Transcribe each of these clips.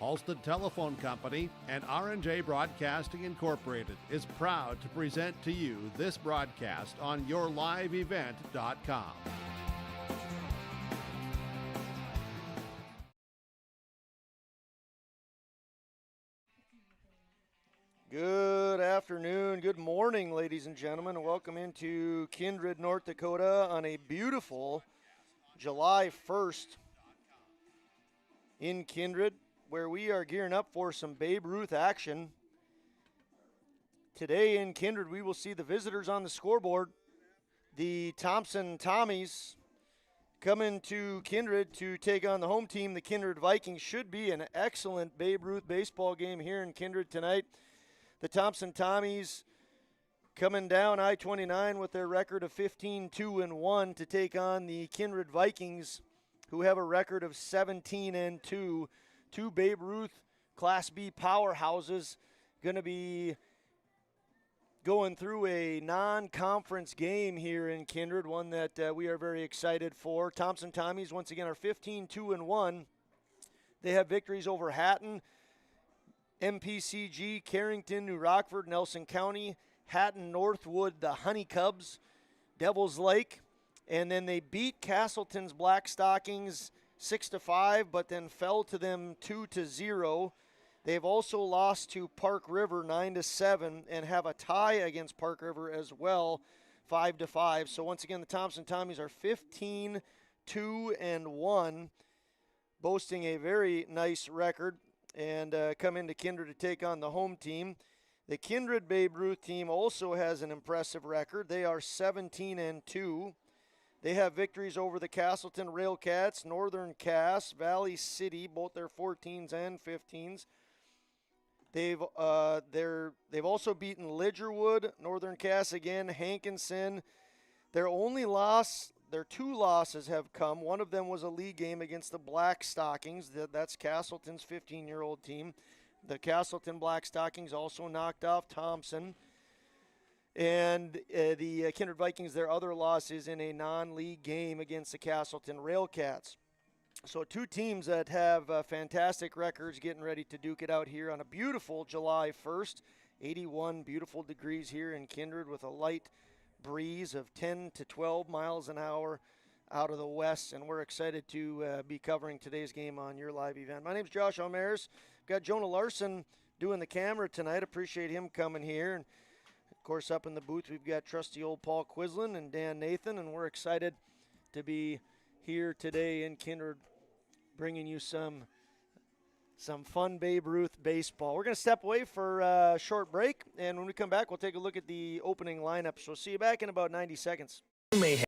Ulstead Telephone Company and R&J Broadcasting Incorporated is proud to present to you this broadcast on yourliveevent.com. Good afternoon, good morning, ladies and gentlemen, and welcome into Kindred, North Dakota on a beautiful July 1st in Kindred, where we are gearing up for some Babe Ruth action. Today in Kindred, we will see the visitors on the scoreboard. The Thompson Tommies coming to Kindred to take on the home team, the Kindred Vikings. Should be an excellent Babe Ruth baseball game here in Kindred tonight. The Thompson Tommies coming down I-29 with their record of 15-2-1 to take on the Kindred Vikings, who have a record of 17-2. Two Babe Ruth Class B powerhouses going to be going through a non-conference game here in Kindred, one that we are very excited for. Thompson Tommies, once again, are 15-2-1. They have victories over Hatton, MPCG, Carrington, New Rockford, Nelson County, Hatton, Northwood, the Honey Cubs, Devils Lake, and then they beat Castleton's Black Stockings 6-5, but then fell to them 2-0. They've also lost to Park River 9-7 and have a tie against Park River as well, 5-5. So once again, the Thompson Tommies are 15-2-1, boasting a very nice record, and come into Kindred to take on the home team. The Kindred Babe Ruth team also has an impressive record. They are 17-2. They have victories over the Castleton Railcats, Northern Cass, Valley City, both their 14s and 15s. They've also beaten Lidgerwood, Northern Cass again, Hankinson. Their two losses have come. One of them was a league game against the Black Stockings. That's Castleton's 15-year-old team. The Castleton Black Stockings also knocked off Thompson. And the Kindred Vikings, their other loss is in a non-league game against the Castleton Railcats. So two teams that have fantastic records getting ready to duke it out here on a beautiful July 1st. 81 beautiful degrees here in Kindred with a light breeze of 10 to 12 miles an hour out of the west, and we're excited to be covering today's game on your live event. My name's Josh Almares. Got Jonah Larson doing the camera tonight. Appreciate him coming here. And of course, up in the booth, we've got trusty old Paul Quislin and Dan Nathan, and we're excited to be here today in Kindred bringing you some fun Babe Ruth baseball. We're going to step away for a short break, and when we come back, we'll take a look at the opening lineup. So see you back in about 90 seconds. You may have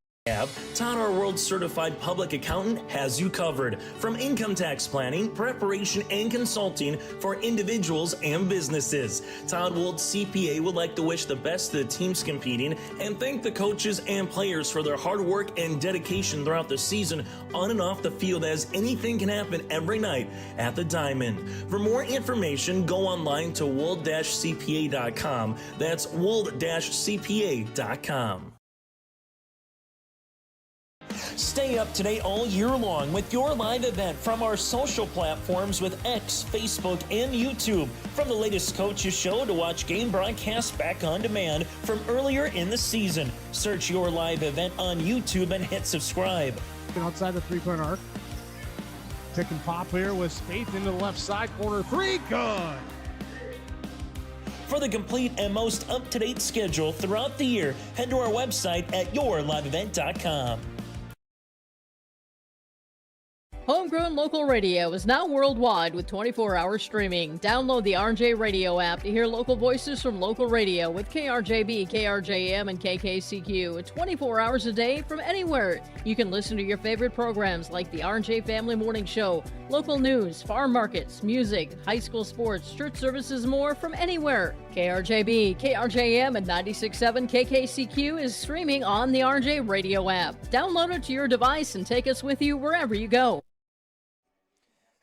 Todd, our world certified public accountant, has you covered. From income tax planning, preparation, and consulting for individuals and businesses. Todd Wold CPA would like to wish the best to the teams competing and thank the coaches and players for their hard work and dedication throughout the season on and off the field, as anything can happen every night at the Diamond. For more information, go online to wold-cpa.com. That's wold-cpa.com. Stay up to date all year long with your live event from our social platforms with X, Facebook, and YouTube. From the latest coaches show to watch game broadcasts back on demand from earlier in the season. Search your live event on YouTube and hit subscribe. Outside the three-point arc. Pick and pop here with Spaeth into the left side corner. Three, good. For the complete and most up-to-date schedule throughout the year, head to our website at yourliveevent.com. Homegrown local radio is now worldwide with 24-hour streaming. Download the RJ Radio app to hear local voices from local radio with KRJB, KRJM, and KKCQ 24 hours a day from anywhere. You can listen to your favorite programs like the RJ Family Morning Show, local news, farm markets, music, high school sports, church services, more from anywhere. KRJB, KRJM, and 96.7 KKCQ is streaming on the RJ Radio app. Download it to your device and take us with you wherever you go.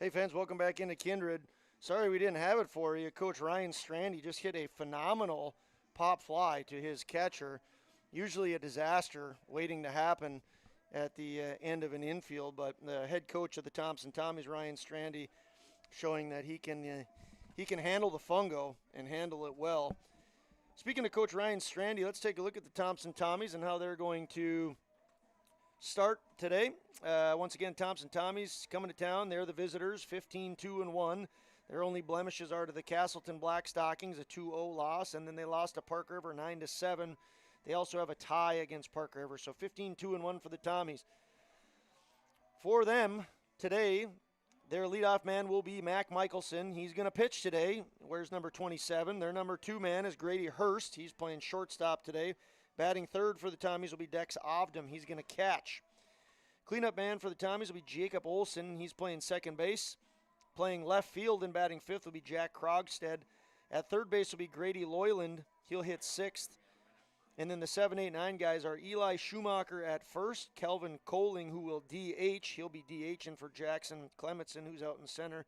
Hey fans, welcome back into Kindred. Sorry we didn't have it for you. Coach Ryan Strand, he just hit a phenomenal pop fly to his catcher. Usually a disaster waiting to happen at the end of an infield, but the head coach of the Thompson Tommies, Ryan Strandy, showing that he can handle the fungo and handle it well. Speaking of Coach Ryan Strandy, let's take a look at the Thompson Tommies and how they're going to start today. Once again, Thompson Tommies coming to town. They're the visitors, 15-2-1. Their only blemishes are to the Castleton Blackstockings, a 2-0 loss, and then they lost to Park River 9-7. They also have a tie against Park River, so 15-2-1 for the Tommies. For them today, their leadoff man will be Mac Michelson. He's going to pitch today. Wears number 27. Their number 2 man is Grady Hurst. He's playing shortstop today. Batting third for the Tommies will be Dex Ovdom. He's going to catch. Cleanup man for the Tommies will be Jacob Olson. He's playing second base. Playing left field and batting fifth will be Jack Krogstad. At third base will be Grady Loyland. He'll hit sixth. And then the 7, 8, 9 guys are Eli Schumacher at first, Kelvin Coling, who will DH. He'll be DHing for Jackson Clementson, who's out in center.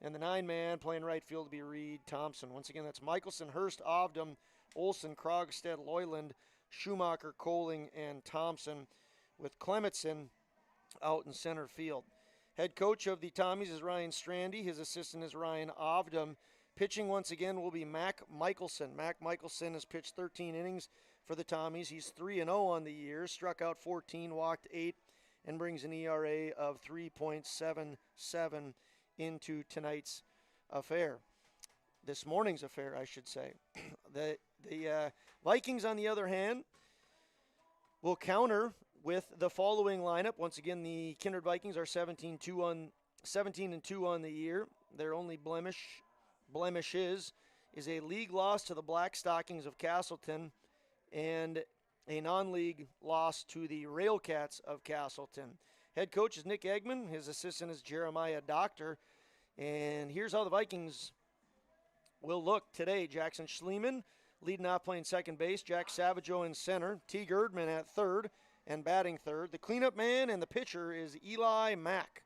And the 9-man playing right field will be Reed Thompson. Once again, that's Michelson, Hurst, Ovdom, Olson, Krogstad, Loyland, Schumacher, Coling, and Thompson, with Clementson out in center field. Head coach of the Tommies is Ryan Strandy. His assistant is Ryan Ovdom. Pitching once again will be Mac Michelson. Mac Michelson has pitched 13 innings for the Tommies. He's 3-0 on the year, struck out 14, walked 8, and brings an ERA of 3.77 into tonight's affair. This morning's affair, I should say. The Vikings, on the other hand, will counter with the following lineup. Once again, the Kindred Vikings are 17-2 on the year. Their only blemish is a league loss to the Blackstockings of Castleton and a non-league loss to the Railcats of Castleton. Head coach is Nick Eggman. His assistant is Jeremiah Doctor. And here's how the Vikings will look today. Jackson Schliemann leading off, playing second base. Jack Savageau in center. T. Girdman at third and batting third. The cleanup man and the pitcher is Eli Mack.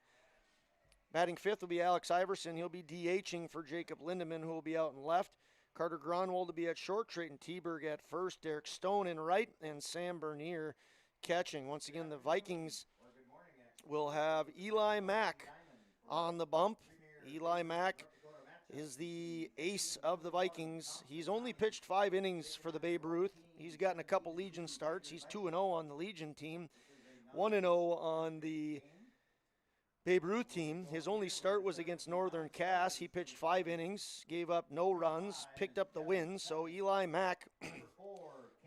Batting fifth will be Alex Iverson. He'll be DHing for Jacob Lindemann, who will be out in left. Carter Gronwald to be at short, Trayton Teberg at first, Derek Stone in right, and Sam Bernier catching. Once again, the Vikings will have Eli Mack on the bump. Eli Mack is the ace of the Vikings. He's only pitched 5 innings for the Babe Ruth. He's gotten a couple Legion starts. He's 2-0 on the Legion team, 1-0 on the Babe Ruth team. His only start was against Northern Cass. He pitched 5 innings, gave up no runs, picked up the win. So Eli Mack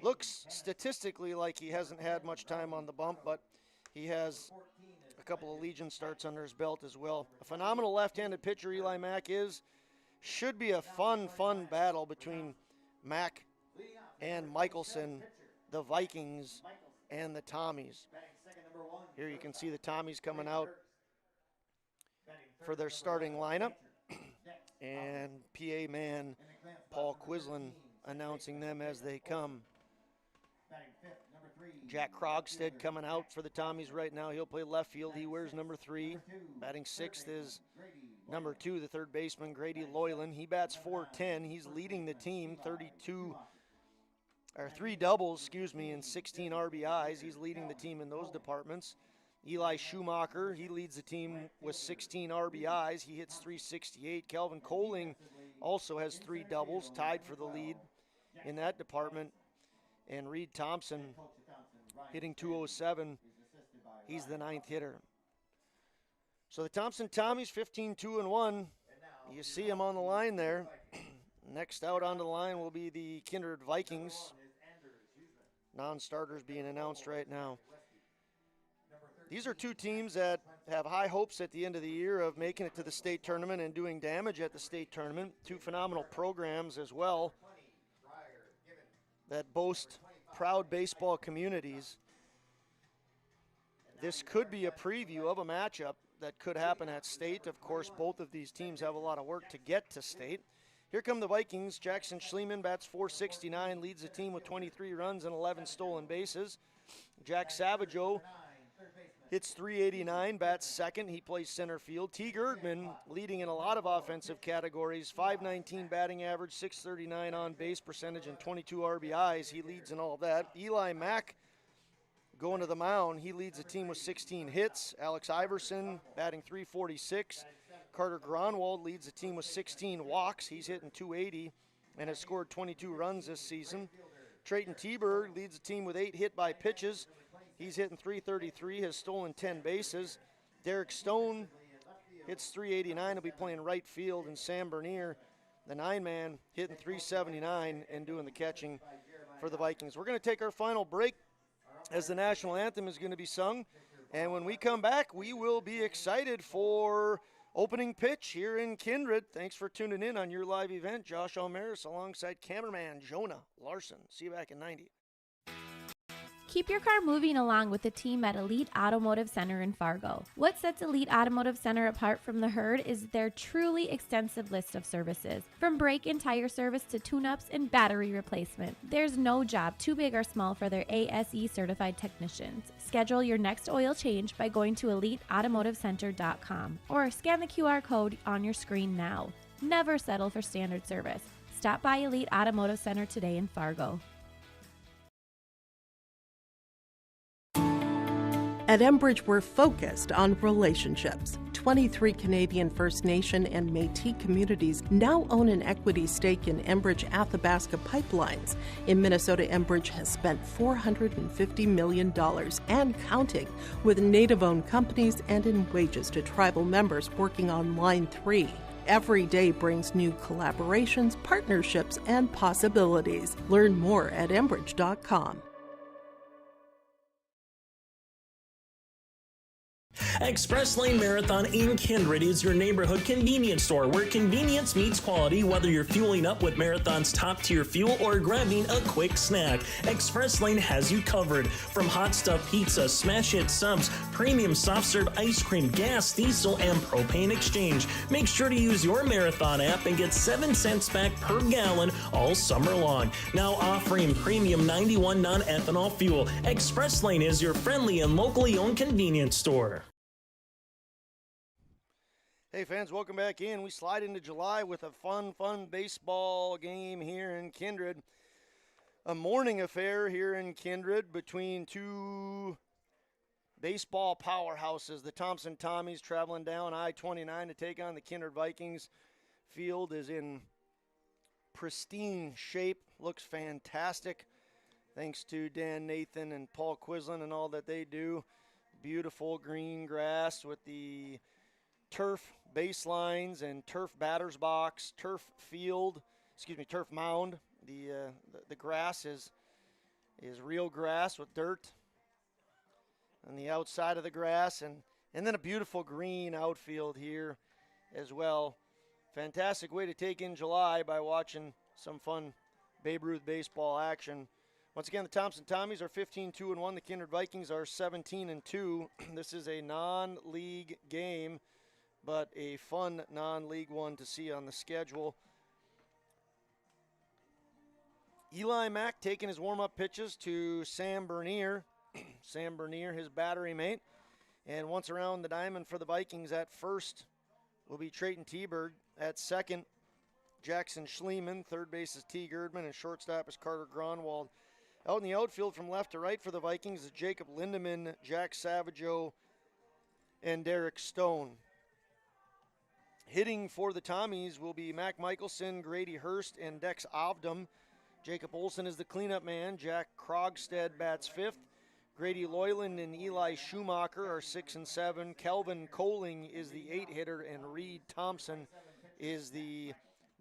looks statistically like he hasn't had much time on the bump, but he has a couple of Legion starts under his belt as well. A phenomenal left-handed pitcher Eli Mack is. Should be a fun battle between Mack and Michelson, the Vikings, and the Tommies. Here you can see the Tommies coming out for their starting lineup, and PA man Paul Quislin announcing them as they come. Jack Krogstad coming out for the Tommies right now. He'll play left field. He wears number 3. Batting sixth is number 2, the third baseman, Grady Loyland. He bats .410. He's leading the team, 3 doubles, and 16 RBIs. He's leading the team in those departments. Eli Schumacher, he leads the team with 16 RBIs. He hits .368. Kelvin Coling also has 3 doubles, tied for the lead in that department. And Reed Thompson hitting .207. He's the 9th hitter. So the Thompson Tommies, 15-2-1. You see him on the line there. Next out on the line will be the Kindred Vikings. Non-starters being announced right now. These are 2 teams that have high hopes at the end of the year of making it to the state tournament and doing damage at the state tournament. 2 phenomenal programs as well that boast proud baseball communities. This could be a preview of a matchup that could happen at state. Of course, both of these teams have a lot of work to get to state. Here come the Vikings. Jackson Schliemann bats .469, leads the team with 23 runs and 11 stolen bases. Jack Savageau hits .389, bats second. He plays center field. T. Girdman leading in a lot of offensive categories. .519 batting average, .639 on base percentage, and 22 RBIs. He leads in all of that. Eli Mack going to the mound. He leads the team with 16 hits. Alex Iverson batting .346. Carter Gronwald leads the team with 16 walks. He's hitting .280 and has scored 22 runs this season. Trayton Teberg leads the team with 8 hit by pitches. He's hitting .333, has stolen 10 bases. Derek Stone hits .389. He'll be playing right field. And Sam Bernier, the 9-man, hitting .379 and doing the catching for the Vikings. We're going to take our final break as the national anthem is going to be sung. And when we come back, we will be excited for opening pitch here in Kindred. Thanks for tuning in on your live event. Josh Almaris alongside cameraman Jonah Larson. See you back in 90. Keep your car moving along with the team at Elite Automotive Center in Fargo. What sets Elite Automotive Center apart from the herd is their truly extensive list of services. From brake and tire service to tune-ups and battery replacement, there's no job too big or small for their ASE certified technicians. Schedule your next oil change by going to EliteAutomotiveCenter.com or scan the QR code on your screen now. Never settle for standard service. Stop by Elite Automotive Center today in Fargo. At Enbridge, we're focused on relationships. 23 Canadian First Nation and Métis communities now own an equity stake in Enbridge Athabasca Pipelines. In Minnesota, Enbridge has spent $450 million and counting, with Native-owned companies and in wages to tribal members working on Line 3. Every day brings new collaborations, partnerships, and possibilities. Learn more at Enbridge.com. Express Lane Marathon in Kindred is your neighborhood convenience store where convenience meets quality, whether you're fueling up with Marathon's top-tier fuel or grabbing a quick snack. Express Lane has you covered. From hot stuff pizza, smash hit subs, premium soft-serve ice cream, gas, diesel, and propane exchange. Make sure to use your Marathon app and get 7 cents back per gallon all summer long. Now offering premium 91 non-ethanol fuel. Express Lane is your friendly and locally owned convenience store. Hey fans, welcome back in. We slide into July with a fun baseball game here in Kindred. A morning affair here in Kindred between two baseball powerhouses. The Thompson Tommies traveling down I-29 to take on the Kindred Vikings. Field is in pristine shape, looks fantastic. Thanks to Dan Nathan and Paul Quislin and all that they do. Beautiful green grass with the turf baselines and turf batter's box, turf mound. The grass is real grass with dirt on the outside of the grass, and then a beautiful green outfield here as well. Fantastic way to take in July by watching some fun Babe Ruth baseball action. Once again, the Thompson Tommies are 15-2-1. The Kindred Vikings are 17-2. This is a non-league game, but a fun non-league one to see on the schedule. Eli Mack taking his warm-up pitches to Sam Bernier. Sam Bernier, his battery mate. And once around the diamond for the Vikings, at first will be Trayton Teberg. At second, Jackson Schliemann. Third base is T. Girdman, and shortstop is Carter Gronwald. Out in the outfield from left to right for the Vikings is Jacob Lindemann, Jack Savageau, and Derek Stone. Hitting for the Tommies will be Mac Michelson, Grady Hurst, and Dex Ovdom. Jacob Olson is the cleanup man. Jack Krogstad bats fifth. Grady Loyland and Eli Schumacher are 6 and 7. Kelvin Coling is the 8-hitter, and Reed Thompson is the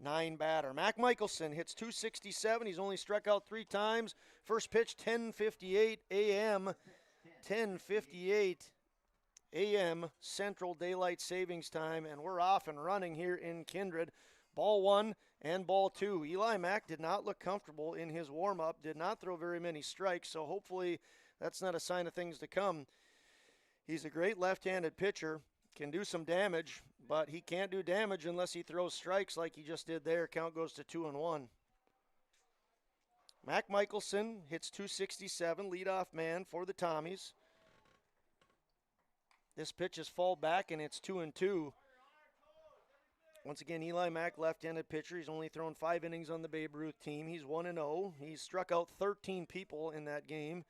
9-batter. Mac Michelson hits .267. He's only struck out 3 times. First pitch, 10:58 a.m. 10:58 a.m. Central Daylight Savings Time, and we're off and running here in Kindred. Ball 1 and ball 2. Eli Mack did not look comfortable in his warm-up, did not throw very many strikes, so hopefully that's not a sign of things to come. He's a great left-handed pitcher, can do some damage, but he can't do damage unless he throws strikes like he just did there. Count goes to 2-1. Mac Michelson hits .267, leadoff man for the Tommies. This pitch is fall back, and it's 2-2. Once again, Eli Mack, left-handed pitcher. He's only thrown 5 innings on the Babe Ruth team. He's 1-0. He's struck out 13 people in that game.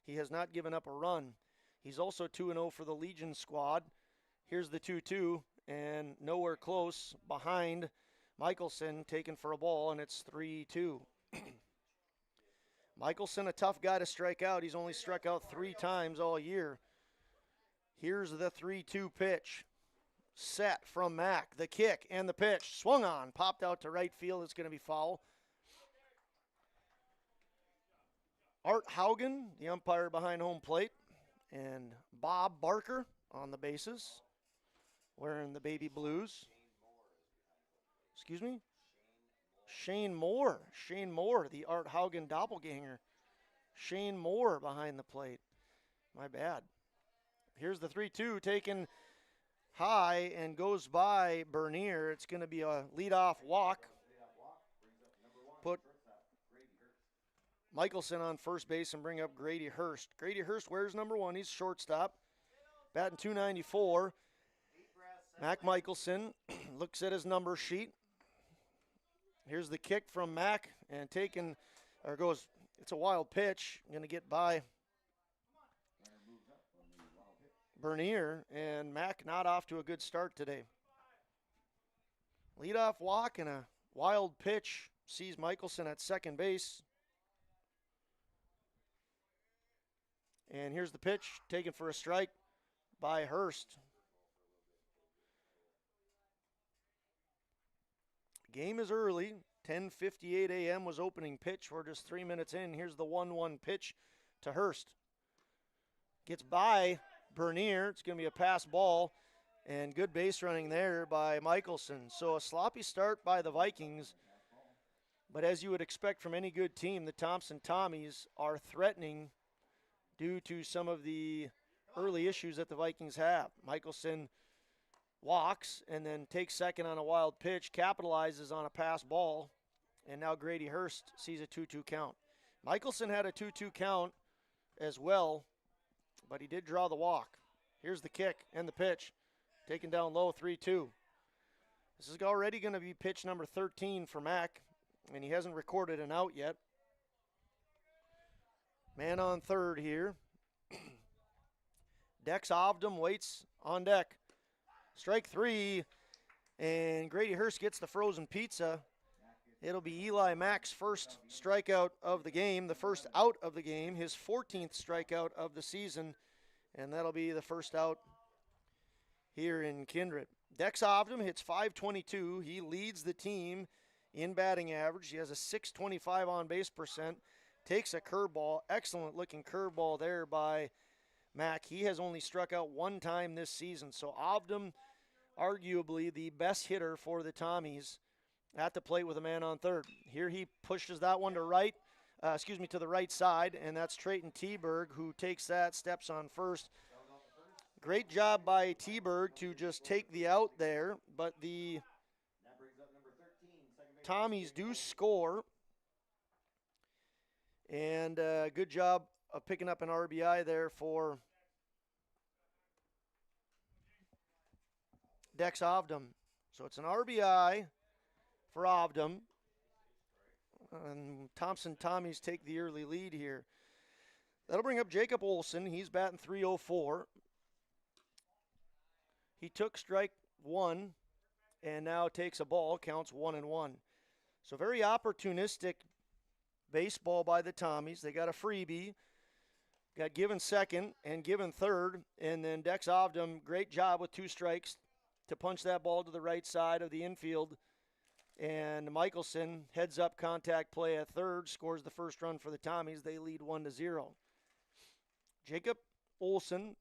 He has not given up a run. He's also 2-0 for the Legion squad. Here's the 2-2, and nowhere close behind Michelson, taken for a ball, and it's 3-2. Michelson, a tough guy to strike out. He's only struck out 3 times all year. Here's the 3-2 pitch. Set from Mack. The kick and the pitch. Swung on. Popped out to right field. It's going to be foul. Art Haugen, the umpire behind home plate. And Bob Barker on the bases, wearing the baby blues. Excuse me? Shane Moore. Shane Moore, the Art Haugen doppelganger. Shane Moore behind the plate. My bad. Here's the 3-2 taken high and goes by Bernier. It's going to be a leadoff walk. Put Michelson on first base and bring up Grady Hurst. Grady Hurst wears number 1. He's shortstop. Batting .294. Mac Michelson looks at his number sheet. Here's the kick from Mac and taken, or goes, it's a wild pitch. Going to get by Bernier, and Mac not off to a good start today. Leadoff walk and a wild pitch sees Michelson at second base. And here's the pitch taken for a strike by Hurst. Game is early. 10:58 a.m. was opening pitch. We're just 3 minutes in. Here's the 1-1 pitch to Hurst. Gets by Bernier. It's going to be a pass ball, and good base running there by Michelson. So a sloppy start by the Vikings, but as you would expect from any good team, the Thompson Tommies are threatening due to some of the early issues that the Vikings have. Michelson walks and then takes second on a wild pitch, capitalizes on a pass ball, and now Grady Hurst sees a 2-2 count. Michelson had a 2-2 count as well, but he did draw the walk. Here's the kick and the pitch. Taken down low, 3-2. This is already going to be pitch number 13 for Mac, and he hasn't recorded an out yet. Man on third here. Dex Ovdom waits on deck. Strike 3, and Grady Hurst gets the frozen pizza. It'll be Eli Mack's first strikeout of the game, the first out of the game, his 14th strikeout of the season, and that'll be the first out here in Kindred. Dex Ovdom hits .522. He leads the team in batting average. He has a .625 on-base percent. Takes a curveball, excellent looking curveball there by Mack. He has only struck out 1 time this season. So Ovdom, arguably the best hitter for the Tommies at the plate with a man on third. Here he pushes that one to to the right side, and that's Trayton Teberg who takes that, steps on first. Great job by Teberg to just take the out there, but the Tommies do score. And good job of picking up an RBI there for Dex Ovdom. So it's an RBI for Ovdom. And Thompson Tommies take the early lead here. That'll bring up Jacob Olson. He's batting .304. He took strike 1 and now takes a ball, counts 1-1. So very opportunistic baseball by the Tommies. They got a freebie, got given second and given third, and then Dex Ovdom, great job with 2 strikes to punch that ball to the right side of the infield. And Michelson heads up contact play at third, scores the first run for the Tommies. They lead 1-0. Jacob Olson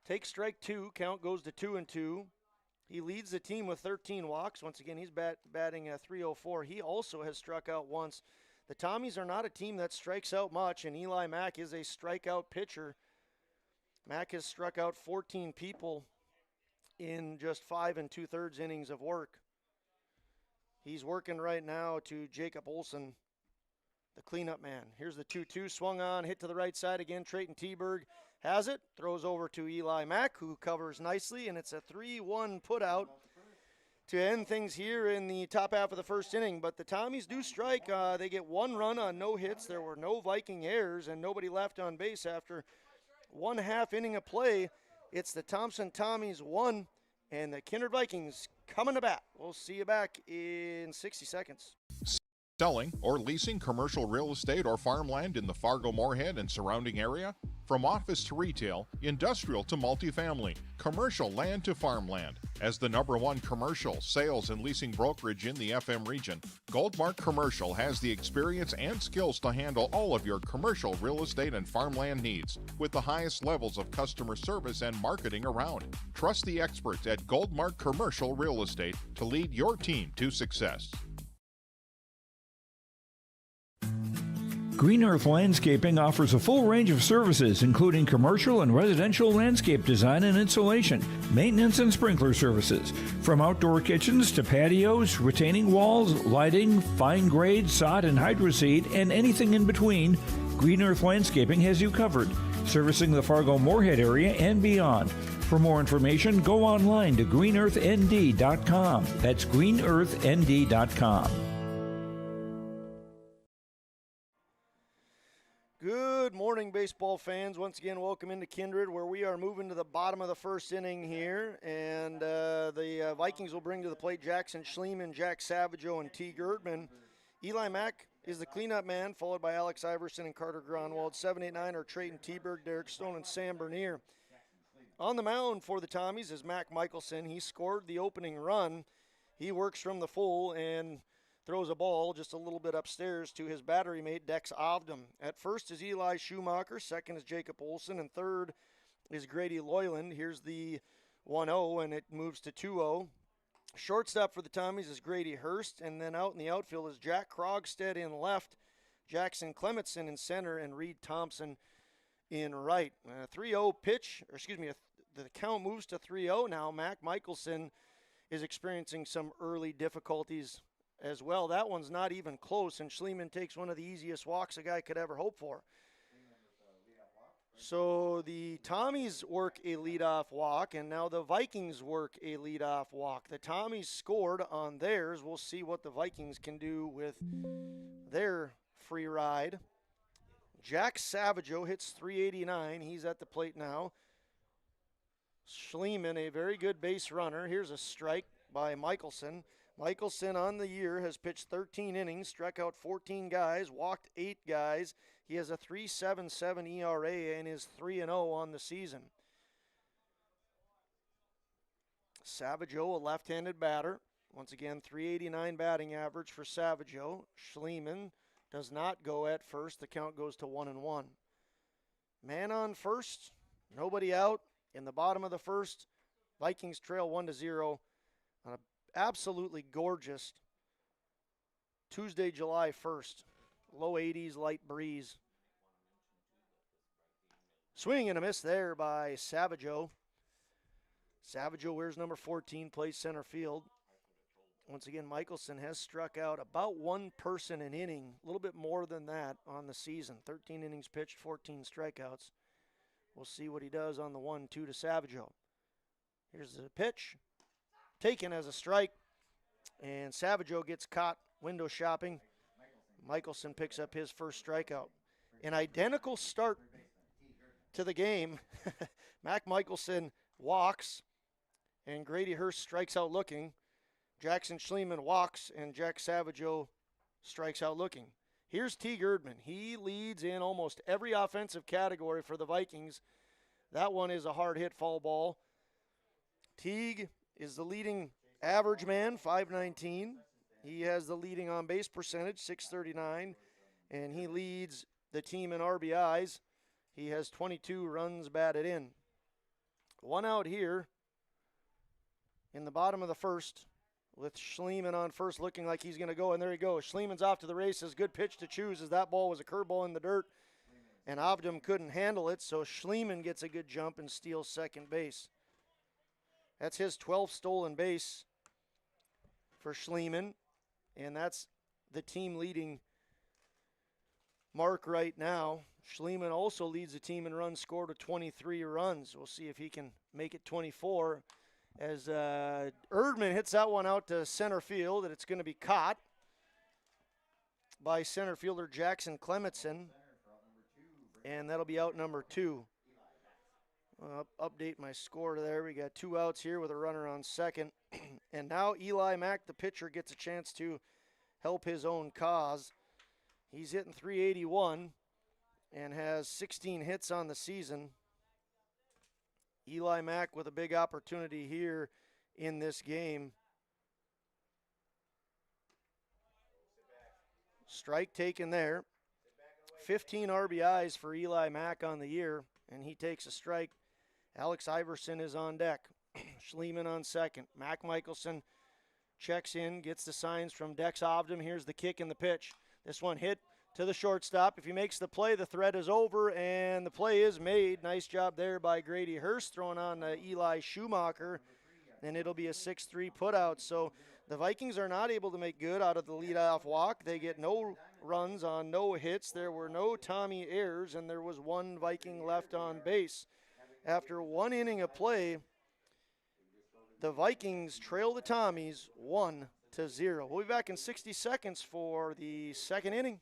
takes strike 2, count goes to 2-2. He leads the team with 13 walks. Once again, he's batting at .304. He also has struck out once. The Tommies are not a team that strikes out much, and Eli Mack is a strikeout pitcher. Mack has struck out 14 people in just 5 2/3 innings of work. He's working right now to Jacob Olson, the cleanup man. Here's the 2-2, swung on, hit to the right side again. Trayton Teberg has it, throws over to Eli Mack, who covers nicely, and it's a 3-1 putout to end things here in the top half of the first inning. But the Tommies do strike. They get 1 run on no hits. There were no Viking errors and nobody left on base after 1/2 inning of play. It's the Thompson Tommies 1 And the Kindred Vikings coming to bat. We'll see you back in 60 seconds. Selling or leasing commercial real estate or farmland in the Fargo-Moorhead and surrounding area? From office to retail, industrial to multifamily, commercial land to farmland. As the #1 commercial, sales, and leasing brokerage in the FM region, Goldmark Commercial has the experience and skills to handle all of your commercial real estate and farmland needs with the highest levels of customer service and marketing around. Trust the experts at Goldmark Commercial Real Estate to lead your team to success. Green Earth Landscaping offers a full range of services, including commercial and residential landscape design and installation, maintenance and sprinkler services. From outdoor kitchens to patios, retaining walls, lighting, fine grade, sod and hydroseed, and anything in between, Green Earth Landscaping has you covered, servicing the Fargo-Moorhead area and beyond. For more information, go online to greenearthnd.com. That's greenearthnd.com. Good morning, baseball fans. Once again, welcome into Kindred, where we are moving to the bottom of the first inning here. And the Vikings will bring to the plate Jackson Schliemann, Jack Savageau, and T. Gertman. Eli Mack is the cleanup man, followed by Alex Iverson and Carter Gronwald. 7, 8, 9 are Trayton Teberg, Derek Stone, and Sam Bernier. On the mound for the Tommies is Mac Michelson. He scored the opening run. He works from the full and throws a ball just a little bit upstairs to his battery mate, Dex Ovdom. At first is Eli Schumacher, second is Jacob Olson, and third is Grady Loyland. Here's the 1-0, and it moves to 2-0. Shortstop for the Tommies is Grady Hurst, and then out in the outfield is Jack Krogstead in left, Jackson Clementson in center, and Reed Thompson in right. 3-0 pitch, the count moves to 3-0 now. Mac Michelson is experiencing some early difficulties as well. That one's not even close, and Schliemann takes one of the easiest walks a guy could ever hope for. So the Tommies work a leadoff walk, and now the Vikings work a leadoff walk. The Tommies scored on theirs. We'll see what the Vikings can do with their free ride. Jack Savageau hits 389. He's at the plate now. Schliemann, a very good base runner. Here's a strike by Michelson. Michelson on the year has pitched 13 innings, struck out 14 guys, walked 8 guys. He has a 3.77 ERA and is 3-0 on the season. Savageau, a left-handed batter. Once again, 389 batting average for Savageau. Schliemann does not go at first. The count goes to 1-1. Man on first, nobody out. In the bottom of the first, Vikings trail 1-0 on a absolutely gorgeous Tuesday, July 1st. Low 80s, light breeze. Swing and a miss there by Savageau. Savageau wears number 14, plays center field. Once again, Michelson has struck out about one person an inning, a little bit more than that on the season. 13 innings pitched, 14 strikeouts. We'll see what he does on the 1-2 to Savageau. Here's the pitch. Taken as a strike, and Savageau gets caught window shopping. Michelson picks up his first strikeout. An identical start to the game. Mac Michelson walks, and Grady Hurst strikes out looking. Jackson Schliemann walks, and Jack Savageau strikes out looking. Here's T. Gerdman. He leads in almost every offensive category for the Vikings. That one is a hard hit foul ball. Teague is the leading average man, 519. He has the leading on base percentage, 639, and he leads the team in RBIs. He has 22 runs batted in. One out here in the bottom of the first with Schliemann on first looking like he's going to go, and there he goes. Schliemann's off to the races. Good pitch to choose as that ball was a curveball in the dirt, and Ovdom couldn't handle it, so Schliemann gets a good jump and steals second base. That's his 12th stolen base for Schliemann, and that's the team leading mark right now. Schliemann also leads the team in runs scored with 23 runs. We'll see if he can make it 24 as Erdman hits that one out to center field, and it's going to be caught by center fielder Jackson Clementson, and that'll be out number 2. Update my score there. We got 2 outs here with a runner on second. And now Eli Mack, the pitcher, gets a chance to help his own cause. He's hitting .381 and has 16 hits on the season. Eli Mack with a big opportunity here in this game. Strike taken there. 15 RBIs for Eli Mack on the year, and he takes a strike. Alex Iverson is on deck. Schliemann on second. Mac Michelson checks in, gets the signs from Dex Ovdom. Here's the kick and the pitch. This one hit to the shortstop. If he makes the play, the threat is over, and the play is made. Nice job there by Grady Hurst, throwing on Eli Schumacher, and it'll be a 6-3 putout. So the Vikings are not able to make good out of the leadoff walk. They get no runs on no hits. There were no Tommy errors, and there was one Viking left on base. After 1 inning of play, the Vikings trail the Tommies 1-0. We'll be back in 60 seconds for the second inning.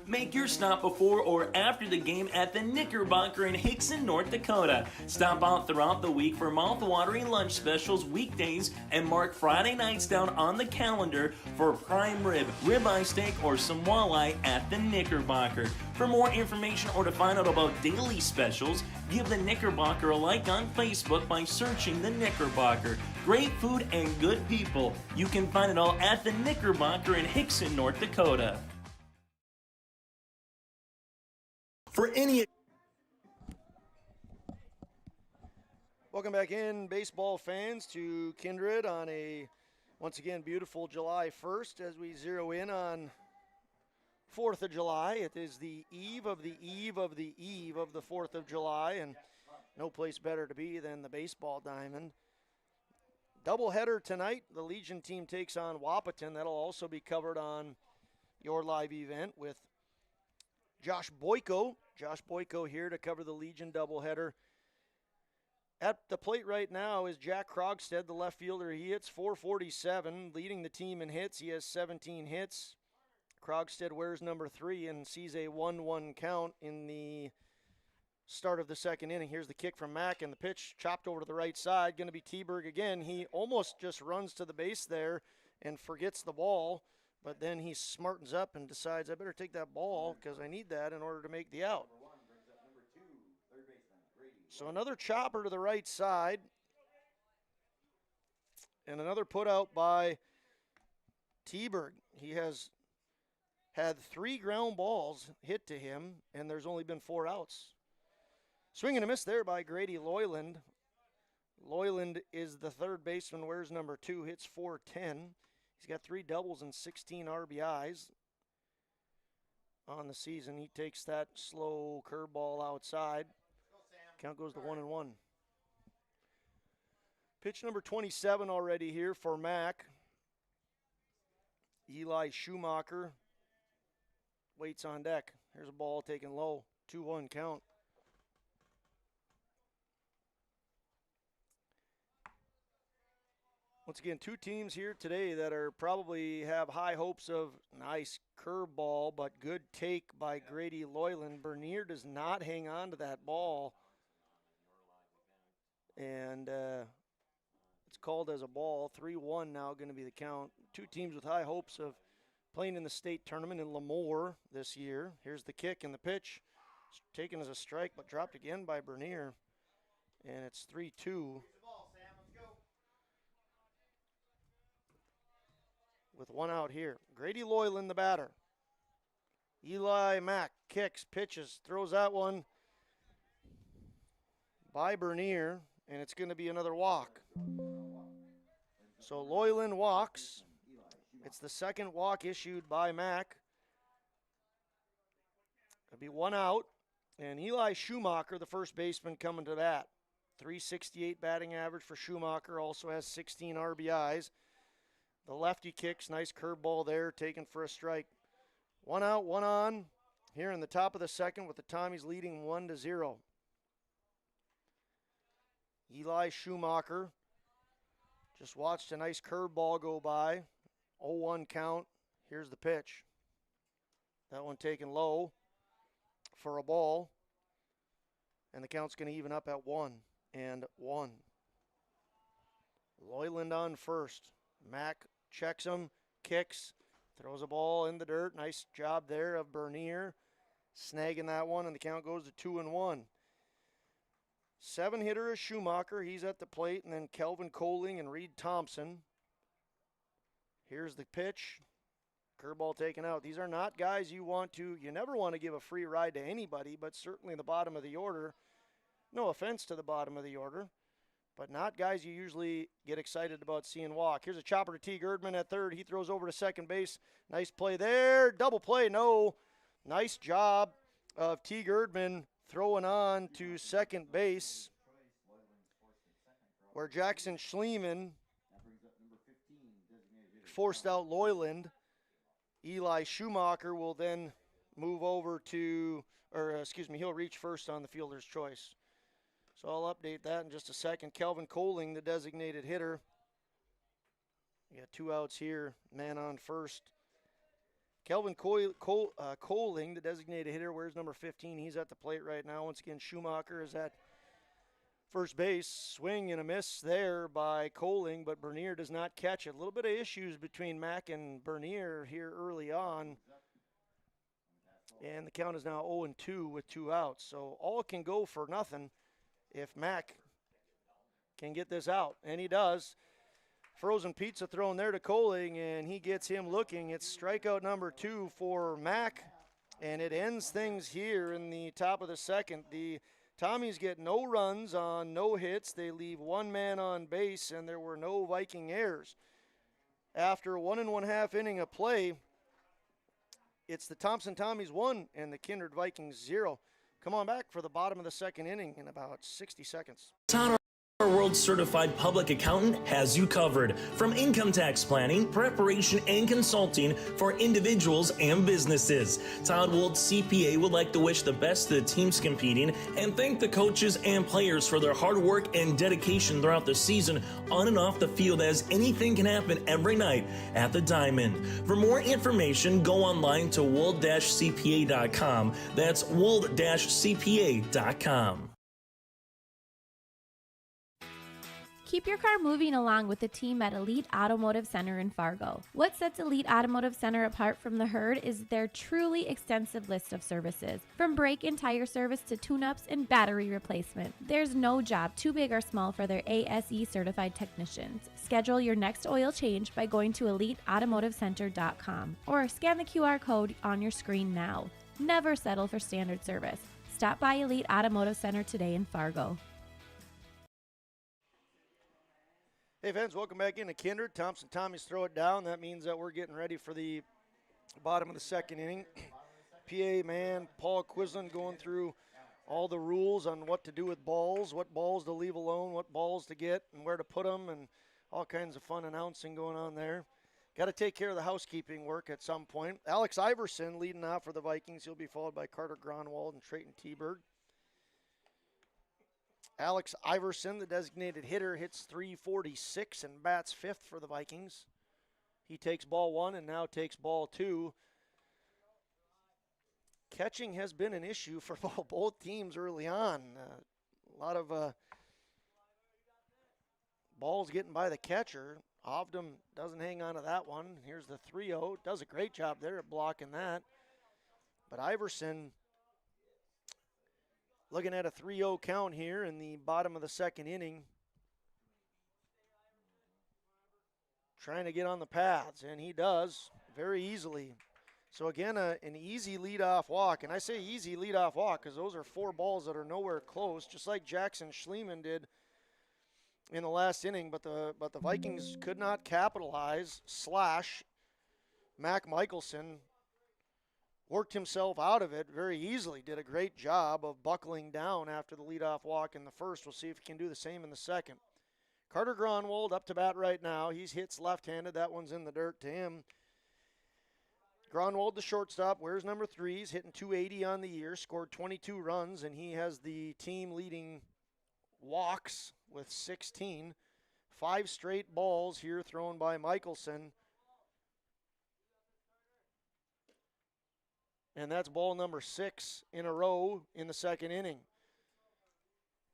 Make your stop before or after the game at the Knickerbocker in Hickson, North Dakota. Stop out throughout the week for mouth-watering lunch specials weekdays and mark Friday nights down on the calendar for prime rib, ribeye steak, or some walleye at the Knickerbocker. For more information or to find out about daily specials, give the Knickerbocker a like on Facebook by searching the Knickerbocker. Great food and good people. You can find it all at the Knickerbocker in Hickson, North Dakota. For any... Welcome back in, baseball fans, to Kindred on a, once again, beautiful July 1st as we zero in on 4th of July. It is the eve of the eve of the eve of the 4th of July, and no place better to be than the baseball diamond. Doubleheader tonight. The Legion team takes on Wahpeton. That'll also be covered on your live event with Josh Boyko. Josh Boyko here to cover the Legion doubleheader. At the plate right now is Jack Krogstad, the left fielder. He hits .447, leading the team in hits. He has 17 hits. Krogstad wears number 3 and sees a 1-1 count in the start of the second inning. Here's the kick from Mack, and the pitch chopped over to the right side. Going to be T-Berg again. He almost just runs to the base there and forgets the ball. But then he smartens up and decides, I better take that ball because I need that in order to make the out. So another chopper to the right side. And another put out by T-Berg. He has had 3 ground balls hit to him, and there's only been 4 outs. Swing and a miss there by Grady Loyland. Loyland is the third baseman, wears number 2, hits .410. He's got 3 doubles and 16 RBIs on the season. He takes that slow curveball outside. Count goes to 1-1. Pitch number 27 already here for Mack. Eli Schumacher waits on deck. Here's a ball taken low. 2-1 count. Once again, 2 teams here today that are probably have high hopes of nice curveball, but good take by Grady Loyland. Bernier does not hang on to that ball. And it's called as a ball. 3-1 now going to be the count. 2 teams with high hopes of playing in the state tournament in Lemoore this year. Here's the kick and the pitch. It's taken as a strike, but dropped again by Bernier. And it's 3-2. With 1 out here. Grady Loyland, the batter. Eli Mack kicks, pitches, throws that one by Bernier, and it's going to be another walk. So Loyland walks. It's the second walk issued by Mack. It'll be one out, and Eli Schumacher, the first baseman, coming to bat. 368 batting average for Schumacher, also has 16 RBIs. The lefty kicks, nice curveball there, taken for a strike. One out, one on, here in the top of the second with the Tommies leading 1-0. Eli Schumacher just watched a nice curveball go by. 0-1 count. Here's the pitch. That one taken low for a ball. And the count's going to even up at 1-1. Loyland on first. Mack checks him, kicks, throws a ball in the dirt. Nice job there of Bernier snagging that one, and the count goes to 2-1. 7-hitter is Schumacher. He's at the plate, and then Kelvin Kohling and Reed Thompson. Here's the pitch. Curveball taken out. These are not guys you never want to give a free ride to anybody, but certainly the bottom of the order. No offense to the bottom of the order, but not guys you usually get excited about seeing walk. Here's a chopper to T. Girdman at third. He throws over to second base. Nice play there. Double play, no. Nice job of T. Girdman throwing on to second base, where Jackson Schliemann forced out Loyland. Eli Schumacher will then move over he'll reach first on the fielder's choice. So I'll update that in just a second. Kelvin Kohling, the designated hitter. We got 2 outs here, man on first. Kelvin Kohling, the designated hitter, wears number 15. He's at the plate right now. Once again, Schumacher is at first base. Swing and a miss there by Kohling, but Bernier does not catch it. A little bit of issues between Mack and Bernier here early on. And the count is now 0-2 with 2 outs. So all can go for nothing if Mack can get this out. And he does. Frozen pizza thrown there to Kohling, and he gets him looking. It's strikeout number 2 for Mack, and it ends things here in the top of the second. The Tommies get no runs on no hits. They leave 1 man on base, and there were no Viking errors. After 1 1/2 inning of play, it's the Thompson Tommies 1 and the Kindred Vikings 0. Come on back for the bottom of the second inning in about 60 seconds. Our World Certified Public Accountant has you covered. From income tax planning, preparation, and consulting for individuals and businesses. Todd Wold CPA would like to wish the best to the teams competing and thank the coaches and players for their hard work and dedication throughout the season on and off the field, as anything can happen every night at the Diamond. For more information, go online to wold-cpa.com. That's wold-cpa.com. Keep your car moving along with the team at Elite Automotive Center in Fargo. What sets Elite Automotive Center apart from the herd is their truly extensive list of services. From brake and tire service to tune-ups and battery replacement, there's no job too big or small for their ASE certified technicians. Schedule your next oil change by going to EliteAutomotiveCenter.com or scan the QR code on your screen now. Never settle for standard service. Stop by Elite Automotive Center today in Fargo. Hey fans, welcome back into Kindred. Thompson Tommies throw it down. That means that we're getting ready for the bottom of the second inning. PA man Paul Quislin going through all the rules on what to do with balls, what balls to leave alone, what balls to get, and where to put them, and all kinds of fun announcing going on there. Got to take care of the housekeeping work at some point. Alex Iverson leading off for the Vikings. He'll be followed by Carter Gronwald and Trayton Teberg. Alex Iverson, the designated hitter, hits .346 and bats 5th for the Vikings. He takes ball 1 and now takes ball 2. Catching has been an issue for both teams early on. A lot of balls getting by the catcher. Ovdom doesn't hang on to that one. Here's the 3-0. Does a great job there at blocking that. But Iverson looking at a 3-0 count here in the bottom of the second inning. Trying to get on the paths, and he does very easily. So again, an easy leadoff walk. And I say easy leadoff walk because those are 4 balls that are nowhere close, just like Jackson Schliemann did in the last inning. But the Vikings could not capitalize. Mac Michelson worked himself out of it very easily. Did a great job of buckling down after the leadoff walk in the first. We'll see if he can do the same in the second. Carter Gronwald up to bat right now. He's hits left-handed. That one's in the dirt to him. Gronwald, the shortstop, wears number 3. He's hitting .280 on the year, scored 22 runs, and he has the team-leading walks with 16. 5 straight balls here thrown by Michelson. And that's ball number 6 in a row in the second inning.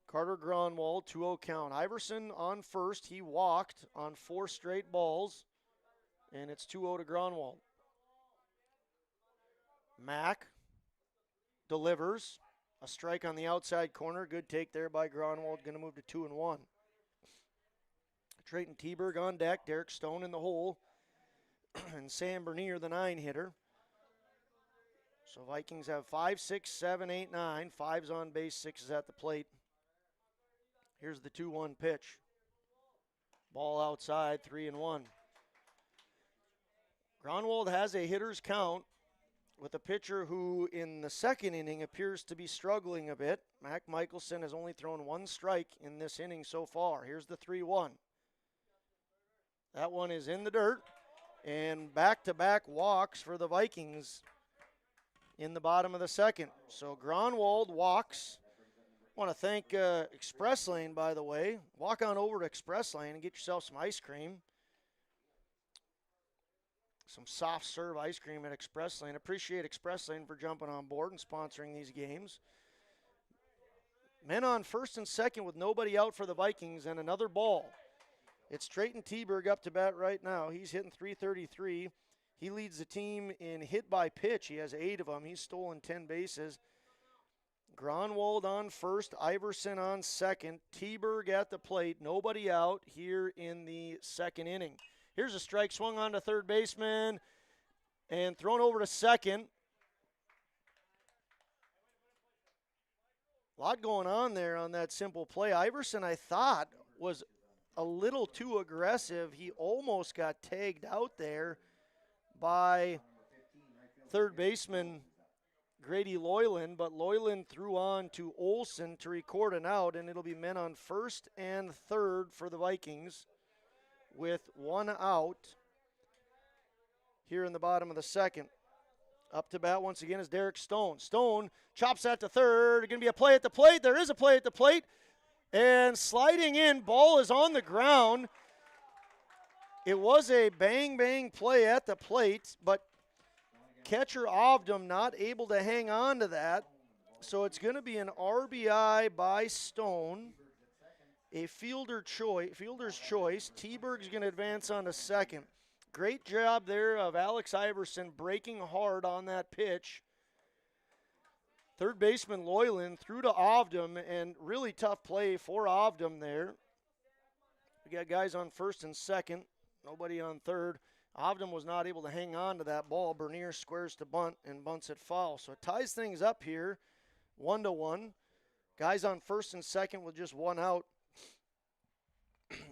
Carter Gronwald, 2-0 count. Iverson on first. He walked on 4 straight balls, and it's 2-0 to Gronwald. Mack delivers a strike on the outside corner. Good take there by Gronwald. Going to move to 2-1. Trayton Teberg on deck. Derek Stone in the hole. And Sam Bernier, the 9-hitter. So Vikings have 5, 6, 7, 8, 9. 5's on base, 6 is at the plate. Here's the 2-1 pitch. Ball outside, 3-1. Gronwald has a hitter's count with a pitcher who in the second inning appears to be struggling a bit. Mac Michelson has only thrown 1 strike in this inning so far. Here's the 3-1. That one is in the dirt, and back-to-back walks for the Vikings in the bottom of the second. So Gronwald walks. I want to thank Express Lane, by the way. Walk on over to Express Lane and get yourself some ice cream. Some soft serve ice cream at Express Lane. Appreciate Express Lane for jumping on board and sponsoring these games. Men on first and second with nobody out for the Vikings and another ball. It's Trayton Teberg up to bat right now. He's hitting .333. He leads the team in hit by pitch. He has 8 of them. He's stolen 10 bases. Gronwald on first, Iverson on second, Teberg at the plate. Nobody out here in the second inning. Here's a strike swung on to third baseman and thrown over to second. A lot going on there on that simple play. Iverson, I thought, was a little too aggressive. He almost got tagged out there by third baseman Grady Loyland, but Loyland threw on to Olsen to record an out, and it'll be men on first and third for the Vikings with 1 out here in the bottom of the second. Up to bat once again is Derek Stone. Stone chops that to third. Going to be a play at the plate. There is a play at the plate. And sliding in, ball is on the ground. It was a bang-bang play at the plate, but catcher Ovdom not able to hang on to that. So it's going to be an RBI by Stone. A fielder's choice. Teberg's going to advance on to second. Great job there of Alex Iverson breaking hard on that pitch. Third baseman Loyland threw to Ovdom, and really tough play for Ovdom there. We got guys on first and second, nobody on third. Ovdom was not able to hang on to that ball. Bernier squares to bunt and bunts it foul. So it ties things up here, 1-1. Guys on first and second with just 1 out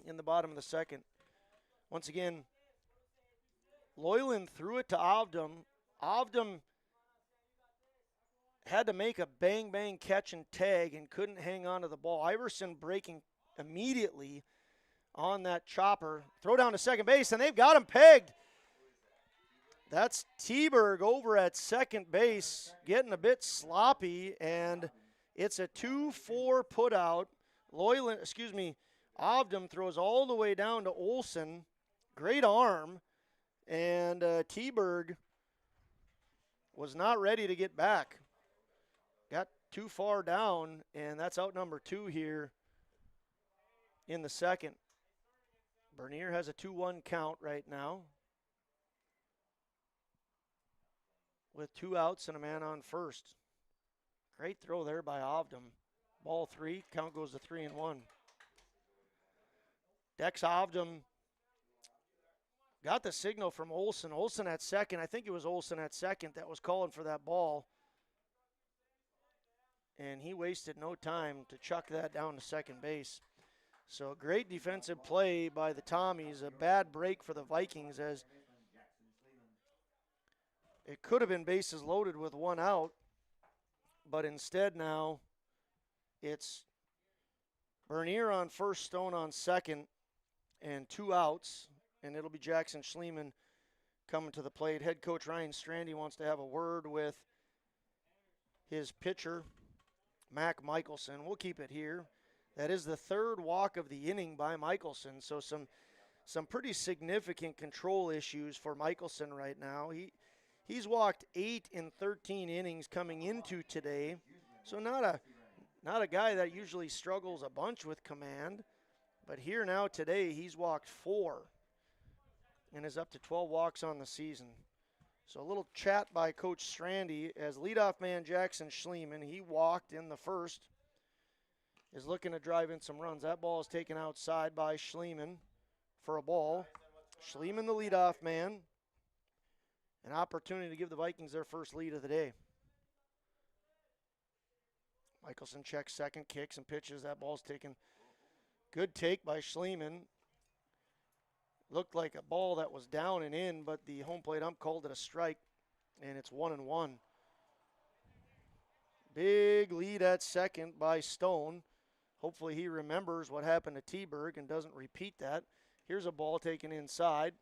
in the bottom of the second. Once again, Loyland threw it to Ovdom. Ovdom had to make a bang-bang catch and tag and couldn't hang on to the ball. Iverson breaking immediately on that chopper. Throw down to second base, and they've got him pegged. That's Teberg over at second base, getting a bit sloppy, and it's a 2-4 putout. Ovdom throws all the way down to Olsen. Great arm, and Teberg was not ready to get back. Got too far down, and that's out number 2 here in the second. Bernier has a 2-1 count right now with 2 outs and a man on first. Great throw there by Ovdom. Ball 3, count goes to 3-1. Dex Ovdom got the signal from Olsen. Olsen at second. I think it was Olsen at second that was calling for that ball. And he wasted no time to chuck that down to second base. So great defensive play by the Tommies. A bad break for the Vikings it could have been bases loaded with one out, but instead now it's Bernier on first, Stone on second, and 2 outs, and it'll be Jackson Schliemann coming to the plate. Head coach Ryan Strandy wants to have a word with his pitcher, Mac Michelson. We'll keep it here. That is the 3rd walk of the inning by Michelson, so some pretty significant control issues for Michelson right now. He's walked 8 in 13 innings coming into today, so not a guy that usually struggles a bunch with command, but here now today he's walked 4 and is up to 12 walks on the season. So a little chat by Coach Strandy as leadoff man Jackson Schliemann, he walked in the first, is looking to drive in some runs. That ball is taken outside by Schliemann for a ball. Schliemann, the leadoff man. An opportunity to give the Vikings their first lead of the day. Michelson checks second, kicks and pitches. That ball's taken. Good take by Schliemann. Looked like a ball that was down and in, but the home plate ump called it a strike, and it's 1-1. Big lead at second by Stone. Hopefully he remembers what happened to T-Berg and doesn't repeat that. Here's a ball taken inside,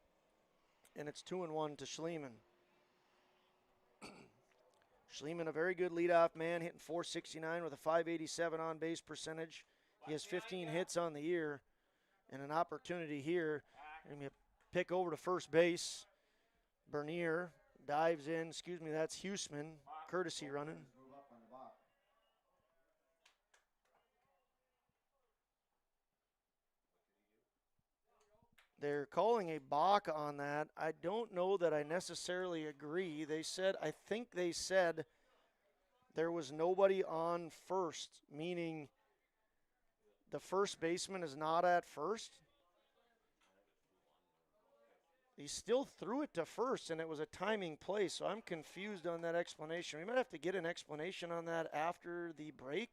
and it's 2-1 to Schliemann. Schliemann, a very good leadoff man, hitting .469 with a .587 on-base percentage. He has 15 hits on the year, and an opportunity here. Going to pick over to first base. Bernier dives in. That's Huseman, courtesy running. They're calling a balk on that. I don't know that I necessarily agree. I think they said there was nobody on first, meaning the first baseman is not at first. He still threw it to first, and it was a timing play, so I'm confused on that explanation. We might have to get an explanation on that after the break.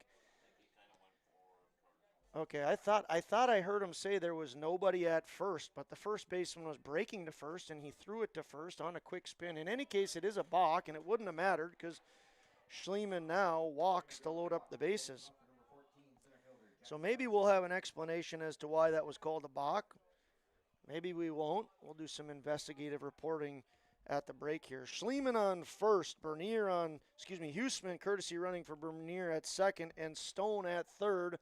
Okay, I thought I heard him say there was nobody at first, but the first baseman was breaking to first, and he threw it to first on a quick spin. In any case, it is a balk, and it wouldn't have mattered because Schliemann now walks to load up the bases. So maybe we'll have an explanation as to why that was called a balk. Maybe we won't. We'll do some investigative reporting at the break here. Schliemann on first, Huseman courtesy running for Bernier at second, and Stone at third.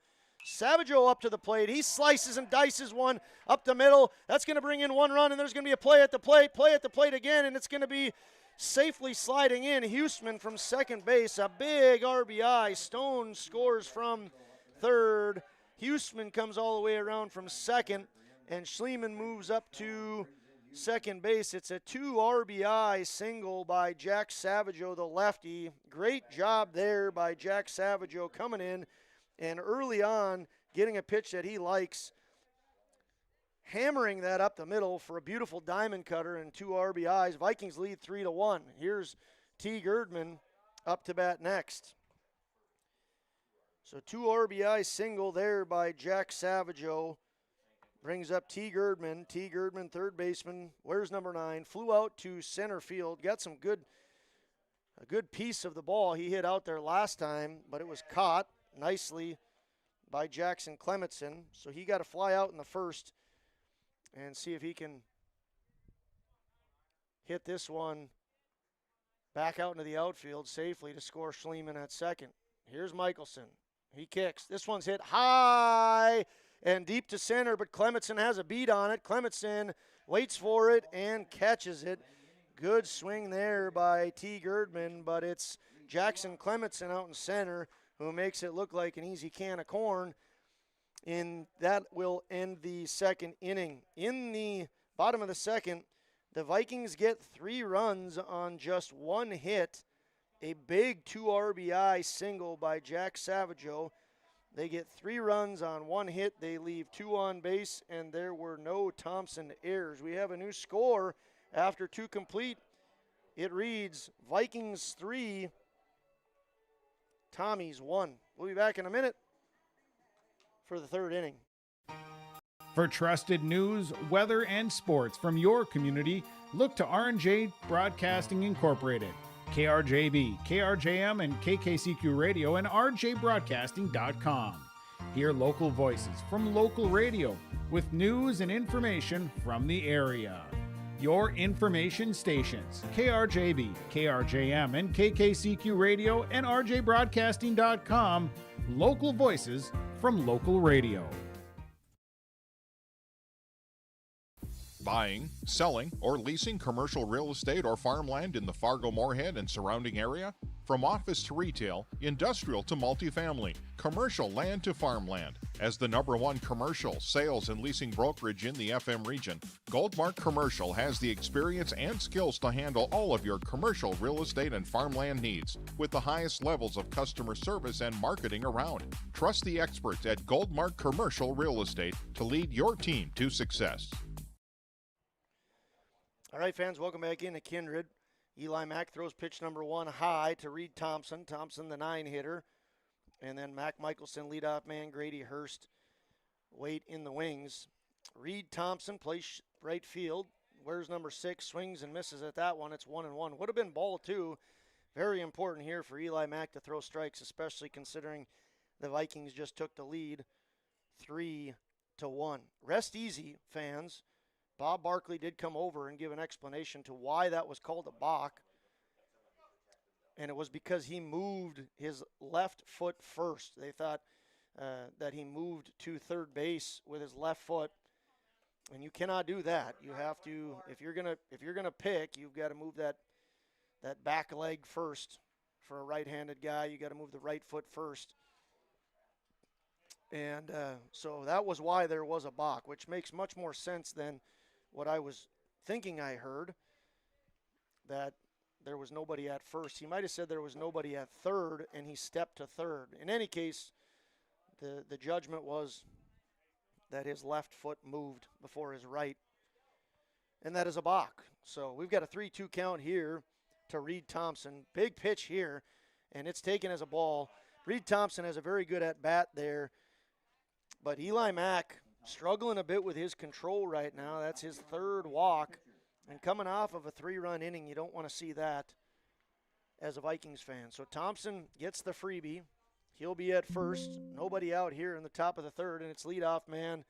Savageau up to the plate. He slices and dices one up the middle. That's going to bring in 1 run, and there's going to be a play at the plate again, and it's going to be safely sliding in. Huseman from second base, a big RBI. Stone scores from third. Huseman comes all the way around from second, and Schliemann moves up to second base. It's a 2 RBI single by Jack Savageau, the lefty. Great job there by Jack Savageau coming in and early on getting a pitch that he likes, hammering that up the middle for a beautiful diamond cutter and 2 RBIs. Vikings lead 3-1. Here's T. Girdman up to bat next. So 2 RBI single there by Jack Savageau. Brings up T. Girdman. T. Girdman, third baseman. Where's number 9? Flew out to center field. Got a good piece of the ball he hit out there last time, but it was caught nicely by Jackson Clementson. So he got to fly out in the first and see if he can hit this one back out into the outfield safely to score Schliemann at second. Here's Michelson. He kicks. This one's hit high and deep to center, but Clementson has a beat on it. Clementson waits for it and catches it. Good swing there by T. Girdman, but it's Jackson Clementson out in center who makes it look like an easy can of corn. And that will end the second inning. In the bottom of the second, the Vikings get 3 runs on just 1 hit. A big 2 RBI single by Jack Savageau. They get 3 runs on 1 hit. They leave 2 on base, and there were no Thompson errors. We have a new score after 2 complete. It reads Vikings 3, Tommies 1. We'll be back in a minute for the third inning. For trusted news, weather, and sports from your community, look to R&J Broadcasting Incorporated, KRJB, KRJM, and KKCQ Radio, and rjbroadcasting.com. Hear local voices from local radio with news and information from the area. Your information stations, KRJB, KRJM, and KKCQ Radio, and rjbroadcasting.com. Local voices from local radio. Buying, selling, or leasing commercial real estate or farmland in the Fargo-Moorhead and surrounding area? From office to retail, industrial to multifamily, commercial land to farmland. As the #1 commercial, sales, and leasing brokerage in the FM region, Goldmark Commercial has the experience and skills to handle all of your commercial real estate and farmland needs with the highest levels of customer service and marketing around. Trust the experts at Goldmark Commercial Real Estate to lead your team to success. All right, fans, welcome back into Kindred. Eli Mack throws pitch number 1 high to Reed Thompson. Thompson, the 9-hitter. And then Mac Michelson, leadoff man. Grady Hurst, wait in the wings. Reed Thompson plays right field. Wears number 6, swings and misses at that one. It's 1-1. Would have been ball 2. Very important here for Eli Mack to throw strikes, especially considering the Vikings just took the lead 3-1. Rest easy, fans. Bob Barkley did come over and give an explanation to why that was called a balk. And it was because he moved his left foot first. They thought that he moved to third base with his left foot. And you cannot do that. You have to, if you're gonna pick, you've got to move that back leg first. For a right-handed guy, you got to move the right foot first. And so that was why there was a balk, which makes much more sense than what I was thinking I heard, that there was nobody at first. He might have said there was nobody at third, and he stepped to third. In any case, the judgment was that his left foot moved before his right, and that is a balk. So we've got a 3-2 count here to Reed Thompson. Big pitch here, and it's taken as a ball. Reed Thompson has a very good at-bat there, but Eli Mack struggling a bit with his control right now. That's his 3rd walk. And coming off of a 3-run inning, you don't want to see that as a Vikings fan. So Thompson gets the freebie. He'll be at first. Nobody out here in the top of the 3rd, and it's leadoff man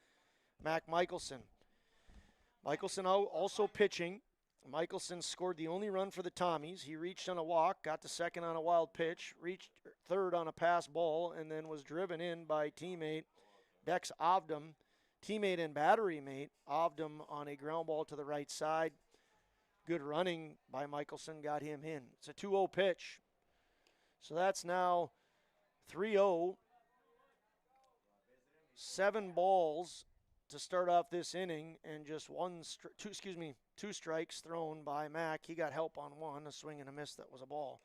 Mac Michelson. Michelson also pitching. Michelson scored the only run for the Tommies. He reached on a walk, got to second on a wild pitch, reached third on a pass ball, and then was driven in by teammate Dex Ovdom. Teammate and battery mate, Ovdom on a ground ball to the right side. Good running by Michelson got him in. It's a 2-0 pitch. So that's now 3-0. 7 balls to start off this inning, and just two strikes thrown by Mack. He got help on one, a swing and a miss that was a ball.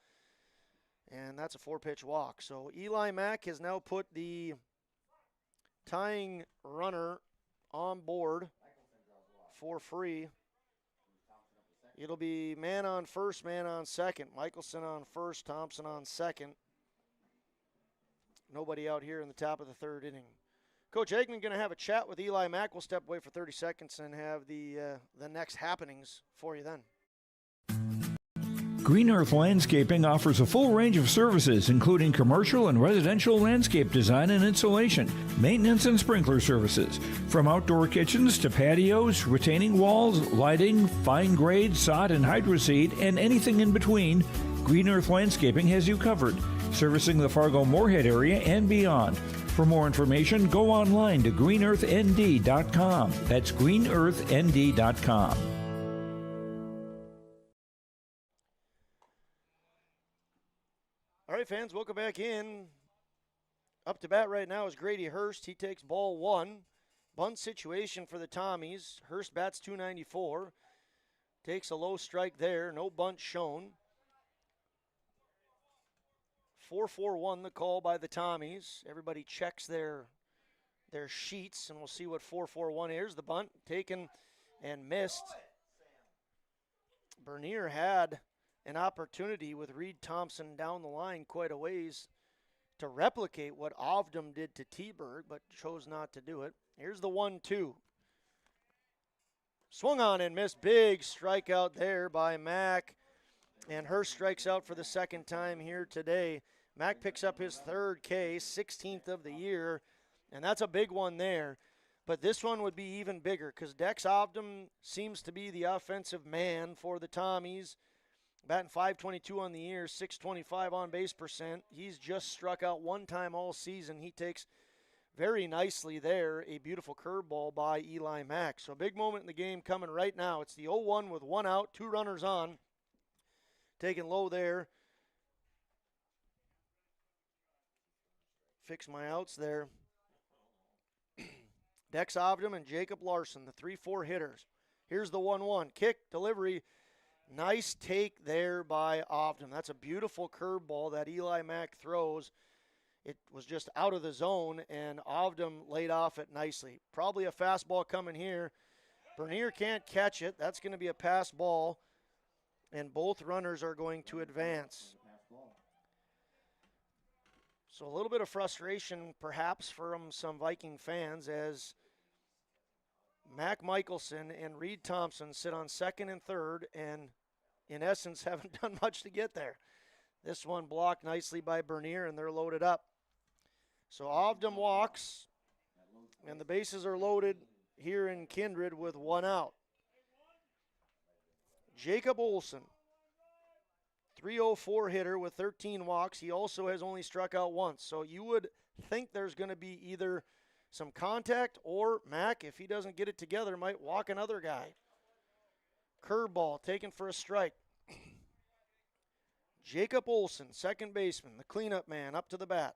And that's a 4-pitch walk. So Eli Mack has now put the tying runner on board for free. It'll be man on first, man on second. Michelson on first, Thompson on second. Nobody out here in the top of the 3rd inning. Coach Eggman going to have a chat with Eli Mack. We'll step away for 30 seconds and have the next happenings for you then. Green Earth Landscaping offers a full range of services, including commercial and residential landscape design and installation, maintenance and sprinkler services. From outdoor kitchens to patios, retaining walls, lighting, fine grade, sod and hydroseed, and anything in between, Green Earth Landscaping has you covered, servicing the Fargo-Moorhead area and beyond. For more information, go online to greenearthnd.com. That's greenearthnd.com. All right, fans, welcome back in. Up to bat right now is Grady Hurst. He takes ball 1. Bunt situation for the Tommies. Hurst bats .294. Takes a low strike there. No bunt shown. 4-4-1 the call by the Tommies. Everybody checks their sheets, and we'll see what 4-4-1 is. The bunt taken and missed. Bernier had an opportunity with Reed Thompson down the line quite a ways to replicate what Ovdom did to T-Berg, but chose not to do it. Here's the 1-2. Swung on and missed. Big strikeout there by Mack. And Hurst strikes out for the second time here today. Mack picks up his third K, 16th of the year, and that's a big one there. But this one would be even bigger because Dex Ovdom seems to be the offensive man for the Tommies. Batting .522 on the year, .625 on base percent. He's just struck out one time all season. He takes very nicely there a beautiful curveball by Eli Mack. So a big moment in the game coming right now. It's the 0-1 with one out, 2 runners on. Taken low there. Fix my outs there. Dex Ovdom and Jacob Larson, the 3-4 hitters. Here's the 1-1. Kick, delivery. Nice take there by Ovdom. That's a beautiful curveball that Eli Mack throws. It was just out of the zone, and Ovdom laid off it nicely. Probably a fastball coming here. Bernier can't catch it. That's going to be a pass ball, and both runners are going to advance. So a little bit of frustration perhaps from some Viking fans as Mac Michelson and Reed Thompson sit on second and third and in essence haven't done much to get there. This one blocked nicely by Bernier and they're loaded up. So Ovdom walks and the bases are loaded here in Kindred with one out. Jacob Olson, 304 hitter with 13 walks. He also has only struck out once. So you would think there's going to be either some contact or Mac, if he doesn't get it together, might walk another guy. Curveball taken for a strike. Jacob Olson, second baseman, the cleanup man, up to the bat.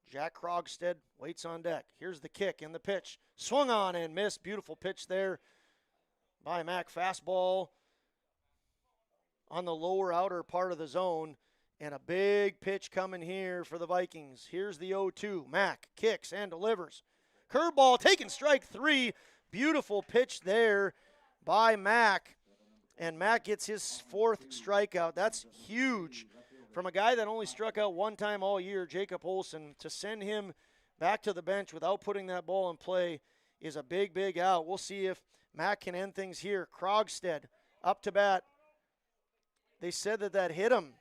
Jack Krogstad waits on deck. Here's the kick and the pitch. Swung on and missed. Beautiful pitch there by Mac. Fastball on the lower outer part of the zone. And a big pitch coming here for the Vikings. Here's the 0-2. Mac kicks and delivers. Curveball taking strike 3. Beautiful pitch there by Mac. And Mac gets his 4th strikeout. That's huge. From a guy that only struck out one time all year, Jacob Olson, to send him back to the bench without putting that ball in play is a big, big out. We'll see if Mac can end things here. Krogstad up to bat. They said that hit him.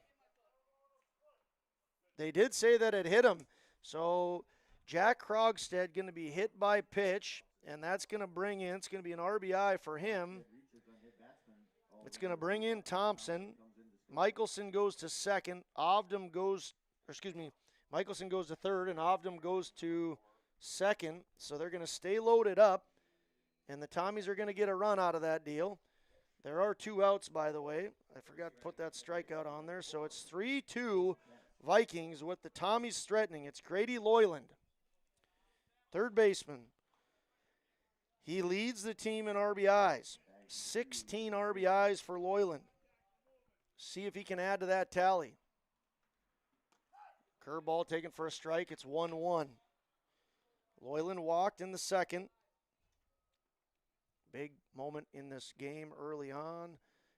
They did say that it hit him. So Jack Krogstad going to be hit by pitch, and that's going to bring in, it's going to be an RBI for him. It's going to bring in Thompson. Michelson goes to second. Michelson goes to third, and Ovdom goes to second. So they're going to stay loaded up, and the Tommies are going to get a run out of that deal. There are 2 outs, by the way. I forgot to put that strikeout on there. So it's 3-2 Vikings with the Tommies threatening. It's Grady Loyland, third baseman. He leads the team in RBIs. 16 RBIs for Loyland. See if he can add to that tally. Curveball taken for a strike. It's 1-1. Loyland walked in the second. Big moment in this game early on.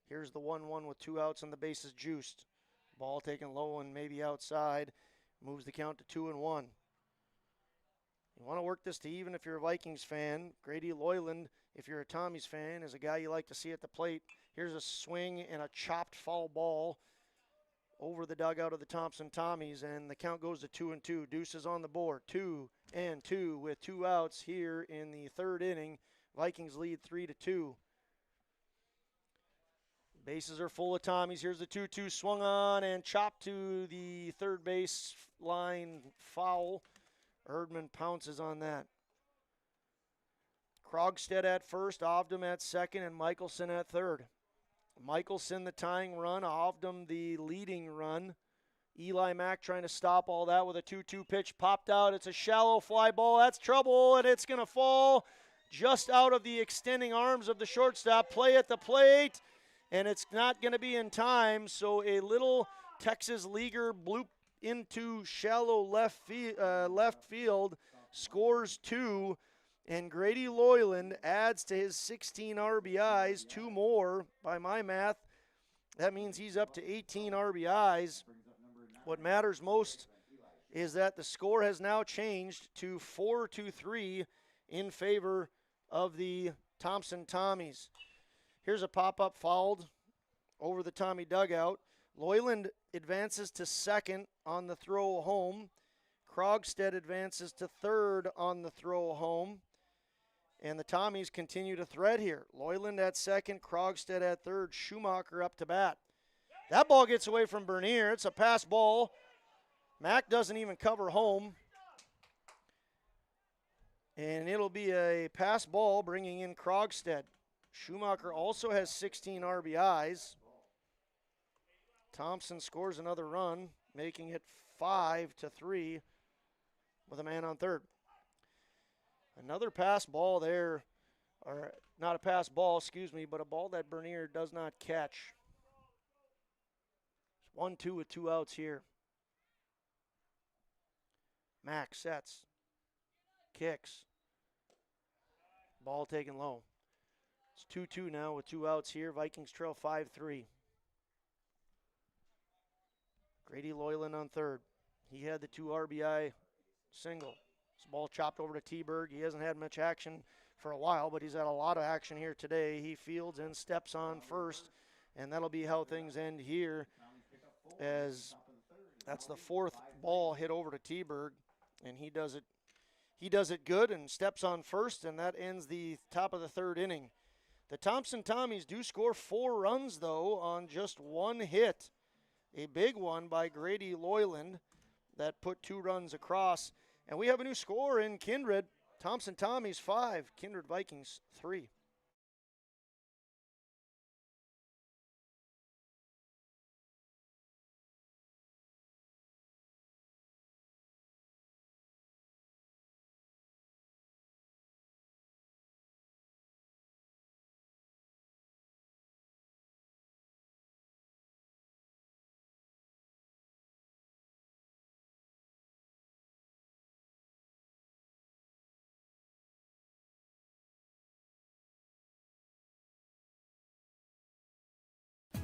Here's the 1-1 with 2 outs and the bases juiced. Ball taken low and maybe outside. Moves the count to 2-1. You want to work this to even if you're a Vikings fan. Grady Loyland, if you're a Tommies fan, is a guy you like to see at the plate. Here's a swing and a chopped foul ball over the dugout of the Thompson Tommies, and the count goes to 2-2. Deuces on the board. 2-2 with 2 outs here in the third inning. Vikings lead 3-2. Bases are full of Tommies. Here's the 2-2 swung on and chopped to the third base line foul. Erdman pounces on that. Krogstad at first, Ovdom at second, and Michelson at third. Michelson the tying run, Ovdom the leading run. Eli Mack trying to stop all that with a 2-2 pitch. Popped out. It's a shallow fly ball. That's trouble, and it's going to fall just out of the extending arms of the shortstop. Play at the plate, and it's not going to be in time. So a little Texas leaguer bloop into shallow left field, scores 2, and Grady Loyland adds to his 16 RBIs, 2 more by my math. That means he's up to 18 RBIs. What matters most is that the score has now changed to 4-3 in favor of the Thompson Tommies. Here's a pop-up fouled over the Tommy dugout. Loyland advances to second on the throw home. Krogstad advances to third on the throw home. And the Tommies continue to thread here. Loyland at second, Krogstad at third, Schumacher up to bat. That ball gets away from Bernier. It's a pass ball. Mack doesn't even cover home. And it'll be a pass ball bringing in Krogstad. Schumacher also has 16 RBIs. Thompson scores another run, making it 5-3 with a man on third. Another pass ball there, or not a pass ball, excuse me, but a ball that Bernier does not catch. It's 1-2 with 2 outs here. Mack sets, kicks, ball taken low. It's 2-2 now with 2 outs here. Vikings trail 5-3. Grady Loyland on third. He had the 2 RBI single. This ball chopped over to T-Berg. He hasn't had much action for a while, but he's had a lot of action here today. He fields and steps on first, and that'll be how things end here, as that's the 4th ball hit over to T-Berg, and he does it good and steps on first, and that ends the top of the 3rd inning. The Thompson Tommies do score 4 runs, though, on just 1 hit. A big one by Grady Loyland that put 2 runs across. And we have a new score in Kindred. Thompson Tommies 5, Kindred Vikings 3.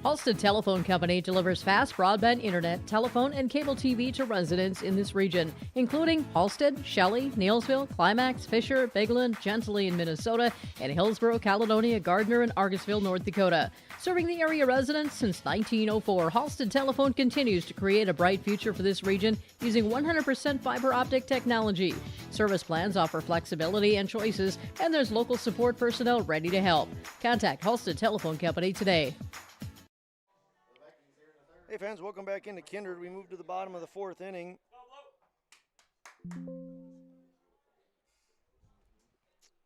Halstead Telephone Company delivers fast broadband internet, telephone, and cable TV to residents in this region, including Halstead, Shelley, Neilsville, Climax, Fisher, Bigland, Gentilly in Minnesota, and Hillsborough, Caledonia, Gardner, and Argosville, North Dakota. Serving the area residents since 1904, Halstead Telephone continues to create a bright future for this region using 100% fiber optic technology. Service plans offer flexibility and choices, and there's local support personnel ready to help. Contact Halstead Telephone Company today. Hey fans, welcome back into Kindred. We move to the bottom of the 4th inning.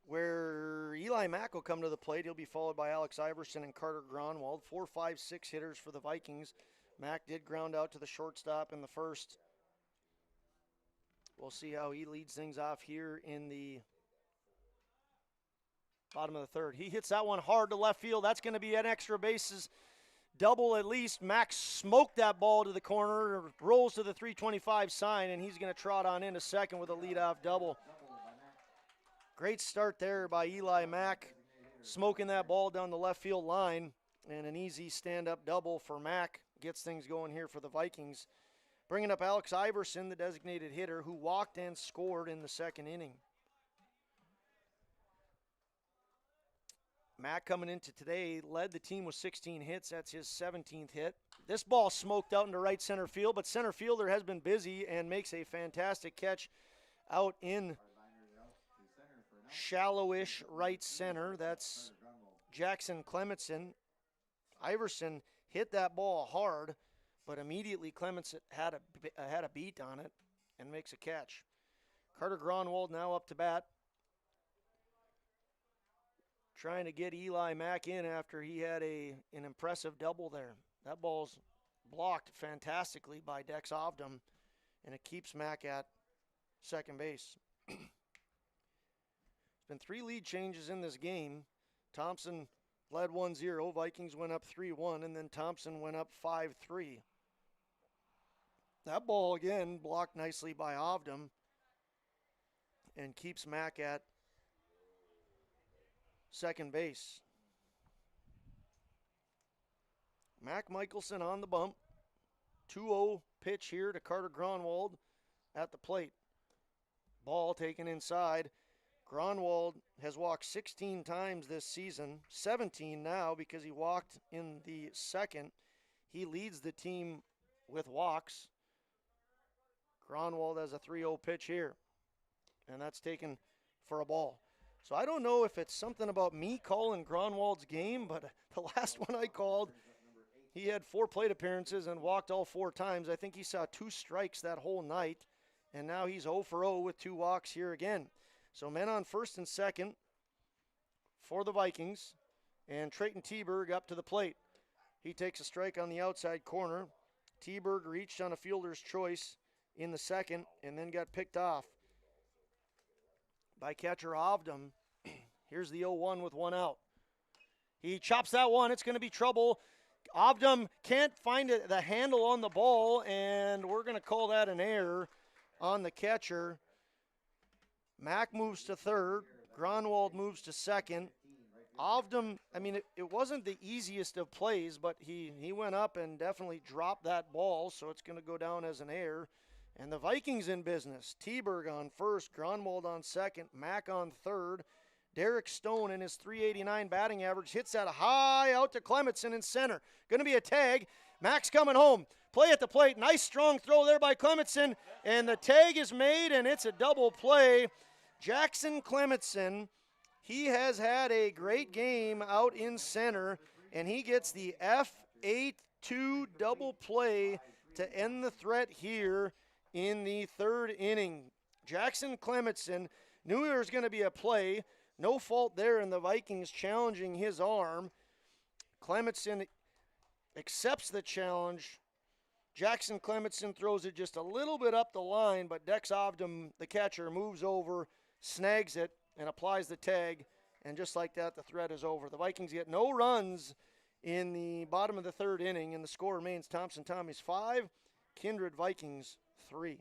Where Eli Mack will come to the plate. He'll be followed by Alex Iverson and Carter Gronwald. 4, 5, 6 hitters for the Vikings. Mack did ground out to the shortstop in the 1st. We'll see how he leads things off here in the bottom of the 3rd. He hits that one hard to left field. That's going to be an extra bases double at least. Max smoked that ball to the corner, rolls to the 325 sign, and he's going to trot on into second with a leadoff double. Great start there by Eli Mack, smoking that ball down the left field line, and an easy stand-up double for Mack gets things going here for the Vikings. Bringing up Alex Iverson, the designated hitter, who walked and scored in the 2nd inning. Mack coming into today led the team with 16 hits. That's his 17th hit. This ball smoked out into right center field, but center fielder has been busy and makes a fantastic catch out in shallowish right center. That's Jackson Clementson. Iverson hit that ball hard, but immediately Clementson had a beat on it and makes a catch. Carter Gronwald now up to bat, trying to get Eli Mack in after he had an impressive double there. That ball's blocked fantastically by Dex Ovdom, and it keeps Mack at second base. There's been 3 lead changes in this game. Thompson led 1-0. Vikings went up 3-1, and then Thompson went up 5-3. That ball, again, blocked nicely by Ovdom and keeps Mack at second base. Mac Michelson on the bump. 2-0 pitch here to Carter Gronwald at the plate. Ball taken inside. Gronwald has walked 16 times this season, 17 now because he walked in the second. He leads the team with walks. Gronwald has a 3-0 pitch here, and that's taken for a ball. So I don't know if it's something about me calling Gronwald's game, but the last one I called, he had 4 plate appearances and walked all 4 times. I think he saw 2 strikes that whole night, and now he's 0 for 0 with 2 walks here again. So men on first and second for the Vikings, and Trayton Teberg up to the plate. He takes a strike on the outside corner. Teberg reached on a fielder's choice in the second and then got picked off by catcher Ovdam. Here's the 0-1 with 1 out. He chops that one. It's going to be trouble. Ovdam can't find the handle on the ball, and we're going to call that an error on the catcher. Mack moves to third. Gronwald moves to second. Ovdam, I mean, it wasn't the easiest of plays, but he went up and definitely dropped that ball, so it's going to go down as an error. And the Vikings in business. Teberg on first, Gronwald on second, Mack on third. Derek Stone in his .389 batting average hits that high out to Clementson in center. Going to be a tag. Mack's coming home. Play at the plate. Nice strong throw there by Clementson. And the tag is made, and it's a double play. Jackson Clementson, he has had a great game out in center, and he gets the F8-2 double play to end the threat here in the third inning. Jackson Clementson knew there was going to be a play. No fault there in the Vikings challenging his arm. Clementson accepts the challenge. Jackson Clementson throws it just a little bit up the line, but Dex Ovdam, the catcher, moves over, snags it, and applies the tag. And just like that, the threat is over. The Vikings get no runs in the bottom of the third inning, and the score remains Thompson Tommies 5, Kindred Vikings 3.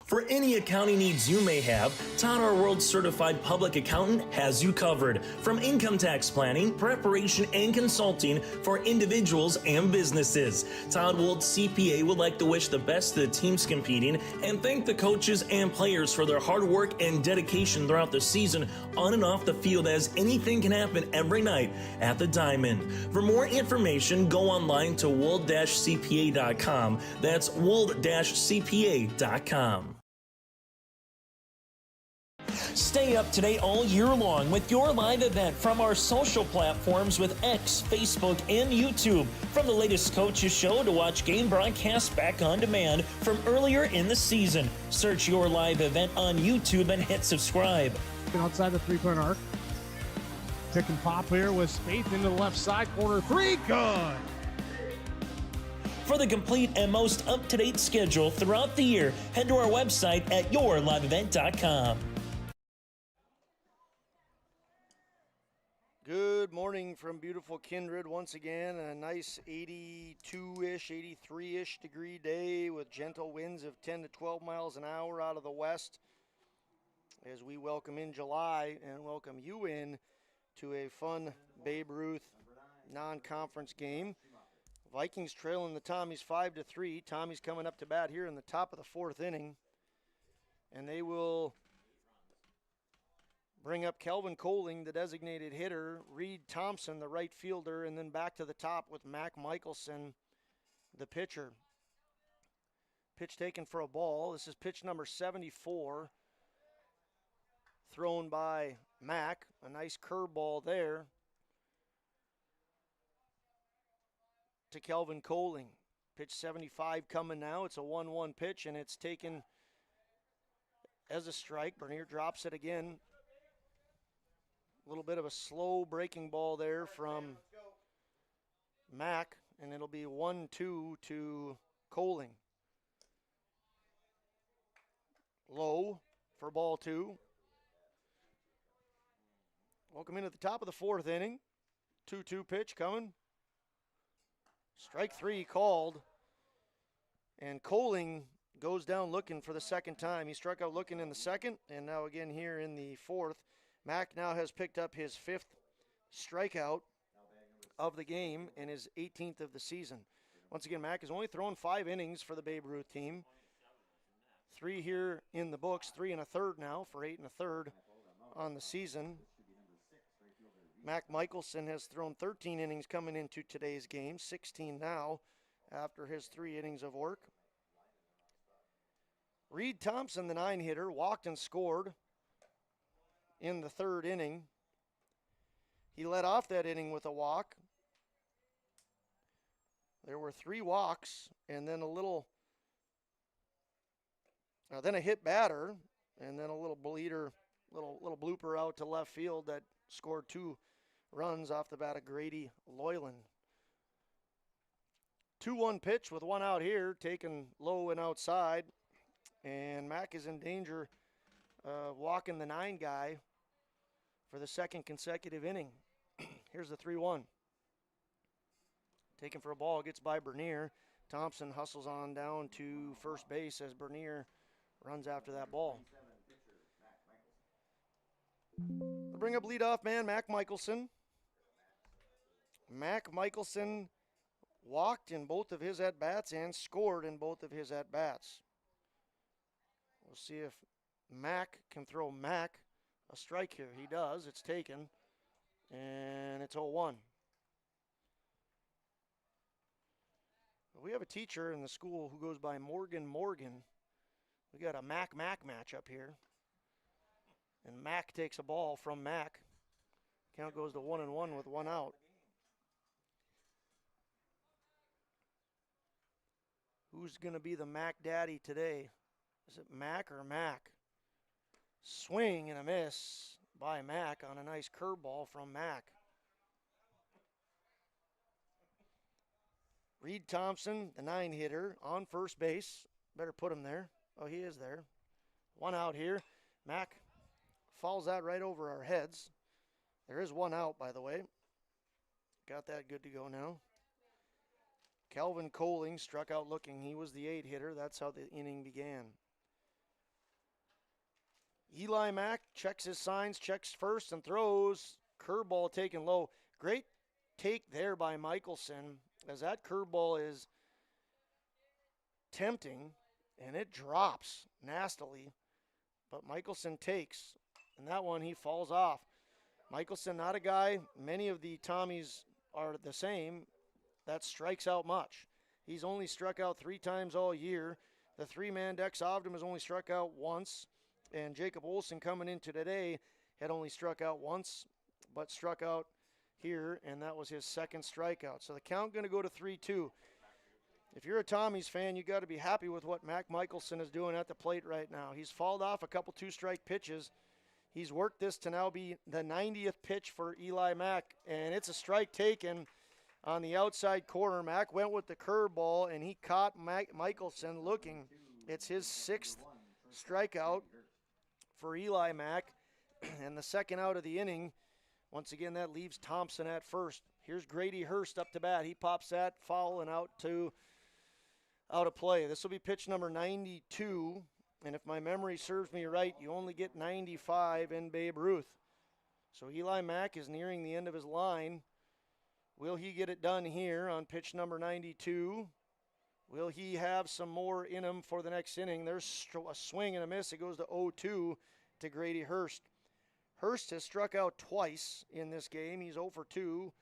For any accounting needs you may have, Todd R. World Certified Public Accountant has you covered. From income tax planning, preparation, and consulting for individuals and businesses. Todd Wold CPA would like to wish the best to the teams competing and thank the coaches and players for their hard work and dedication throughout the season on and off the field, as anything can happen every night at the Diamond. For more information, go online to wold-cpa.com. That's wold-cpa.com. Stay up to date all year long with your live event from our social platforms with X, Facebook, and YouTube. From the latest coaches show to watch game broadcasts back on demand from earlier in the season. Search your live event on YouTube and hit subscribe. Outside the three-point arc. Pick and pop here with Spaeth into the left side corner. 3, good. For the complete and most up-to-date schedule throughout the year, head to our website at yourliveevent.com. Good morning from beautiful Kindred. Once again, a nice 82-ish, 83-ish degree day with gentle winds of 10 to 12 miles an hour out of the west as we welcome in July and welcome you in to a fun Babe Ruth non-conference game. Vikings trailing the Tommies 5-3. Tommies coming up to bat here in the top of the fourth inning, and they will bring up Kelvin Coling, the designated hitter, Reed Thompson, the right fielder, and then back to the top with Mac Michelson, the pitcher. Pitch taken for a ball. This is pitch number 74, thrown by Mac. A nice curveball there to Kelvin Coling. Pitch 75 coming now. It's a 1-1 pitch, and it's taken as a strike. Bernier drops it again. A little bit of a slow breaking ball there from Mack, and it'll be 1-2 to Coling. Low for ball 2. Welcome in at the top of the fourth inning. 2-2 pitch coming. Strike 3 called, and Coling goes down looking for the second time. He struck out looking in the second, and now again here in the fourth. Mack now has picked up his 5th strikeout of the game and his 18th of the season. Once again, Mack has only thrown 5 innings for the Babe Ruth team. 3 here in the books, 3 1/3 now for 8 1/3 on the season. Mac Michelson has thrown 13 innings coming into today's game, 16 now after his 3 innings of work. Reed Thompson, the 9-hitter, walked and scored in the 3rd inning. He led off that inning with a walk. There were 3 walks and then then a hit batter and then a little bleeder, little blooper out to left field that scored 2 runs off the bat of Grady Loyland. 2-1 pitch with 1 out here, taken low and outside. And Mac is in danger of walking the 9 guy for the 2nd consecutive inning. Here's the 3-1. Taken for a ball, gets by Bernier. Thompson hustles on down to first base as Bernier runs after that ball. We'll bring up leadoff man Mac Michelson. Mac Michelson walked in both of his at-bats and scored in both of his at-bats. We'll see if Mac can throw Mac a strike here. He does. It's taken. And it's 0-1. We have a teacher in the school who goes by Morgan. We got a Mac match up here. And Mac takes a ball from Mac. Count goes to 1-1 with 1 out. Who's going to be the Mac daddy today? Is it Mac or Mac? Swing and a miss by Mac on a nice curveball from Mac. Reed Thompson, the 9-hitter, on first base. Better put him there. Oh, he is there. 1 out here. Mac fouls that right over our heads. There is 1 out, by the way. Got that good to go now. Calvin Coling struck out looking. He was the 8-hitter. That's how the inning began. Eli Mack checks his signs, checks first, and throws. Curveball taken low. Great take there by Michelson, as that curveball is tempting, and it drops nastily. But Michelson takes, and that one he falls off. Michelson, not a guy, many of the Tommies are the same, that strikes out much. He's only struck out 3 times all year. The 3-man Dex Ovdom has only struck out once. And Jacob Olson coming into today had only struck out once, but struck out here, and that was his 2nd strikeout. So the count going to go to 3-2. If you're a Tommies fan, you got to be happy with what Mac Michelson is doing at the plate right now. He's fouled off a couple 2-strike pitches. He's worked this to now be the 90th pitch for Eli Mack, and it's a strike taken on the outside corner. Mack went with the curveball, and he caught Michelson looking. It's his 6th strikeout for Eli Mack, and the 2nd out of the inning. Once again, that leaves Thompson at first. Here's Grady Hurst up to bat. He pops that foul and out of play. This will be pitch number 92, and if my memory serves me right, you only get 95 in Babe Ruth. So Eli Mack is nearing the end of his line. Will he get it done here on pitch number 92? Will he have some more in him for the next inning? There's a swing and a miss. It goes to 0-2 to Grady Hurst. Hurst has struck out twice in this game. He's 0 for 2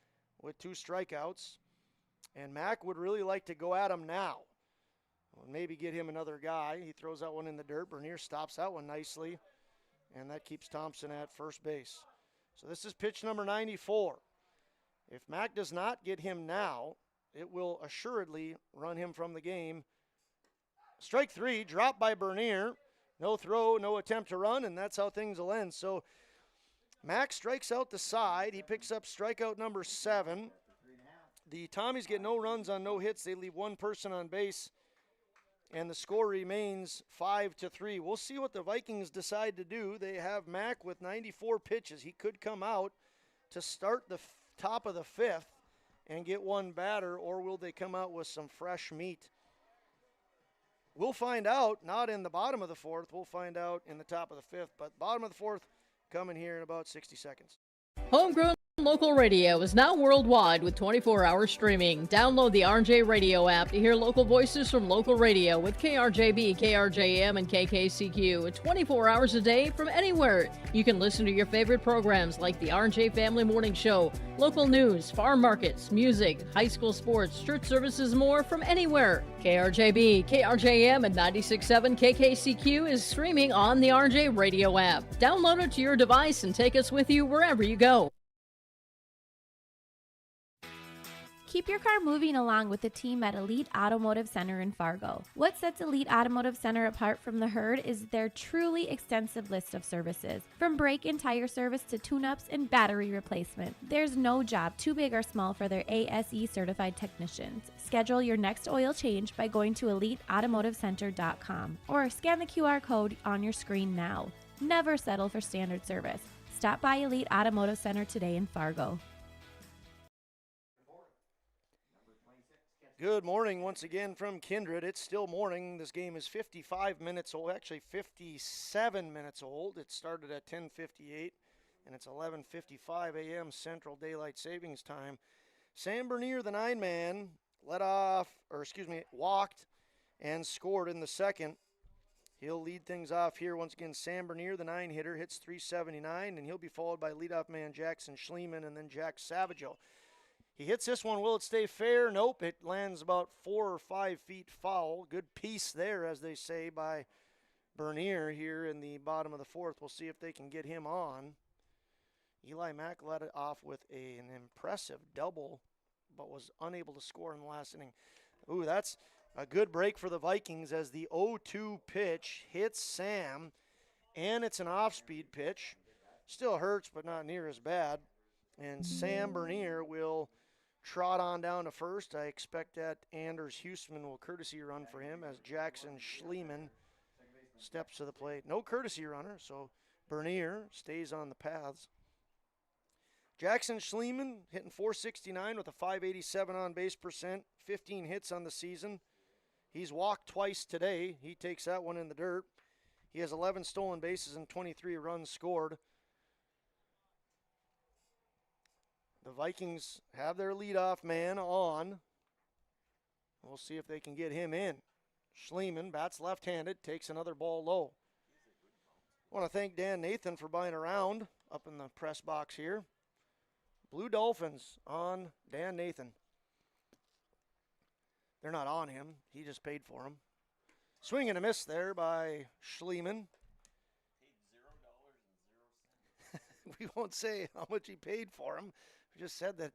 with 2 strikeouts. And Mack would really like to go at him now. Maybe get him another guy. He throws that one in the dirt. Bernier stops that one nicely. And that keeps Thompson at first base. So this is pitch number 94. If Mack does not get him now, it will assuredly run him from the game. Strike 3, dropped by Bernier. No throw, no attempt to run, and that's how things will end. So Mack strikes out the side. He picks up strikeout number 7. The Tommies get no runs on no hits. They leave 1 person on base, and the score remains 5-3. We'll see what the Vikings decide to do. They have Mack with 94 pitches. He could come out to start the top of the 5th and get 1 batter, or will they come out with some fresh meat? We'll find out, not in the bottom of the 4th. We'll find out in the top of the 5th, but bottom of the 4th coming here in about 60 seconds. Homegrown Local radio is now worldwide with 24-hour streaming. Download the RJ Radio app to hear local voices from local radio with KRJB, KRJM, and KKCQ 24 hours a day from anywhere. You can listen to your favorite programs like the RJ Family Morning Show, local news, farm markets, music, high school sports, church services, more from anywhere. KRJB, KRJM, and 96.7 KKCQ is streaming on the RJ Radio app. Download it to your device and take us with you wherever you go. Keep your car moving along with the team at Elite Automotive Center in Fargo. What sets Elite Automotive Center apart from the herd is their truly extensive list of services. From brake and tire service to tune-ups and battery replacement, there's no job too big or small for their ASE certified technicians. Schedule your next oil change by going to EliteAutomotiveCenter.com or scan the QR code on your screen now. Never settle for standard service. Stop by Elite Automotive Center today in Fargo. Good morning once again from Kindred. It's still morning. This game is 55 minutes old, actually 57 minutes old. It started at 10:58 and it's 11:55 a.m. Central Daylight Savings Time. Sam Bernier, the 9-man, walked and scored in the second. He'll lead things off here once again. Sam Bernier, the 9-hitter, hits .379, and he'll be followed by leadoff man Jackson Schliemann and then Jack Savageau. He hits this one. Will it stay fair? Nope. It lands about 4 or 5 feet foul. Good piece there, as they say, by Bernier here in the bottom of the fourth. We'll see if they can get him on. Eli Mack led it off with an impressive double, but was unable to score in the last inning. Ooh, that's a good break for the Vikings as the 0-2 pitch hits Sam, and it's an off-speed pitch. Still hurts, but not near as bad. And Sam Bernier will trot on down to first. I expect that Anders Huseman will courtesy run for him as Jackson Schliemann steps to the plate. No courtesy runner, so Bernier stays on the paths. Jackson Schliemann hitting .469 with a .587 on base percent, 15 hits on the season. He's walked twice today. He takes that one in the dirt. He has 11 stolen bases and 23 runs scored. The Vikings have their leadoff man on. We'll see if they can get him in. Schliemann bats left-handed, takes another ball low. I want to thank Dan Nathan for buying around up in the press box here. Blue Dolphins on Dan Nathan. They're not on him. He just paid for him. Swing and a miss there by Schliemann. We won't say how much he paid for him. We just said that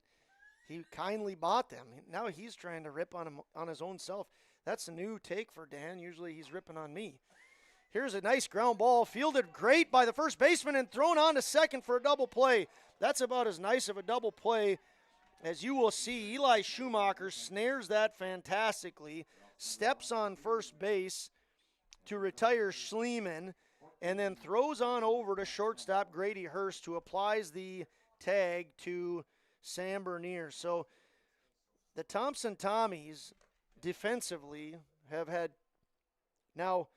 he kindly bought them. Now he's trying to rip on him on his own self. That's a new take for Dan. Usually he's ripping on me. Here's a nice ground ball, fielded great by the first baseman and thrown on to second for a double play. That's about as nice of a double play as you will see. Eli Schumacher snares that fantastically, steps on first base to retire Schliemann, and then throws on over to shortstop Grady Hurst, who applies the tag to Sam Bernier. So the Thompson Tommies defensively have had now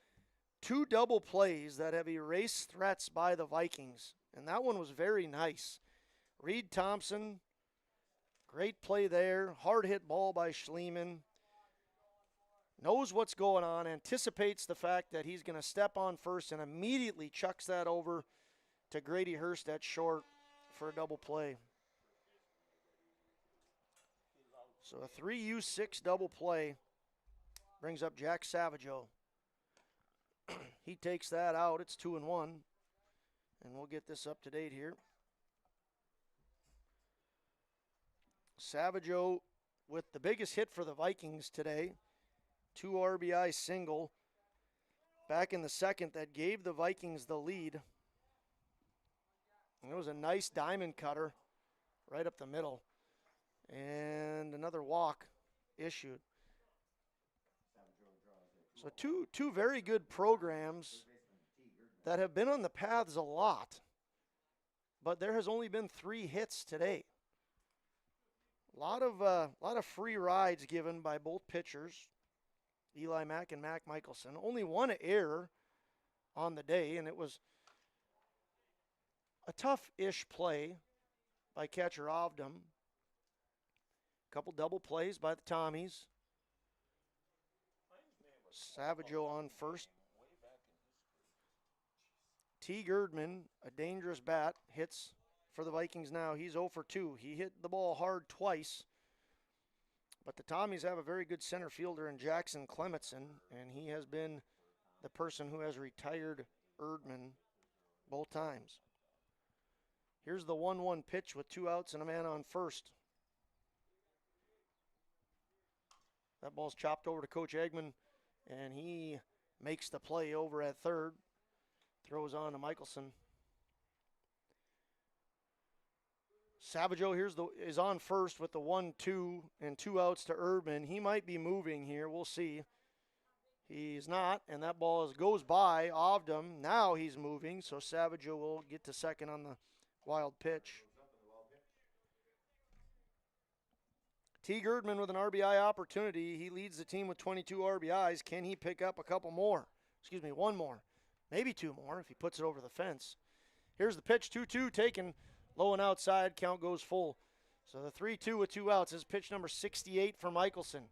2 double plays that have erased threats by the Vikings, and that one was very nice. Reed Thompson, great play there. Hard hit ball by Schliemann. Knows what's going on, anticipates the fact that he's going to step on first and immediately chucks that over to Grady Hurst at short for a double play. So a 3U6 double play brings up Jack Savageau. He takes that out. It's 2-1. And we'll get this up to date here. Savageau with the biggest hit for the Vikings today. 2 RBI single back in the second that gave the Vikings the lead. And it was a nice diamond cutter right up the middle. And another walk issued. So two very good programs that have been on the paths a lot. But there has only been 3 hits today. A lot of free rides given by both pitchers, Eli Mack and Mac Michelson. Only 1 error on the day, and it was a tough-ish play by catcher Ovdom. Couple double plays by the Tommies. Savageau on first. T. Girdman, a dangerous bat, hits for the Vikings now. He's 0 for 2. He hit the ball hard twice. But the Tommies have a very good center fielder in Jackson Clementson, and he has been the person who has retired Erdman both times. Here's the 1-1 pitch with 2 outs and a man on first. That ball's chopped over to Coach Eggman, and he makes the play over at third. Throws on to Michelson. Savageau is on first with the 1-2 and 2 outs to Erdman. He might be moving here. We'll see. He's not, and that ball goes by Ovdom. Now he's moving, so Savageau will get to second on the wild pitch. T. Girdman with an RBI opportunity. He leads the team with 22 RBIs. Can he pick up a couple more? Excuse me, one more. Maybe 2 more if he puts it over the fence. Here's the pitch, 2-2 taken low and outside. Count goes full. So the 3-2 with 2 outs is pitch number 68 for Michelson.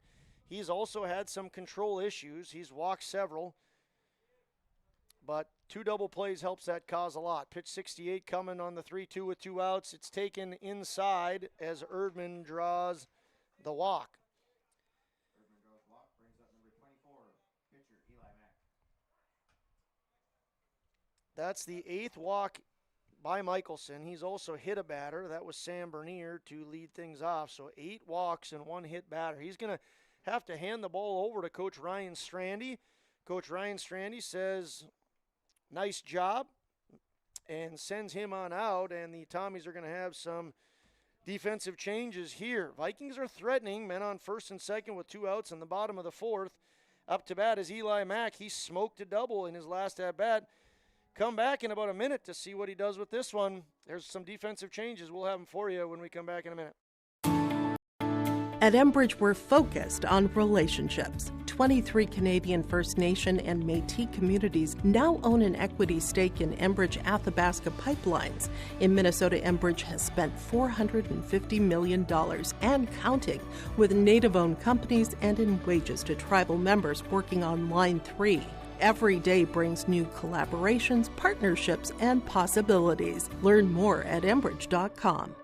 He's also had some control issues. He's walked several, but 2 double plays helps that cause a lot. Pitch 68 coming on the 3-2 with 2 outs. It's taken inside as Erdman draws the walk. Erdman draws walk, brings up number 24, pitcher Eli Mack. That's the 8th walk by Michelson. He's also hit a batter. That was Sam Bernier to lead things off. So 8 walks and 1 hit batter. He's going to have to hand the ball over to Coach Ryan Strandy. Coach Ryan Strandy says, nice job, and sends him on out, and the Tommies are going to have some defensive changes here. Vikings are threatening, men on first and second with 2 outs in the bottom of the 4th. Up to bat is Eli Mack. He smoked a double in his last at-bat. Come back in about a minute to see what he does with this one. There's some defensive changes. We'll have them for you when we come back in a minute. At Enbridge, we're focused on relationships. 23 Canadian First Nation and Métis communities now own an equity stake in Enbridge Athabasca Pipelines. In Minnesota, Enbridge has spent $450 million and counting, with Native-owned companies and in wages to tribal members working on Line 3. Every day brings new collaborations, partnerships, and possibilities. Learn more at Enbridge.com.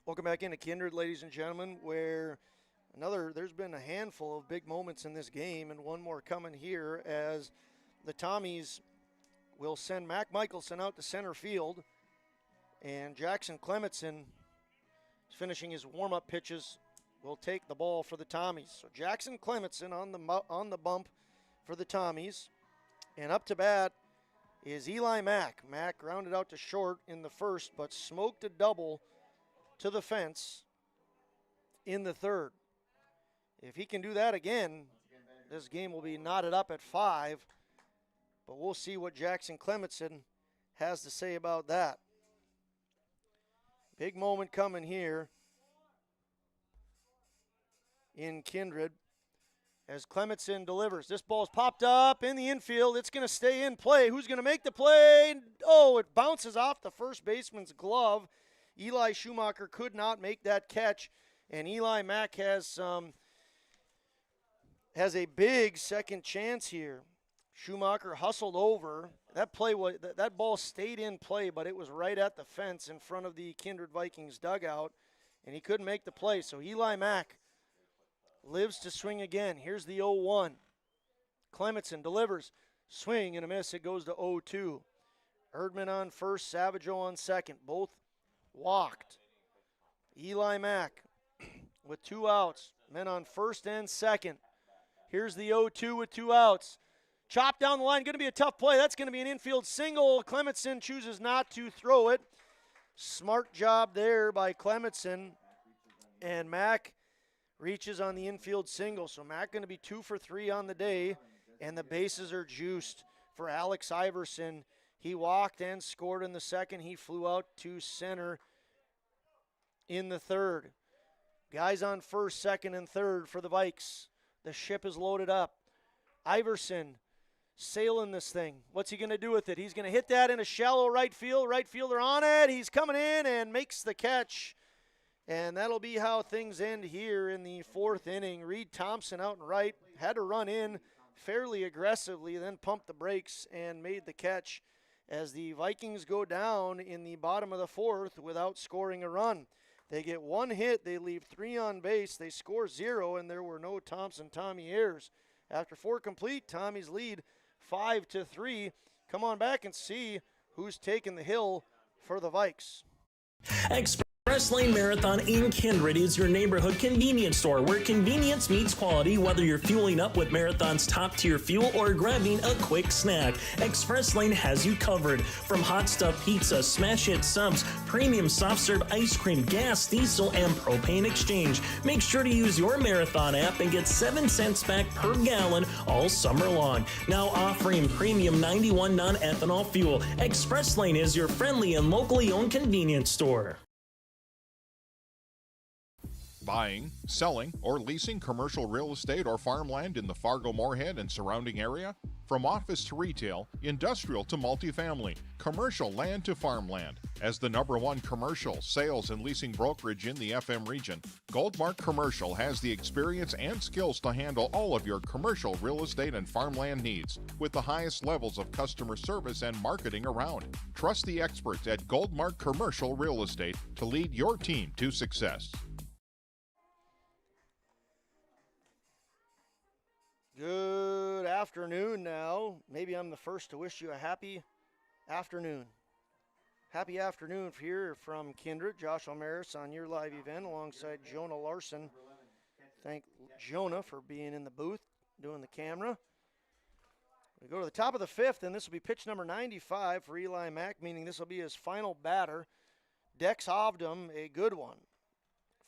Welcome back into Kindred, ladies and gentlemen, where there's been a handful of big moments in this game, and one more coming here as the Tommies will send Mac Michelson out to center field, and Jackson Clementson, finishing his warm-up pitches, will take the ball for the Tommies. So Jackson Clementson on the bump for the Tommies, and up to bat is Eli Mack. Mack grounded out to short in the first, but smoked a double to the fence in the 3rd. If he can do that again, this game will be knotted up at 5, but we'll see what Jackson Clementson has to say about that. Big moment coming here in Kindred as Clementson delivers. This ball's popped up in the infield. It's going to stay in play. Who's going to make the play? Oh, it bounces off the first baseman's glove. Eli Schumacher could not make that catch, and Eli Mack has a big second chance here. Schumacher hustled over. That ball stayed in play, but it was right at the fence in front of the Kindred Vikings dugout, and he couldn't make the play. So Eli Mack lives to swing again. Here's the 0-1. Clementson delivers. Swing and a miss. It goes to 0-2. Erdman on first, Savageau on second. Both walked. Eli Mack with 2 outs. Men on first and second. Here's the 0-2 with 2 outs. Chop down the line. Going to be a tough play. That's going to be an infield single. Clementson chooses not to throw it. Smart job there by Clementson. And Mack reaches on the infield single. So Mack going to be 2 for 3 on the day. And the bases are juiced for Alex Iverson. He walked and scored in the second. He flew out to center in the 3rd. Guys on first, second, and third for the Vikes. The ship is loaded up. Iverson sailing this thing. What's he going to do with it? He's going to hit that in a shallow right field. Right fielder on it. He's coming in and makes the catch. And that'll be how things end here in the 4th inning. Reed Thompson out and right. Had to run in fairly aggressively, then pumped the brakes and made the catch as the Vikings go down in the bottom of the 4th without scoring a run. They get 1 hit. They leave 3 on base. They score 0, and there were no Thompson-Tommy errors. After 4 complete, Tommy's lead 5-3. Come on back and see who's taking the hill for the Vikes. Express Lane Marathon in Kindred is your neighborhood convenience store where convenience meets quality, whether you're fueling up with Marathon's top-tier fuel or grabbing a quick snack. Express Lane has you covered. From hot stuff pizza, smash hit subs, premium soft serve ice cream, gas, diesel, and propane exchange. Make sure to use your Marathon app and get 7 cents back per gallon all summer long. Now offering premium 91 non-ethanol fuel. Express Lane is your friendly and locally owned convenience store. Buying, selling, or leasing commercial real estate or farmland in the Fargo-Moorhead and surrounding area? From office to retail, industrial to multifamily, commercial land to farmland. As the #1 commercial, sales, and leasing brokerage in the FM region, Goldmark Commercial has the experience and skills to handle all of your commercial real estate and farmland needs with the highest levels of customer service and marketing around. Trust the experts at Goldmark Commercial Real Estate to lead your team to success. Good afternoon now. Maybe I'm the first to wish you a happy afternoon. Happy afternoon here from Kindred. Josh Almaris on your live event alongside Jonah Larson. Thank Jonah for being in the booth, doing the camera. We go to the top of the 5th, and this will be pitch number 95 for Eli Mack, meaning this will be his final batter. Dex Hovdom, a good one.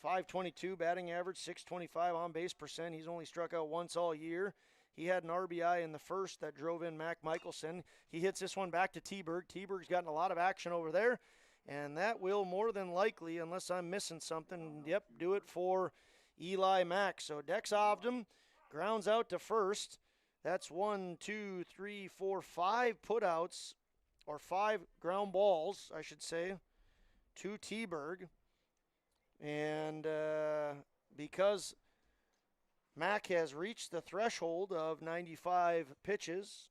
522 batting average, 625 on base percent. He's only struck out once all year. He had an RBI in the first that drove in Mac Michelson. He hits this one back to T-Berg. T-Berg's gotten a lot of action over there, and that will more than likely, unless I'm missing something, do it for Eli Mack. So Dex Hovdom grounds out to first. That's 1, 2, 3, 4, 5 putouts, or 5 ground balls, I should say, to T-Berg. And because Mack has reached the threshold of 95 pitches,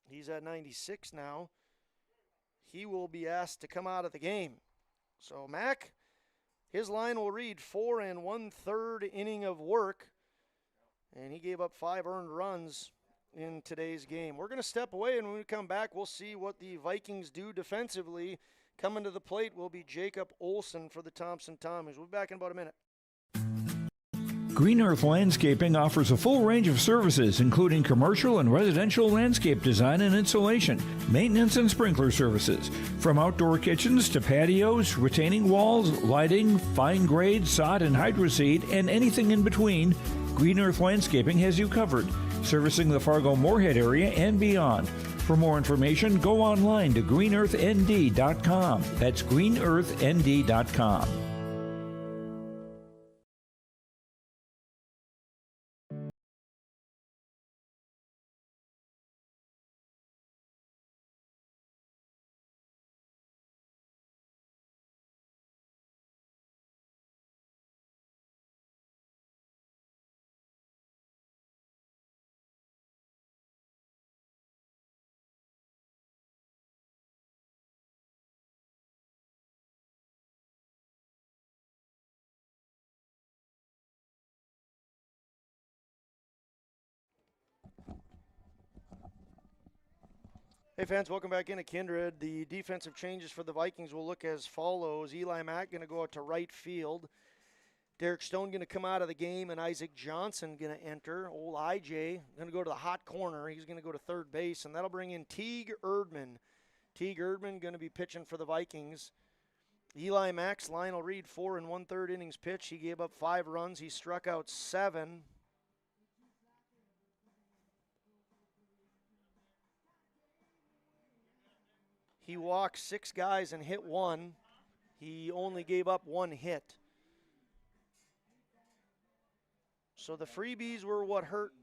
he's at 96 now, he will be asked to come out of the game. So Mack, his line will read 4 1/3 inning of work, and he gave up 5 earned runs in today's game. We're going to step away, and when we come back, we'll see what the Vikings do defensively. Coming to the plate will be Jacob Olson for the Thompson Tommies. We'll be back in about a minute. Green Earth Landscaping offers a full range of services, including commercial and residential landscape design and installation, maintenance and sprinkler services. From outdoor kitchens to patios, retaining walls, lighting, fine grade, sod and hydroseed, and anything in between, Green Earth Landscaping has you covered, servicing the Fargo-Moorhead area and beyond. For more information, go online to greenearthnd.com. That's greenearthnd.com. Hey fans, welcome back into Kindred. The defensive changes for the Vikings will look as follows. Eli Mack going to go out to right field. Derek Stone going to come out of the game, and Isaac Johnson going to enter. Old IJ going to go to the hot corner. He's going to go to third base, and that'll bring in Teague Erdman. Teague Erdman going to be pitching for the Vikings. Eli Mack's line will read 4 1/3 innings pitch. He gave up 5 runs. He struck out 7. He walked 6 guys and hit 1. He only gave up 1 hit. So the freebies were what hurt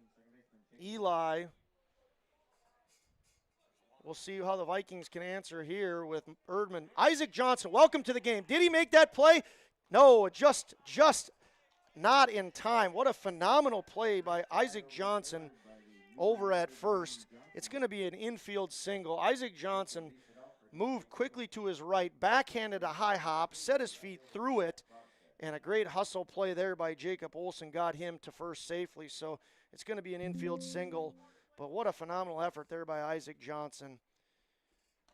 Eli. We'll see how the Vikings can answer here with Erdman. Isaac Johnson, welcome to the game. Did he make that play? No, just not in time. What a phenomenal play by Isaac Johnson over at first. It's going to be an infield single. Isaac Johnson moved quickly to his right, backhanded a high hop, set his feet through it, and a great hustle play there by Jacob Olson got him to first safely. So it's going to be an infield single, but what a phenomenal effort there by Isaac Johnson.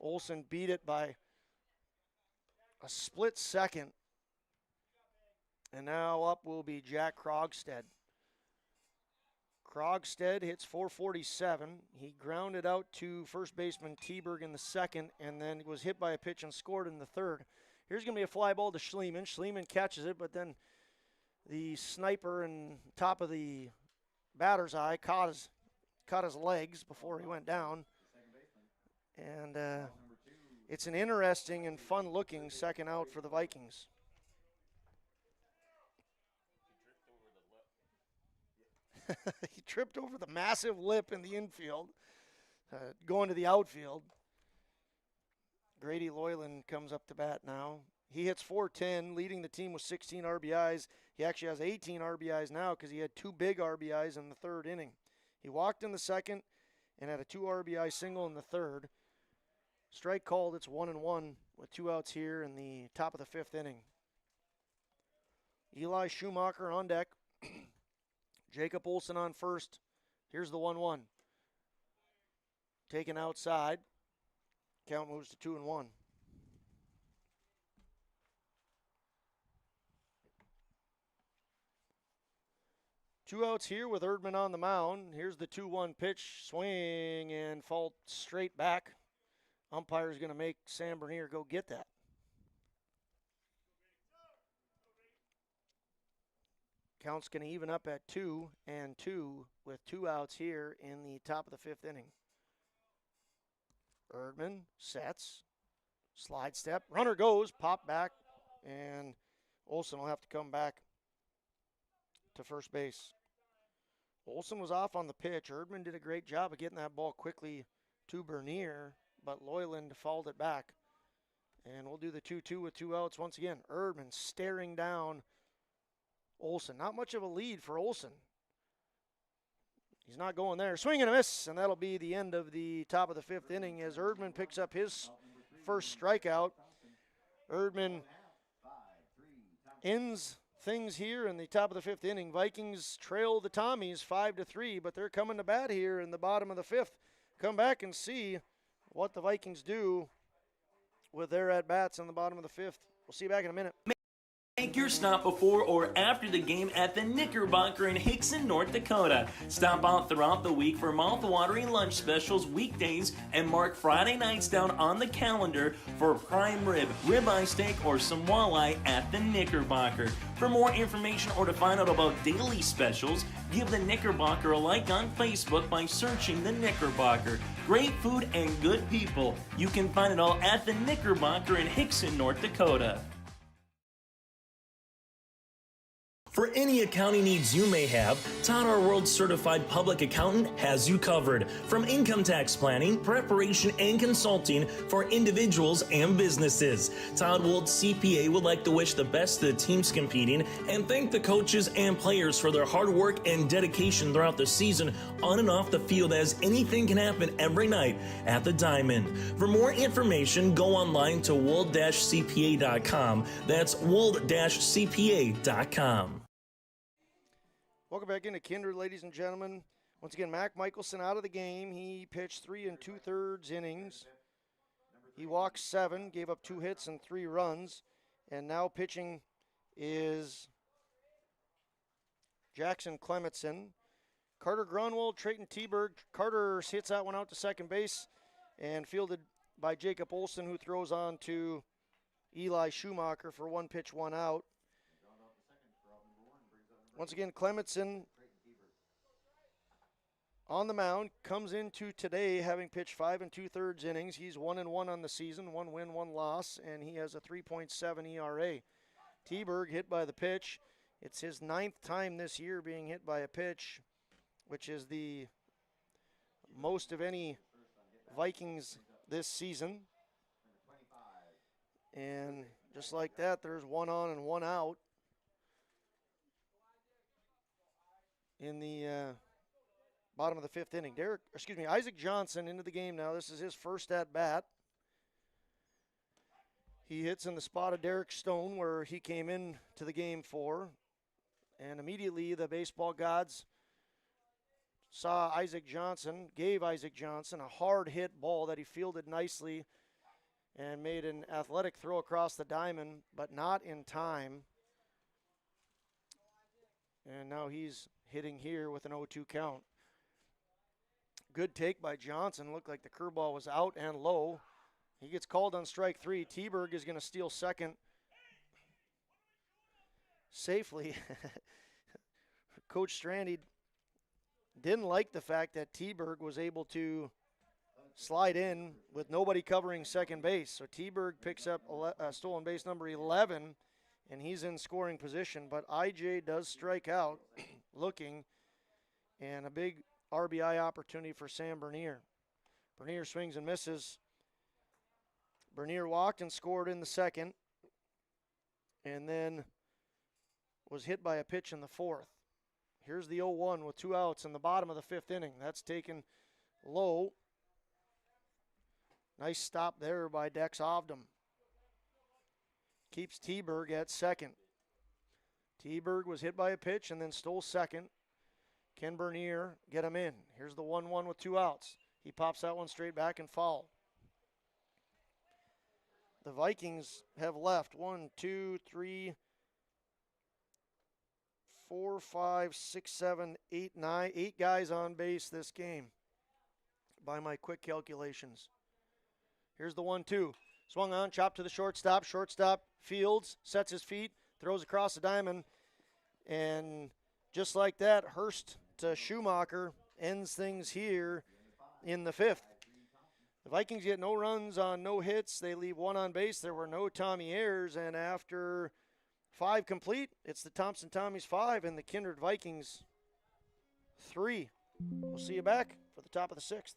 Olson beat it by a split second. And now up will be Jack Krogstad. Krogstad hits .447. He grounded out to first baseman Teberg in the second and then was hit by a pitch and scored in the third. Here's going to be a fly ball to Schliemann. Schliemann catches it, but then the sniper in top of the batter's eye caught his legs before he went down. And it's an interesting and fun-looking second out for the Vikings. He tripped over the massive lip in the infield, going to the outfield. Grady Loyland comes up to bat now. He hits .410, leading the team with 16 RBIs. He actually has 18 RBIs now because he had 2 big RBIs in the third inning. He walked in the second and had a 2 RBI single in the third. Strike called, it's 1-1 with 2 outs here in the top of the 5th inning. Eli Schumacher on deck. Jacob Olson on first. Here's the 1-1. Taken outside. Count moves to 2-1. Two outs here with Erdman on the mound. Here's the 2-1 pitch. Swing and fall straight back. Umpire's going to make Sam Bernier go get that. Count's going to even up at 2-2 with 2 outs here in the top of the 5th inning. Erdman sets, slide step, runner goes, pop back, and Olson will have to come back to first base. Olson was off on the pitch. Erdman did a great job of getting that ball quickly to Bernier, but Loyland fouled it back. And we'll do the 2-2 with 2 outs once again. Erdman staring down Olson. Not much of a lead for Olson. He's not going there. Swing and a miss, and that'll be the end of the top of the 5th inning as Erdman picks up his first strikeout. Erdman ends things here in the top of the 5th inning. Vikings trail the Tommies 5-3, but they're coming to bat here in the bottom of the 5th. Come back and see what the Vikings do with their at-bats in the bottom of the 5th. We'll see you back in a minute. Make your stop before or after the game at the Knickerbocker in Hickson, North Dakota. Stop out throughout the week for mouth-watering lunch specials weekdays and mark Friday nights down on the calendar for prime rib, ribeye steak, or some walleye at the Knickerbocker. For more information or to find out about daily specials, give the Knickerbocker a like on Facebook by searching the Knickerbocker. Great food and good people. You can find it all at the Knickerbocker in Hickson, North Dakota. For any accounting needs you may have, Todd R. World Certified Public Accountant has you covered. From income tax planning, preparation, and consulting for individuals and businesses. Todd Wold CPA would like to wish the best to the teams competing and thank the coaches and players for their hard work and dedication throughout the season on and off the field, as anything can happen every night at the Diamond. For more information, go online to wold-cpa.com. That's wold-cpa.com. Welcome back into Kindred, ladies and gentlemen. Once again, Mac Michelson out of the game. He pitched 3 2/3 innings. He walked 7, gave up 2 hits and 3 runs. And now pitching is Jackson Clementson. Carter Grunwald, Trayton Teberg. Carter hits that one out to second base and fielded by Jacob Olson, who throws on to Eli Schumacher for 1 pitch, 1 out. Once again, Clementson on the mound, comes into today having pitched 5 2/3 innings. He's 1-1 on the season, 1 win, 1 loss, and he has a 3.7 ERA. Teberg hit by the pitch. It's his 9th time this year being hit by a pitch, which is the most of any Vikings this season. And just like that, there's one on and one out in the bottom of the fifth inning. Isaac Johnson into the game now. This is his first at bat. He hits in the spot of Derek Stone where he came in to the game for. And immediately the baseball gods gave Isaac Johnson a hard hit ball that he fielded nicely and made an athletic throw across the diamond, but not in time. And now he's hitting here with an 0-2 count. Good take by Johnson. Looked like the curveball was out and low. He gets called on strike three. T-Berg is going to steal second safely. Coach Strandy didn't like the fact that T-Berg was able to slide in with nobody covering second base. So T-Berg picks up stolen base number 11, and he's in scoring position. But IJ does strike out looking, and a big RBI opportunity for Sam Bernier. Bernier swings and misses. Bernier walked and scored in the second, and then was hit by a pitch in the fourth. Here's the 0-1 with 2 outs in the bottom of the fifth inning. That's taken low. Nice stop there by Dex Ovdom. Keeps T-Berg at second. T-Berg was hit by a pitch and then stole second. Can Bernier get him in? Here's the 1-1 with 2 outs. He pops that one straight back and foul. The Vikings have left 1, 2, 3, 4, 5, 6, 7, 8, 9, 8 guys on base this game by my quick calculations. Here's the 1-2. Swung on, chopped to the shortstop. Shortstop fields, sets his feet, throws across the diamond, and just like that, Hurst to Schumacher ends things here in the fifth. The Vikings get no runs on no hits. They leave 1 on base. There were no Tommy Ayers, and after 5 complete, it's the Thompson Tommies 5 and the Kindred Vikings 3. We'll see you back for the top of the 6th.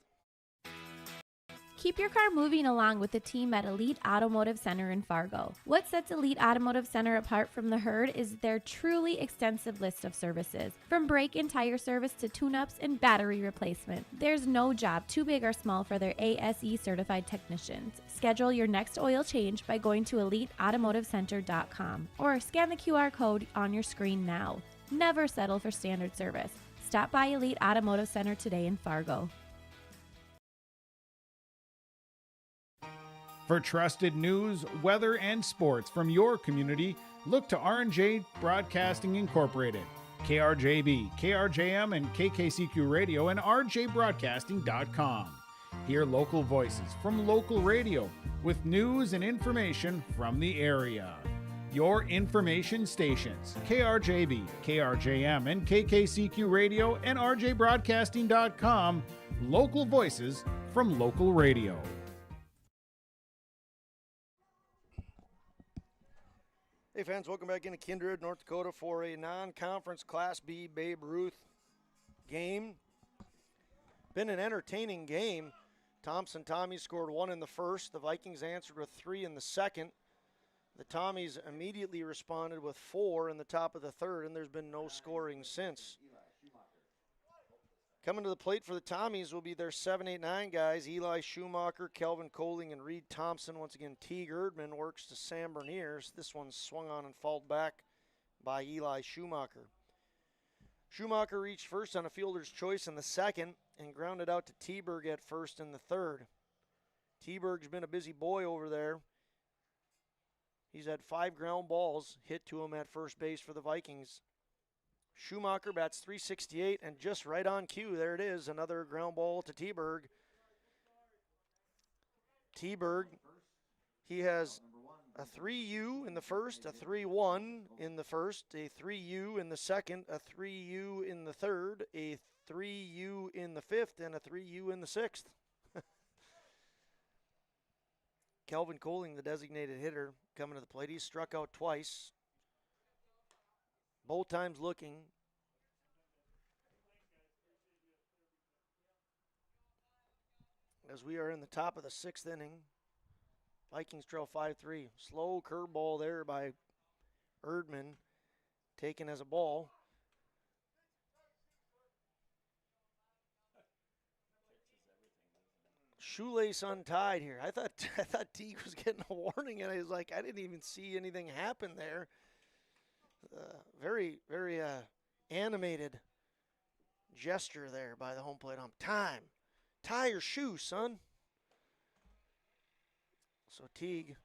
Keep your car moving along with the team at Elite Automotive Center in Fargo. What sets Elite Automotive Center apart from the herd is their truly extensive list of services. From brake and tire service to tune-ups and battery replacement, there's no job too big or small for their ASE certified technicians. Schedule your next oil change by going to EliteAutomotiveCenter.com or scan the QR code on your screen now. Never settle for standard service. Stop by Elite Automotive Center today in Fargo. For trusted news, weather, and sports from your community, look to R&J Broadcasting Incorporated, KRJB, KRJM, and KKCQ Radio, and rjbroadcasting.com. Hear local voices from local radio with news and information from the area. Your information stations, KRJB, KRJM, and KKCQ Radio, and rjbroadcasting.com. Local voices from local radio. Hey fans, welcome back into Kindred, North Dakota for a non-conference Class B Babe Ruth game. Been an entertaining game. Thompson Tommies scored 1 in the first. The Vikings answered with 3 in the second. The Tommies immediately responded with 4 in the top of the third, and there's been no scoring since. Coming to the plate for the Tommies will be their 7, 8, 9 guys, Eli Schumacher, Kelvin Coling, and Reed Thompson. Once again, T. Girdman works to Sam Berniers. This one swung on and fouled back by Eli Schumacher. Schumacher reached first on a fielder's choice in the second and grounded out to T-Berg at first in the third. T-Berg's been a busy boy over there. He's had 5 ground balls hit to him at first base for the Vikings. Schumacher bats .368, and just right on cue, there it is, another ground ball to T-Berg. T-Berg, he has a 3U in the first, a 3-1 in the first, a 3U in the second, a 3U in the third, a 3U in the fifth, and a 3U in the sixth. Kelvin Coling, the designated hitter, coming to the plate. He's struck out twice. Both times looking. as we are in the top of the 6th inning. Vikings trail 5-3. Slow curveball there by Erdman, taken as a ball. Shoelace untied here. I thought Teague was getting a warning, and I was like, I didn't even see anything happen there. Very animated gesture there by the home plate ump. Time. Tie your shoe, son. So Teague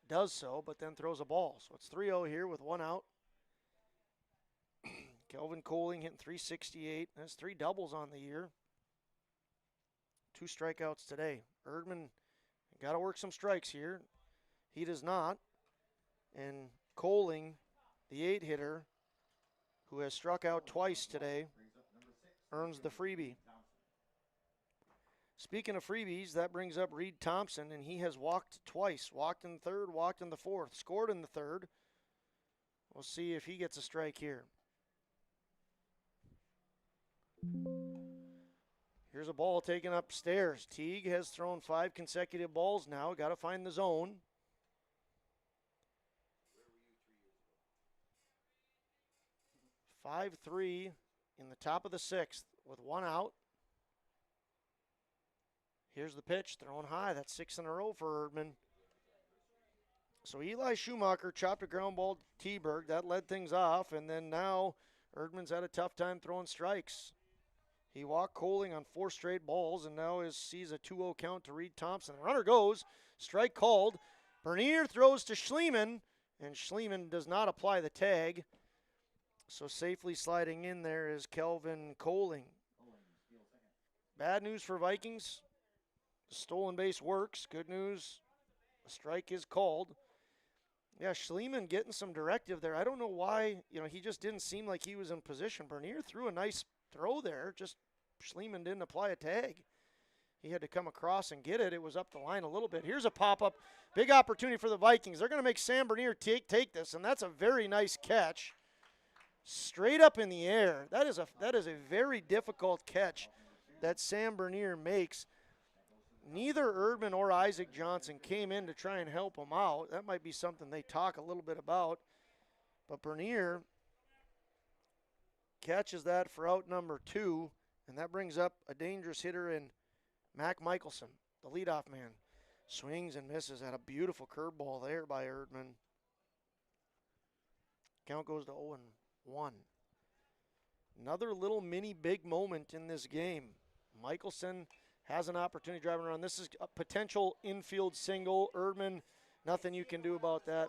does so, but then throws a ball. So it's 3-0 here with 1 out. Kelvin Coling hitting .368. That's 3 doubles on the year. 2 strikeouts today. Erdman got to work some strikes here. He does not. And Coling, the 8-hitter, who has struck out twice today, earns the freebie. Speaking of freebies, that brings up Reed Thompson, and he has walked twice. Walked in the 3rd, walked in the 4th, scored in the 3rd. We'll see if he gets a strike here. Here's a ball taken upstairs. Teague has thrown 5 consecutive balls now. Got to find the zone. Where were you 3 years ago? 5-3 in the top of the 6th with 1 out. Here's the pitch, thrown high. That's 6 in a row for Erdman. So Eli Schumacher chopped a ground ball to T-Berg. That led things off, and then now Erdman's had a tough time throwing strikes. He walked Coling on 4 straight balls, and now sees a 2-0 count to Reed Thompson. The runner goes, strike called. Bernier throws to Schliemann, and Schliemann does not apply the tag. So safely sliding in there is Kelvin Coling. Bad news for Vikings. The stolen base works. Good news, a strike is called. Yeah, Schliemann getting some directive there. I don't know why, he just didn't seem like he was in position. Bernier threw a nice throw there, just Schliemann didn't apply a tag. He had to come across and get it. It was up the line a little bit. Here's a pop-up. Big opportunity for the Vikings. They're going to make Sam Bernier take this, and that's a very nice catch. Straight up in the air. That is a very difficult catch that Sam Bernier makes. Neither Erdman or Isaac Johnson came in to try and help him out. That might be something they talk a little bit about. But Bernier catches that for out number 2, and that brings up a dangerous hitter in Mac Michelson, the leadoff man. Swings and misses at a beautiful curveball there by Erdman. Count goes to 0-1. Another little mini big moment in this game. Michelson has an opportunity driving around. This is a potential infield single. Erdman, nothing you can do about that.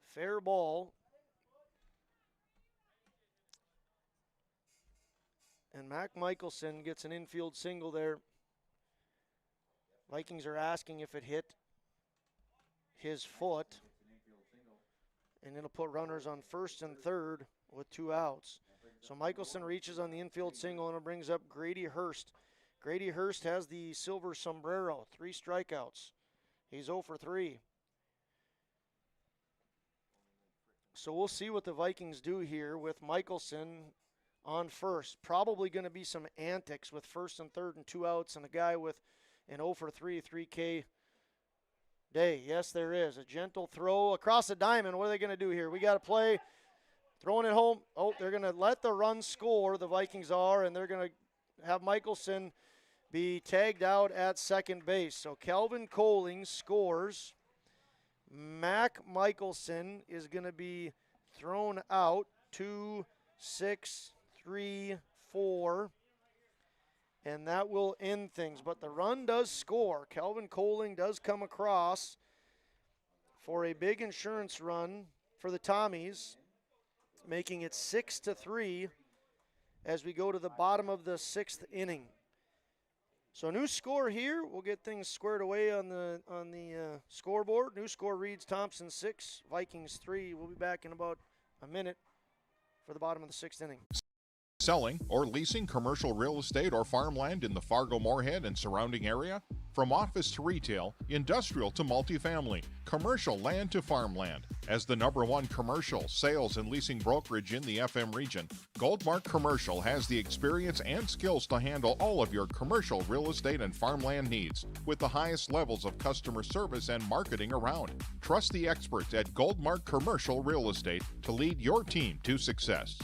Fair ball. And Mac Michelson gets an infield single there. Vikings are asking if it hit his foot. And it'll put runners on 1st and 3rd with 2 outs. So Michelson reaches on the infield single, and it brings up Grady Hurst. Grady Hurst has the silver sombrero, 3 strikeouts. He's 0 for 3. So we'll see what the Vikings do here with Michelson on first. Probably going to be some antics with 1st and 3rd and 2 outs, and a guy with an 0 for 3, 3K day. Yes, there is. A gentle throw across the diamond. What are they going to do here? We got to play. Throwing it home. Oh, they're going to let the run score, the Vikings are, and they're going to have Michelson be tagged out at second base. So Kelvin Coling scores. Mac Michelson is going to be thrown out. 2, 6, 3, 4. And that will end things. But the run does score. Kelvin Coling does come across for a big insurance run for the Tommies, making it 6-3 as we go to the bottom of the 6th inning. So new score here. We'll get things squared away on the scoreboard. New score reads Thompson 6, Vikings 3. We'll be back in about a minute for the bottom of the 6th inning. Selling or leasing commercial real estate or farmland in the Fargo-Moorhead and surrounding area? From office to retail, industrial to multifamily, commercial land to farmland. As the #1 commercial sales and leasing brokerage in the FM region, Goldmark Commercial has the experience and skills to handle all of your commercial real estate and farmland needs with the highest levels of customer service and marketing around. Trust the experts at Goldmark Commercial Real Estate to lead your team to success.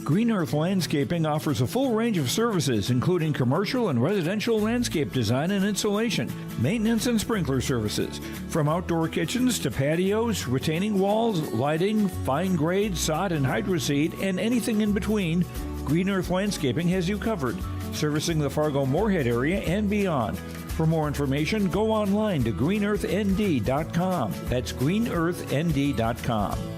Green Earth Landscaping offers a full range of services, including commercial and residential landscape design and installation, maintenance and sprinkler services. From outdoor kitchens to patios, retaining walls, lighting, fine grade, sod and hydroseed, and anything in between, Green Earth Landscaping has you covered, servicing the Fargo-Moorhead area and beyond. For more information, go online to greenearthnd.com. That's greenearthnd.com.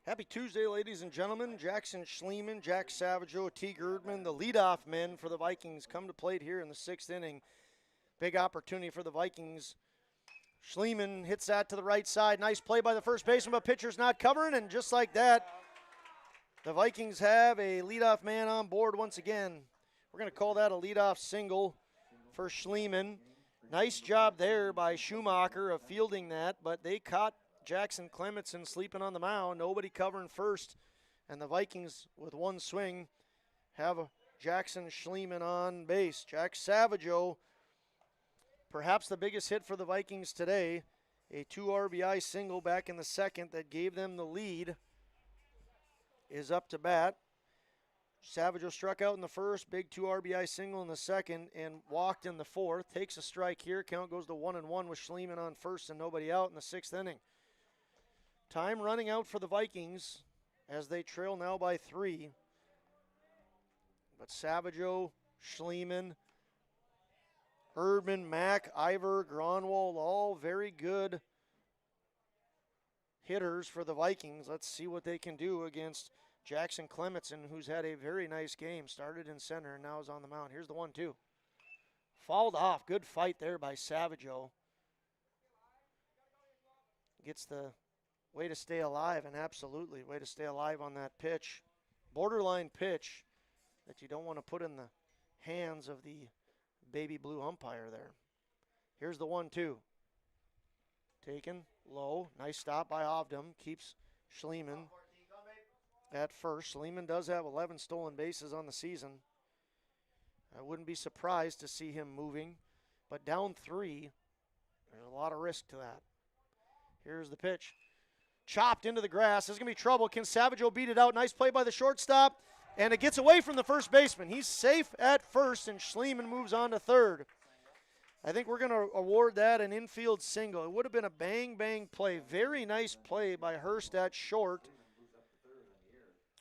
Happy Tuesday, ladies and gentlemen. Jackson Schleeman, Jack Savageau, T. Girdman, the leadoff men for the Vikings, come to plate here in the 6th inning. Big opportunity for the Vikings. Schleeman hits that to the right side. Nice play by the first baseman, but pitcher's not covering, and just like that, the Vikings have a leadoff man on board once again. We're going to call that a leadoff single for Schleeman. Nice job there by Schumacher of fielding that, but they caught Jackson Clementson sleeping on the mound, nobody covering first, and the Vikings, with one swing, have Jackson Schleeman on base. Jack Savageau, perhaps the biggest hit for the Vikings today, a 2 RBI single back in the 2nd that gave them the lead, is up to bat. Savageau struck out in the 1st, big 2 RBI single in the 2nd, and walked in the 4th. Takes a strike here, count goes to 1-1 with Schleeman on first and nobody out in the 6th inning. Time running out for the Vikings as they trail now by 3. But Savageau, Schleeman, Erdman, Mack, Ivor, Gronwald, all very good hitters for the Vikings. Let's see what they can do against Jackson Clementson, who's had a very nice game. Started in center and now is on the mound. Here's the 1-2. Fouled off. Good fight there by Savageau. Gets the way to stay alive, and absolutely way to stay alive on that pitch. Borderline pitch that you don't want to put in the hands of the baby blue umpire there. Here's the 1-2. Taken low. Nice stop by Ovdam. Keeps Schleeman at first. Schleeman does have 11 stolen bases on the season. I wouldn't be surprised to see him moving, but down 3, there's a lot of risk to that. Here's the pitch. Chopped into the grass. There's going to be trouble. Can Savageau beat it out? Nice play by the shortstop. And it gets away from the first baseman. He's safe at first, and Schleeman moves on to third. I think we're going to award that an infield single. It would have been a bang-bang play. Very nice play by Hurst at short.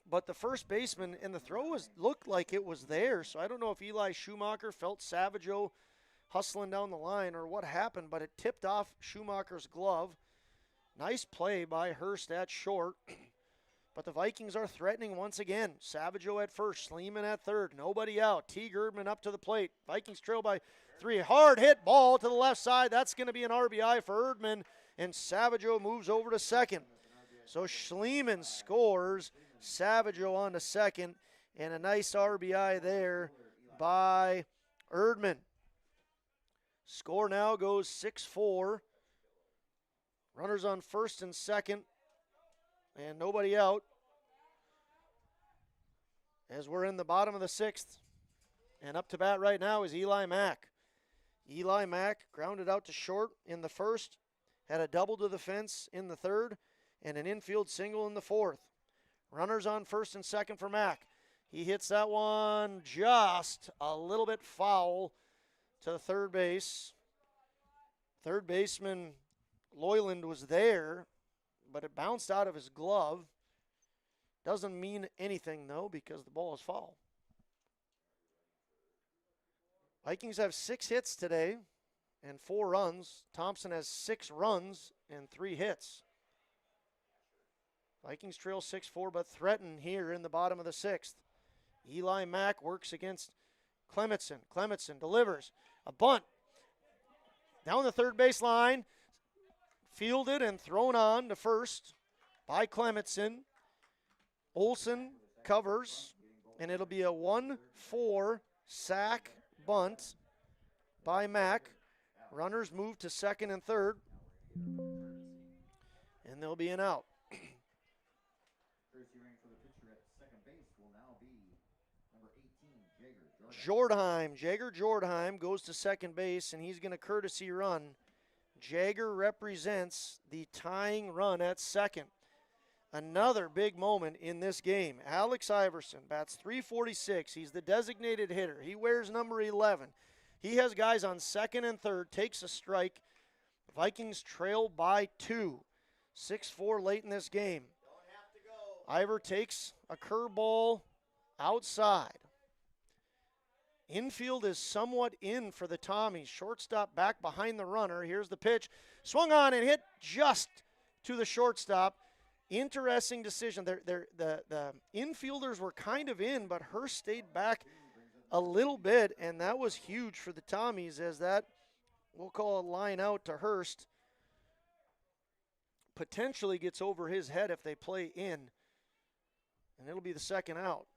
But the first baseman, and the throw looked like it was there. So I don't know if Eli Schumacher felt Savageau hustling down the line or what happened, but it tipped off Schumacher's glove. Nice play by Hurst at short, but the Vikings are threatening once again. Savageau at first, Schleeman at third, nobody out. T. Girdman up to the plate. Vikings trail by 3. Hard hit ball to the left side. That's going to be an RBI for Erdman, and Savageau moves over to second. So Schleeman scores, Savageau on to second, and a nice RBI there by Erdman. Score now goes 6-4. Runners on first and second, and nobody out as we're in the bottom of the 6th. And up to bat right now is Eli Mack. Eli Mack grounded out to short in the 1st, had a double to the fence in the 3rd, and an infield single in the 4th. Runners on first and second for Mack. He hits that one just a little bit foul to the third base. Third baseman Loyland was there, but it bounced out of his glove. Doesn't mean anything, though, because the ball is foul. Vikings have 6 hits today and 4 runs. Thompson has 6 runs and 3 hits. Vikings trail 6-4, but threaten here in the bottom of the 6th. Eli Mack works against Clementson. Clementson delivers a bunt down the third base line. fielded and thrown on to first by Clementson. Olson covers, and it'll be a 1-4 sack bunt by Mack. Runners move to second and third, and there'll be an out. Courtesy ring for the pitcher at second base will now be number 18, Jager Jager Jordheim goes to second base, and he's going to courtesy run. Jager represents the tying run at second. Another big moment in this game. Alex Iverson bats .346. He's the designated hitter. He wears number 11. He has guys on second and third, takes a strike. Vikings trail by 2. 6-4 late in this game. Ivor takes a curveball outside. Infield is somewhat in for the Tommies. Shortstop back behind the runner. Here's the pitch. Swung on and hit just to the shortstop. Interesting decision. The infielders were kind of in, but Hurst stayed back a little bit, and that was huge for the Tommies, as that, we'll call a line out to Hurst, potentially gets over his head if they play in, and it'll be the second out.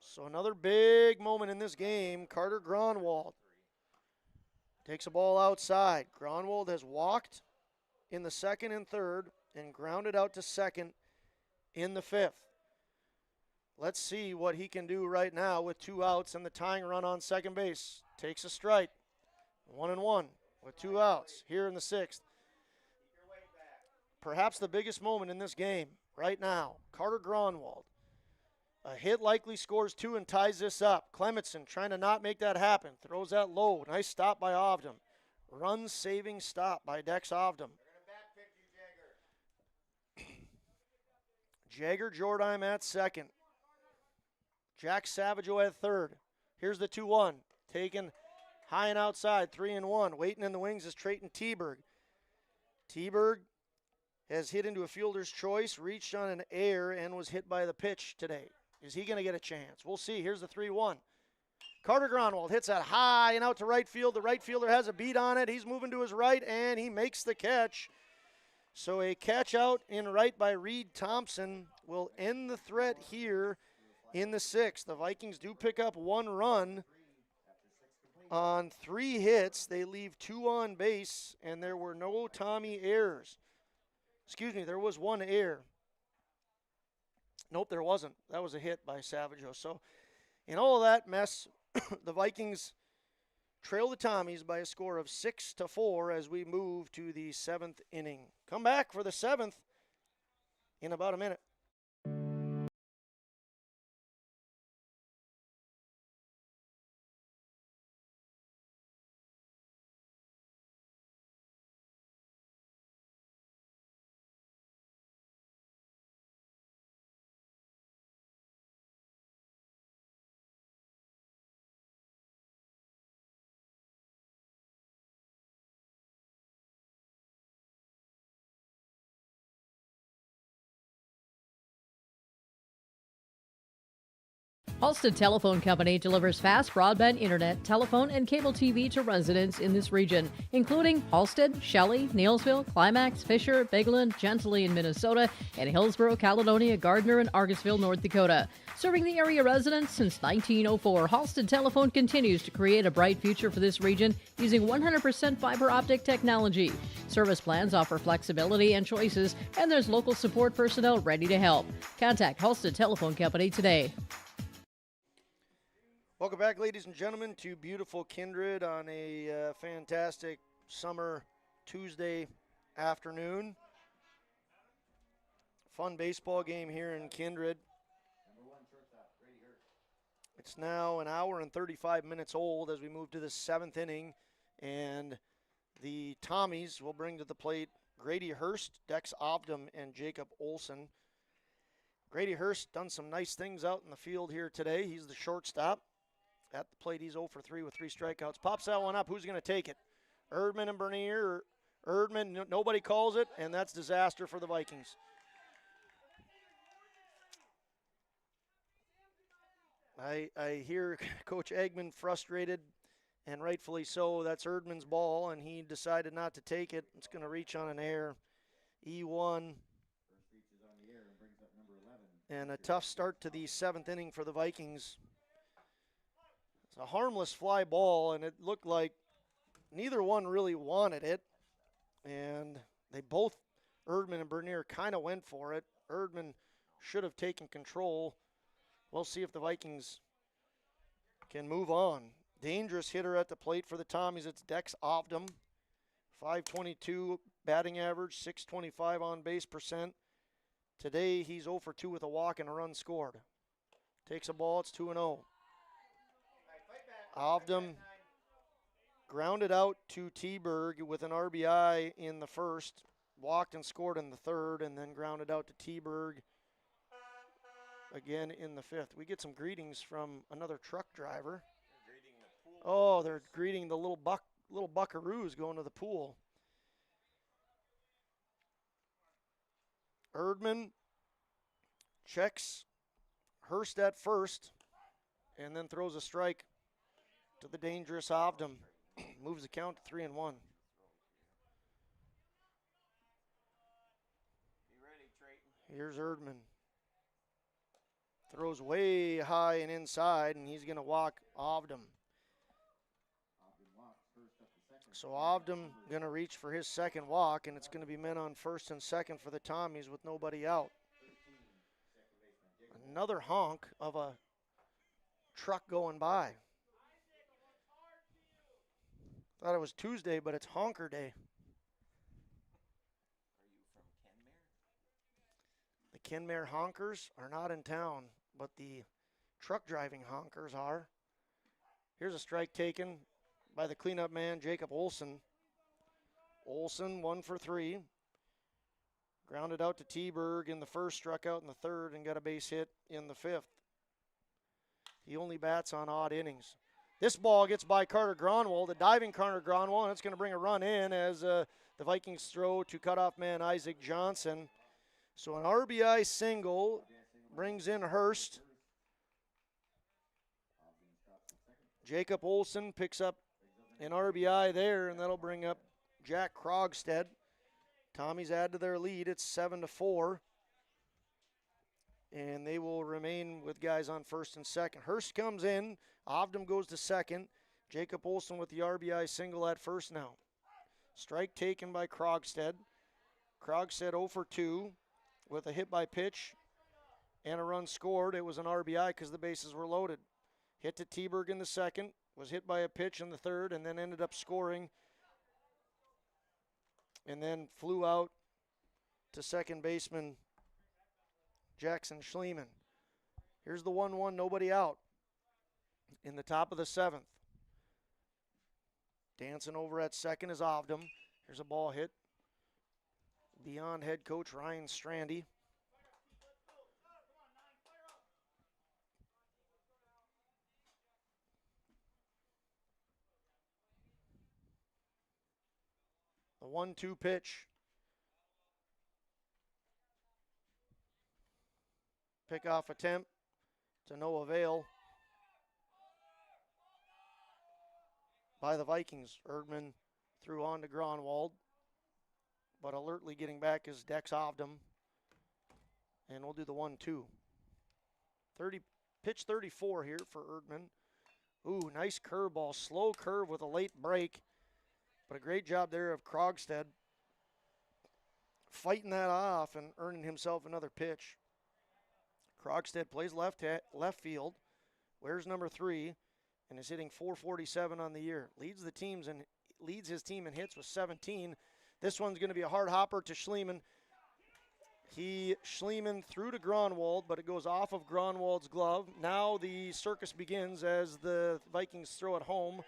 So another big moment in this game. Carter Gronwald takes a ball outside. Gronwald has walked in the second and third and grounded out to second in the fifth. Let's see what he can do right now with 2 outs and the tying run on second base. Takes a strike. 1-1 with 2 outs here in the sixth. Perhaps the biggest moment in this game right now. Carter Gronwald. A hit likely scores 2 and ties this up. Clementson trying to not make that happen. Throws that low. Nice stop by Ovdam. Run-saving stop by Dex Ovdam. Jager Jordheim at second. Jack Savageau at third. Here's the 2-1. Taken high and outside, 3-1. Waiting in the wings is Trayton Teberg. Teberg has hit into a fielder's choice, reached on an air, and was hit by the pitch today. Is he going to get a chance? We'll see. Here's the 3-1. Carter Gronwald hits that high and out to right field. The right fielder has a beat on it. He's moving to his right, and he makes the catch. So a catch out in right by Reed Thompson will end the threat here in the sixth. The Vikings do pick up 1 run on 3 hits. They leave 2 on base, and there were no Tommy errors. Excuse me, there was 1 error. Nope, there wasn't. That was a hit by Savageau. So in all of that mess, the Vikings trail the Tommies by a score of 6-4 as we move to the 7th inning. Come back for the 7th in about a minute. Halstead Telephone Company delivers fast broadband internet, telephone, and cable TV to residents in this region, including Halstead, Shelley, Neelsville, Climax, Fisher, Bigland, Gentilly in Minnesota, and Hillsborough, Caledonia, Gardner, and Argosville, North Dakota. Serving the area residents since 1904, Halstead Telephone continues to create a bright future for this region using 100% fiber optic technology. Service plans offer flexibility and choices, and there's local support personnel ready to help. Contact Halstead Telephone Company today. Welcome back, ladies and gentlemen, to beautiful Kindred on a fantastic summer Tuesday afternoon. Fun baseball game here in Kindred. It's now an hour and 35 minutes old as we move to the 7th inning, and the Tommies will bring to the plate Grady Hurst, Dex Ovdam, and Jacob Olson. Grady Hurst done some nice things out in the field here today. He's the shortstop. At the plate, he's 0 for 3 with 3 strikeouts. Pops that one up. Who's going to take it? Erdman and Bernier. Erdman, nobody calls it, and that's disaster for the Vikings. I hear Coach Eggman frustrated And rightfully so, that's Erdman's ball, and he decided not to take it. It's going to reach on an air. E1. And a tough start to the 7th inning for the Vikings. It's a harmless fly ball, and it looked like neither one really wanted it. And they both, Erdman and Bernier, kind of went for it. Erdman should have taken control. We'll see if the Vikings can move on. Dangerous hitter at the plate for the Tommies. It's Dex Ovdam. 522 batting average, 625 on base percent. Today he's 0 for 2 with a walk and a run scored. Takes a ball, it's 2-0. Ovdam grounded out to T-Berg with an RBI in the first, walked and scored in the third, and then grounded out to T-Berg again in the fifth. We get some greetings from another truck driver. Oh, they're greeting the little buckaroos going to the pool. Erdman checks Hurst at first and then throws a strike to the dangerous Ovdam. Moves the count to 3-1. Here's Erdman. Throws way high and inside, and he's going to walk Ovdam. So Ovdam going to reach for his second walk, and it's going to be men on first and second for the Tommies with nobody out. Another honk of a truck going by. Thought it was Tuesday, but it's honker day. The Kenmare honkers are not in town, but the truck driving honkers are. Here's a strike taken by the cleanup man, Jacob Olson. Olson, 1 for 3. Grounded out to T-Berg in the first, struck out in the third, and got a base hit in the fifth. He only bats on odd innings. This ball gets by Carter Gronwald, the diving Carter Gronwald, and it's going to bring a run in as the Vikings throw to cutoff man Isaac Johnson. So an RBI single brings in Hurst. Jacob Olson picks up an RBI there, and that'll bring up Jack Krogstad. Tommies add to their lead. It's 7-4. And they will remain with guys on first and second. Hurst comes in. Ovdam goes to second. Jacob Olson with the RBI single at first now. Strike taken by Krogstad. Krogstad 0 for 2 with a hit by pitch and a run scored. It was an RBI because the bases were loaded. Hit to T-Berg in the second. Was hit by a pitch in the third and then ended up scoring. And then flew out to second baseman Jackson Schliemann. Here's the 1-1, nobody out in the top of the seventh. Dancing over at second is Ovdam. Here's a ball hit beyond head coach Ryan Strandy. The 1-2 pitch. Pickoff attempt to no avail by the Vikings. Erdman threw on to Gronwald, but alertly getting back is Dex Ovdam. And we'll do the 1-2. Pitch 34 here for Erdman. Ooh, nice curveball. Slow curve with a late break. But a great job there of Krogstad fighting that off and earning himself another pitch. Krogstad plays left field, wears number 3, and is hitting .447 on the year. Leads his team in hits with 17. This one's going to be a hard hopper to Schliemann. Schliemann threw to Gronwald, but it goes off of Gronwald's glove. Now the circus begins as the Vikings throw it home.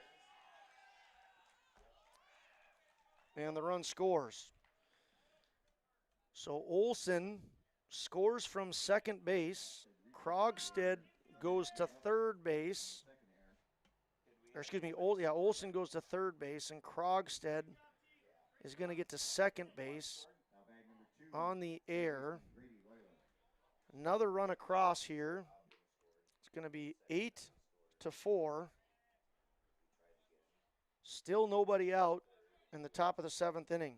And the run scores. So Olson scores from second base. Krogstad goes to third base. Olson goes to third base, and Krogstad is going to get to second base on the air. Another run across here. It's going to be 8-4. Still nobody out in the top of the 7th inning.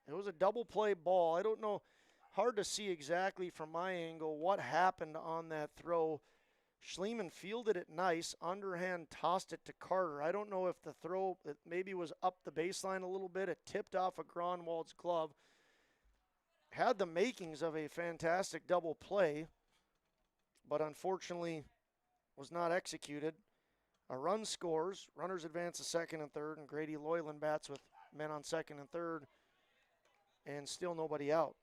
It was a double play ball. I don't know, hard to see exactly from my angle what happened on that throw. Schliemann fielded it nice, underhand tossed it to Carter. I don't know if the throw it maybe was up the baseline a little bit. It tipped off of Gronwald's glove. Had the makings of a fantastic double play, but unfortunately was not executed. A run scores, runners advance to second and third, and Grady Loyland bats with men on second and third, and still nobody out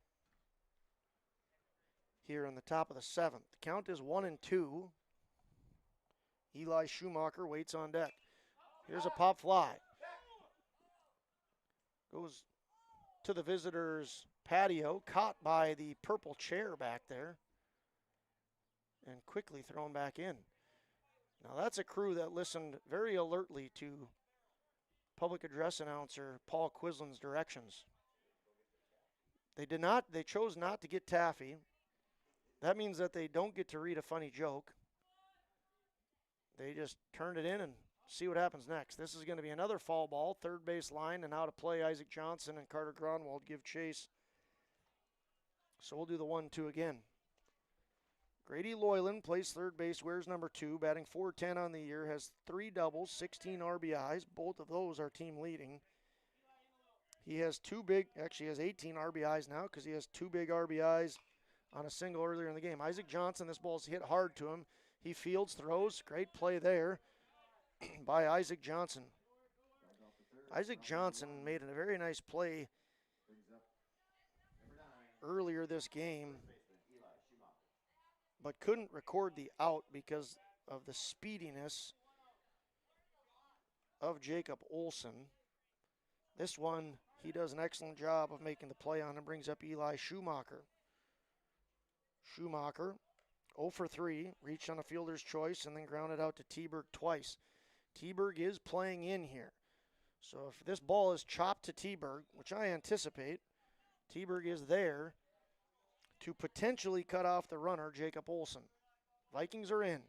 here in the top of the 7th. The count is 1-2. Eli Schumacher waits on deck. Here's a pop fly. Goes to the visitors' patio, caught by the purple chair back there, and quickly thrown back in. Now that's a crew that listened very alertly to public address announcer Paul Quislin's directions. They chose not to get taffy. That means that they don't get to read a funny joke. They just turned it in and see what happens next. This is going to be another foul ball, third base line, and out of play. Isaac Johnson and Carter Gronwald give chase. So we'll do the 1-2 again. Grady Loyland plays third base, wears number 2, batting .410 on the year, has 3 doubles, 16 RBIs. Both of those are team leading. He has 18 RBIs now because he has 2 big RBIs on a single earlier in the game. Isaac Johnson, this ball's hit hard to him. He fields, throws, great play there by Isaac Johnson. Isaac Johnson made a very nice play earlier this game, but couldn't record the out because of the speediness of Jacob Olson. This one, he does an excellent job of making the play on and brings up Eli Schumacher. Schumacher, 0 for 3, reached on a fielder's choice and then grounded out to Teberg twice. Teberg is playing in here. So if this ball is chopped to Teberg, which I anticipate, Teberg is there to potentially cut off the runner, Jacob Olson. Vikings are in.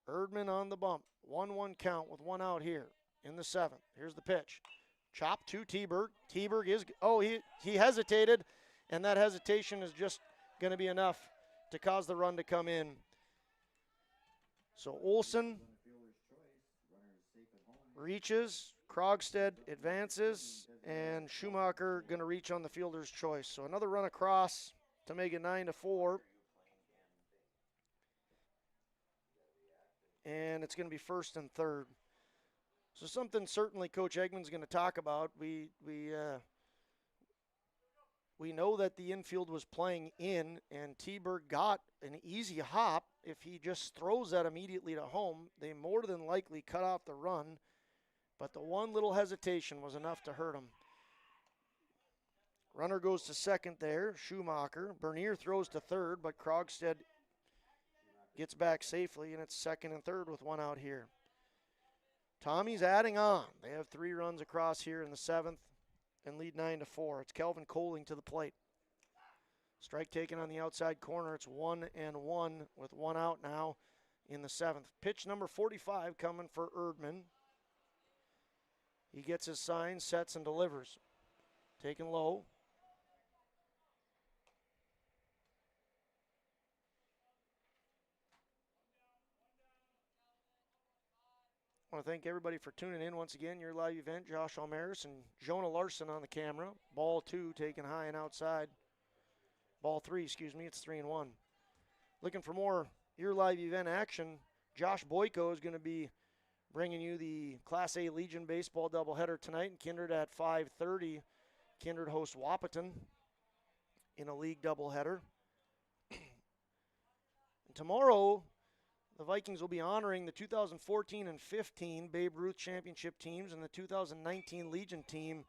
Erdman on the bump. 1-1 count with 1 out here in the 7th. Here's the pitch. Chop to Teberg. Teberg is, he hesitated, and that hesitation is just going to be enough to cause the run to come in. So Olson reaches, Krogstad advances, and Schumacher going to reach on the fielder's choice. So another run across to make it 9-4. And it's going to be first and third. So something certainly Coach Eggman's going to talk about. We know that the infield was playing in, and Teberg got an easy hop. If he just throws that immediately to home, they more than likely cut off the run. But the one little hesitation was enough to hurt him. Runner goes to second there, Schumacher. Bernier throws to third, but Krogstad gets back safely, and it's second and third with 1 out here. Tommy's adding on. They have 3 runs across here in the 7th and lead 9-4. It's Kelvin Kohling to the plate. Strike taken on the outside corner. It's 1-1 with 1 out now in the 7th. Pitch number 45 coming for Erdman. He gets his sign, sets, and delivers. Taken low. I want to thank everybody for tuning in once again. Your live event, Josh Almaris and Jonah Larson on the camera. Ball 2 taken high and outside. Ball 3, it's 3-1. Looking for more your live event action, Josh Boyko is going to be bringing you the Class A Legion baseball doubleheader tonight in Kindred at 5:30. Kindred hosts Wapaton in a league doubleheader. And tomorrow, the Vikings will be honoring the 2014 and 15 Babe Ruth championship teams and the 2019 Legion team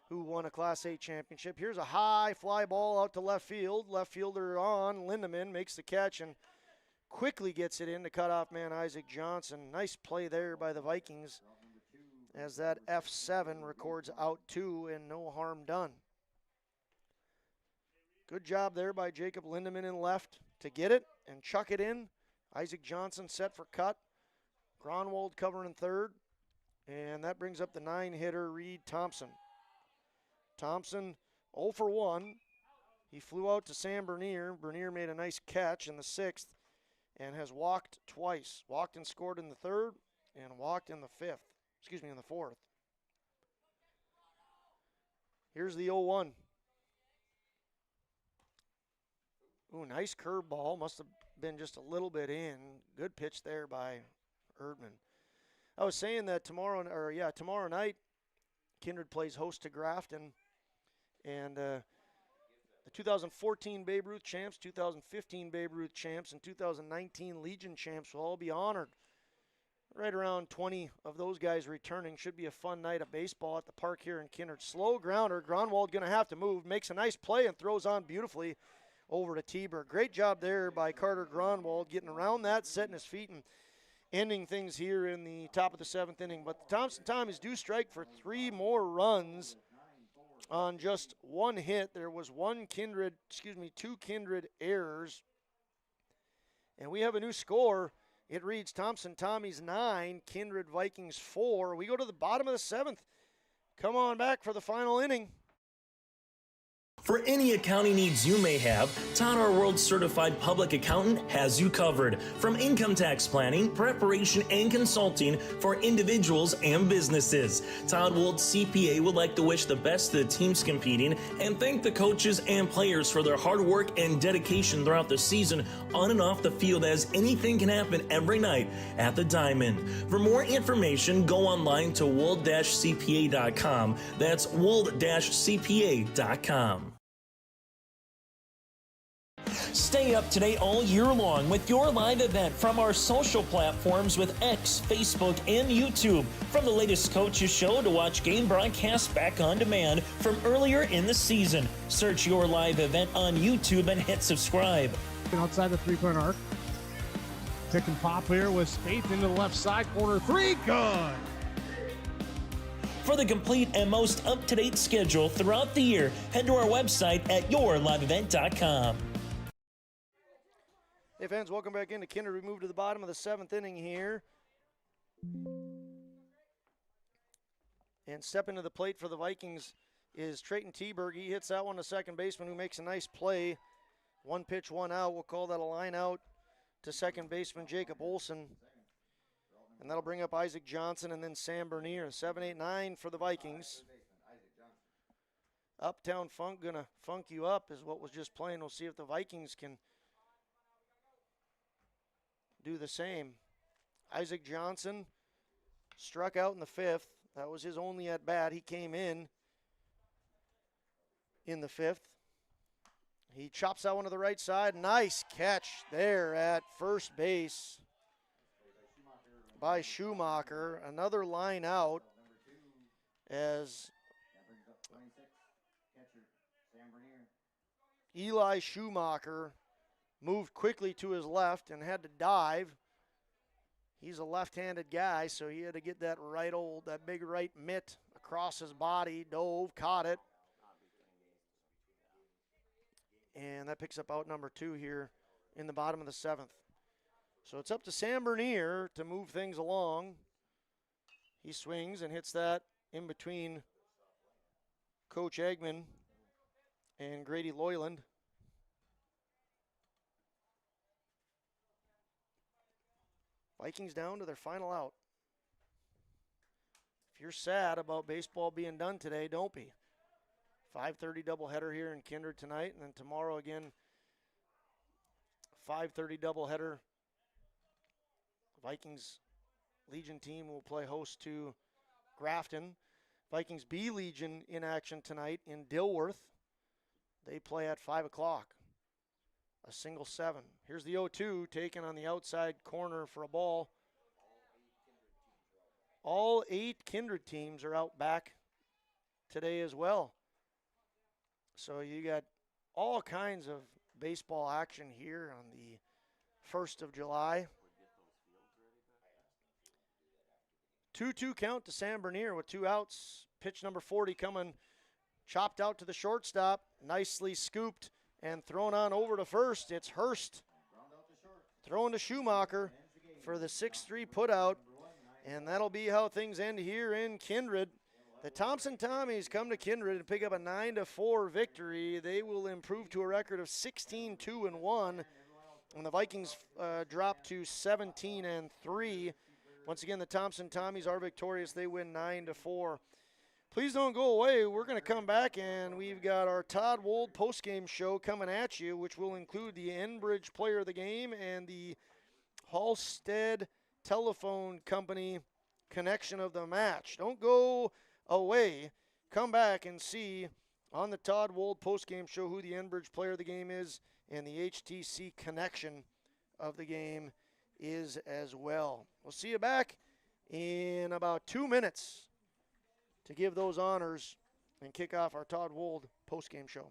who won a Class A championship. Here's a high fly ball out to left field. Left fielder on, Lindemann makes the catch and quickly gets it in to cutoff man Isaac Johnson. Nice play there by the Vikings as that F7 records out 2 and no harm done. Good job there by Jacob Lindemann in left to get it and chuck it in. Isaac Johnson set for cut. Gronwald covering third. And that brings up the 9-hitter, Reed Thompson. Thompson 0 for 1. He flew out to Sam Bernier. Bernier made a nice catch in the 6th and has walked twice. Walked and scored in the 3rd and walked in the 5th. Excuse me, in the 4th. Here's the 0-1. Ooh, nice curveball. Must have been just a little bit in. Good pitch there by Erdman. I was saying that tomorrow night, Kindred plays host to Grafton. And the 2014 Babe Ruth champs, 2015 Babe Ruth champs, and 2019 Legion champs will all be honored. Right around 20 of those guys returning. Should be a fun night of baseball at the park here in Kindred. Slow grounder. Gronwald going to have to move. Makes a nice play and throws on beautifully over to Tieber. Great job there by Carter Gronwald getting around that, setting his feet, and ending things here in the top of the 7th inning. But the Thompson Tommies do strike for 3 more runs on just 1 hit. There was 2 Kindred errors. And we have a new score. It reads Thompson Tommies 9, Kindred Vikings 4. We go to the bottom of the 7th. Come on back for the final inning. For any accounting needs you may have, Todd Our World Certified Public Accountant has you covered. From income tax planning, preparation, and consulting for individuals and businesses. Todd Wold CPA would like to wish the best to the teams competing and thank the coaches and players for their hard work and dedication throughout the season on and off the field, as anything can happen every night at the Diamond. For more information, go online to wold-cpa.com. That's wold-cpa.com. Stay up to date all year long with your live event from our social platforms with X, Facebook, and YouTube. From the latest coaches show to watch game broadcasts back on demand from earlier in the season. Search your live event on YouTube and hit subscribe. Outside the 3-point arc. Pick and pop here with Spaeth into the left side corner. 3, good. For the complete and most up-to-date schedule throughout the year, head to our website at yourliveevent.com. Hey fans, welcome back into Kindred. We move to the bottom of the 7th inning here. And stepping to the plate for the Vikings is Trayton Teberg. He hits that one to second baseman, who makes a nice play. 1 pitch, 1 out. We'll call that a line out to second baseman Jacob Olson. And that'll bring up Isaac Johnson and then Sam Bernier. 7-8-9 for the Vikings. Uptown Funk gonna funk you up is what was just playing. We'll see if the Vikings can do the same. Isaac Johnson struck out in the 5th. That was his only at bat. He came in the 5th. He chops that one to the right side. Nice catch there at first base by Schumacher. Another line out as Eli Schumacher moved quickly to his left and had to dive. He's a left-handed guy, so he had to get that big right mitt across his body, dove, caught it. And that picks up out number 2 here in the bottom of the 7th. So it's up to Sam Bernier to move things along. He swings and hits that in between Coach Eggman and Grady Loyland. Vikings down to their final out. If you're sad about baseball being done today, don't be. 5:30 doubleheader here in Kindred tonight, and then tomorrow again, 5:30 doubleheader. Vikings Legion team will play host to Grafton. Vikings B Legion in action tonight in Dilworth. They play at 5 o'clock. A single 7. Here's the 0-2 taken on the outside corner for a ball. All 8 Kindred teams are out back today as well. So you got all kinds of baseball action here on the 1st of July. 2-2 count to Sam Bernier with 2 outs. Pitch number 40 coming, chopped out to the shortstop, nicely scooped and thrown on over to first. It's Hurst throwing to Schumacher for the 6-3 putout. And that'll be how things end here in Kindred. The Thompson Tommies come to Kindred and pick up a 9-4 victory. They will improve to a record of 16-2-1. And the Vikings drop to 17-3. Once again, the Thompson Tommies are victorious. They win 9-4. Please don't go away. We're going to come back, and we've got our Todd Wold postgame show coming at you, which will include the Enbridge Player of the Game and the Halstead Telephone Company connection of the match. Don't go away. Come back and see on the Todd Wold postgame show who the Enbridge Player of the Game is and the HTC connection of the game is as well. We'll see you back in about 2 minutes to give those honors and kick off our Todd Wold postgame show.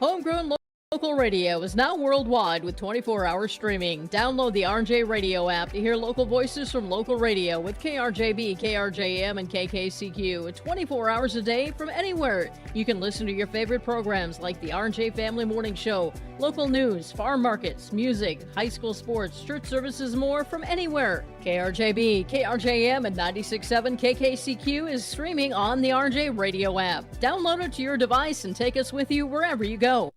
Homegrown local radio is now worldwide with 24-hour streaming. Download the RJ Radio app to hear local voices from local radio with KRJB, KRJM, and KKCQ. 24 hours a day from anywhere. You can listen to your favorite programs like the RJ Family Morning Show, local news, farm markets, music, high school sports, church services, more from anywhere. KRJB, KRJM, and 96.7 KKCQ is streaming on the RJ Radio app. Download it to your device and take us with you wherever you go.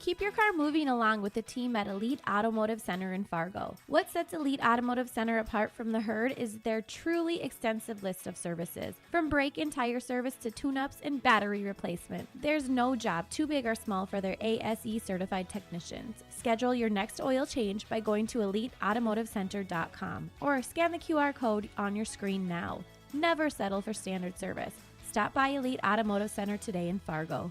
Keep your car moving along with the team at Elite Automotive Center in Fargo. What sets Elite Automotive Center apart from the herd is their truly extensive list of services. From brake and tire service to tune-ups and battery replacement, there's no job too big or small for their ASE certified technicians. Schedule your next oil change by going to EliteAutomotiveCenter.com or scan the QR code on your screen now. Never settle for standard service. Stop by Elite Automotive Center today in Fargo.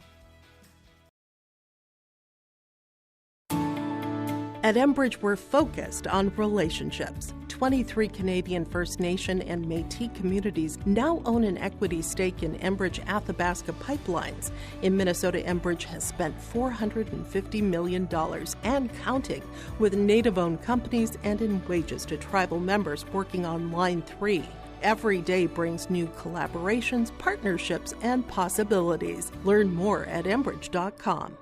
At Enbridge, we're focused on relationships. 23 Canadian First Nation and Métis communities now own an equity stake in Enbridge Athabasca Pipelines. In Minnesota, Enbridge has spent $450 million and counting with Native-owned companies and in wages to tribal members working on Line 3. Every day brings new collaborations, partnerships, and possibilities. Learn more at Enbridge.com.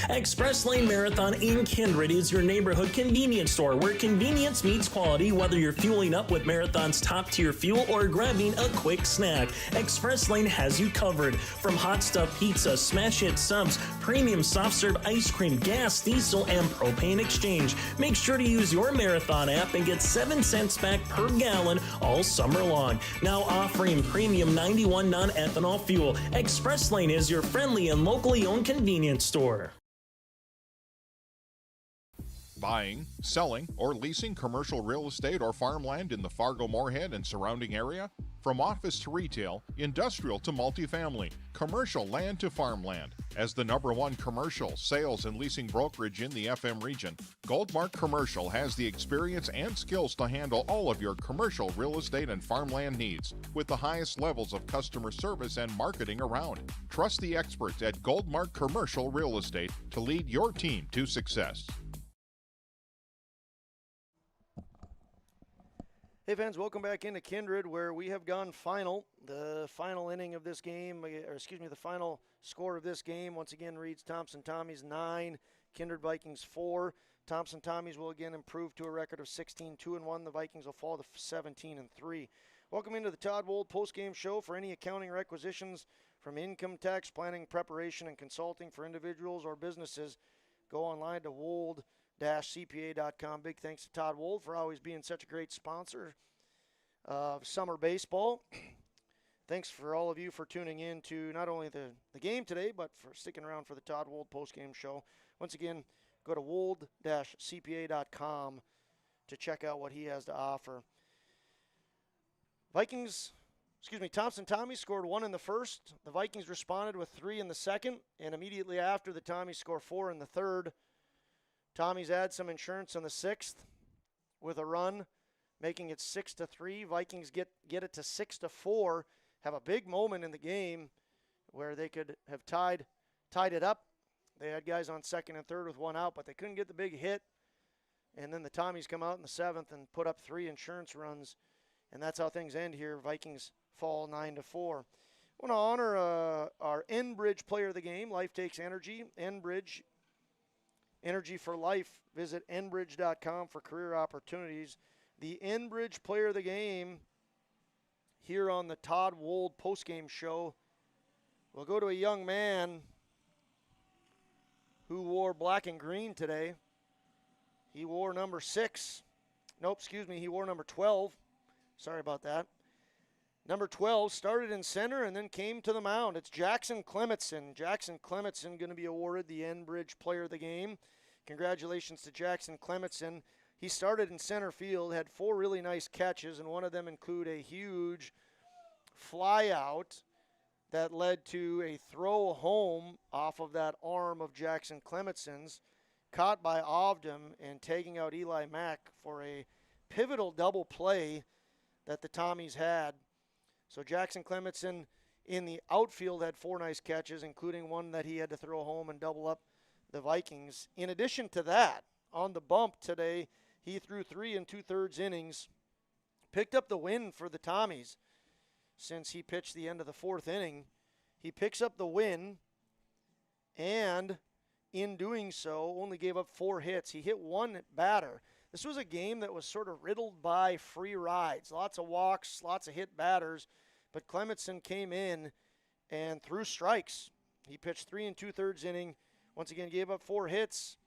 Express Lane Marathon in Kindred is your neighborhood convenience store where convenience meets quality, whether you're fueling up with Marathon's top-tier fuel or grabbing a quick snack. Express Lane has you covered. From hot stuff pizza, smash hit subs, premium soft serve ice cream, gas, diesel, and propane exchange. Make sure to use your Marathon app and get 7 cents back per gallon all summer long. Now offering premium 91 non-ethanol fuel. Express Lane is your friendly and locally owned convenience store. Buying, selling, or leasing commercial real estate or farmland in the Fargo-Moorhead and surrounding area? From office to retail, industrial to multifamily, commercial land to farmland. As the #1 commercial, sales, and leasing brokerage in the FM region, Goldmark Commercial has the experience and skills to handle all of your commercial real estate and farmland needs with the highest levels of customer service and marketing around. Trust the experts at Goldmark Commercial Real Estate to lead your team to success. Hey fans, welcome back into Kindred where we have gone final. The final inning of this game, the final score of this game once again reads Thompson Tommies 9, Kindred Vikings 4. Thompson Tommies will again improve to a record of 16-2-1. The Vikings will fall to 17-3. Welcome into the Todd Wold postgame show. For any accounting requisitions from income tax planning, preparation, and consulting for individuals or businesses, go online to wold-cpa.com. Big thanks to Todd Wold for always being such a great sponsor of summer baseball. Thanks for all of you for tuning in to not only the game today, but for sticking around for the Todd Wold postgame show. Once again, go to wold-cpa.com to check out what he has to offer. Thompson Tommies scored 1 in the first. The Vikings responded with 3 in the second, and immediately after, the Tommies score 4 in the third. Tommies add some insurance on the 6th with a run, making it 6-3. Vikings get it to 6-4, have a big moment in the game where they could have tied it up. They had guys on second and third with 1 out, but they couldn't get the big hit. And then the Tommies come out in the 7th and put up 3 insurance runs, and that's how things end here. Vikings fall 9-4. I want to honor our Enbridge player of the game, Life Takes Energy. Enbridge energy for life. Visit enbridge.com for career opportunities. The Enbridge Player of the Game here on the Todd Wold postgame show. We'll go to a young man who wore black and green today. He wore number 6. Nope, excuse me, he wore number 12. Sorry about that. Number 12 started in center and then came to the mound. It's Jackson Clementson. Jackson Clementson going to be awarded the Enbridge Player of the Game. Congratulations to Jackson Clementson. He started in center field, had 4 really nice catches, and one of them include a huge fly out that led to a throw home off of that arm of Jackson Clemenson's, caught by Ovdom and taking out Eli Mack for a pivotal double play that the Tommies had. So Jackson Clementson in the outfield had 4 nice catches, including one that he had to throw home and double up the Vikings. In addition to that, on the bump today, he threw 3 2/3 innings, picked up the win for the Tommies since he pitched the end of the 4th inning. He picks up the win, and in doing so, only gave up 4 hits. He hit 1 batter. This was a game that was sort of riddled by free rides, lots of walks, lots of hit batters, but Clementson came in and threw strikes. He pitched 3 2/3 inning, once again gave up 4 hits,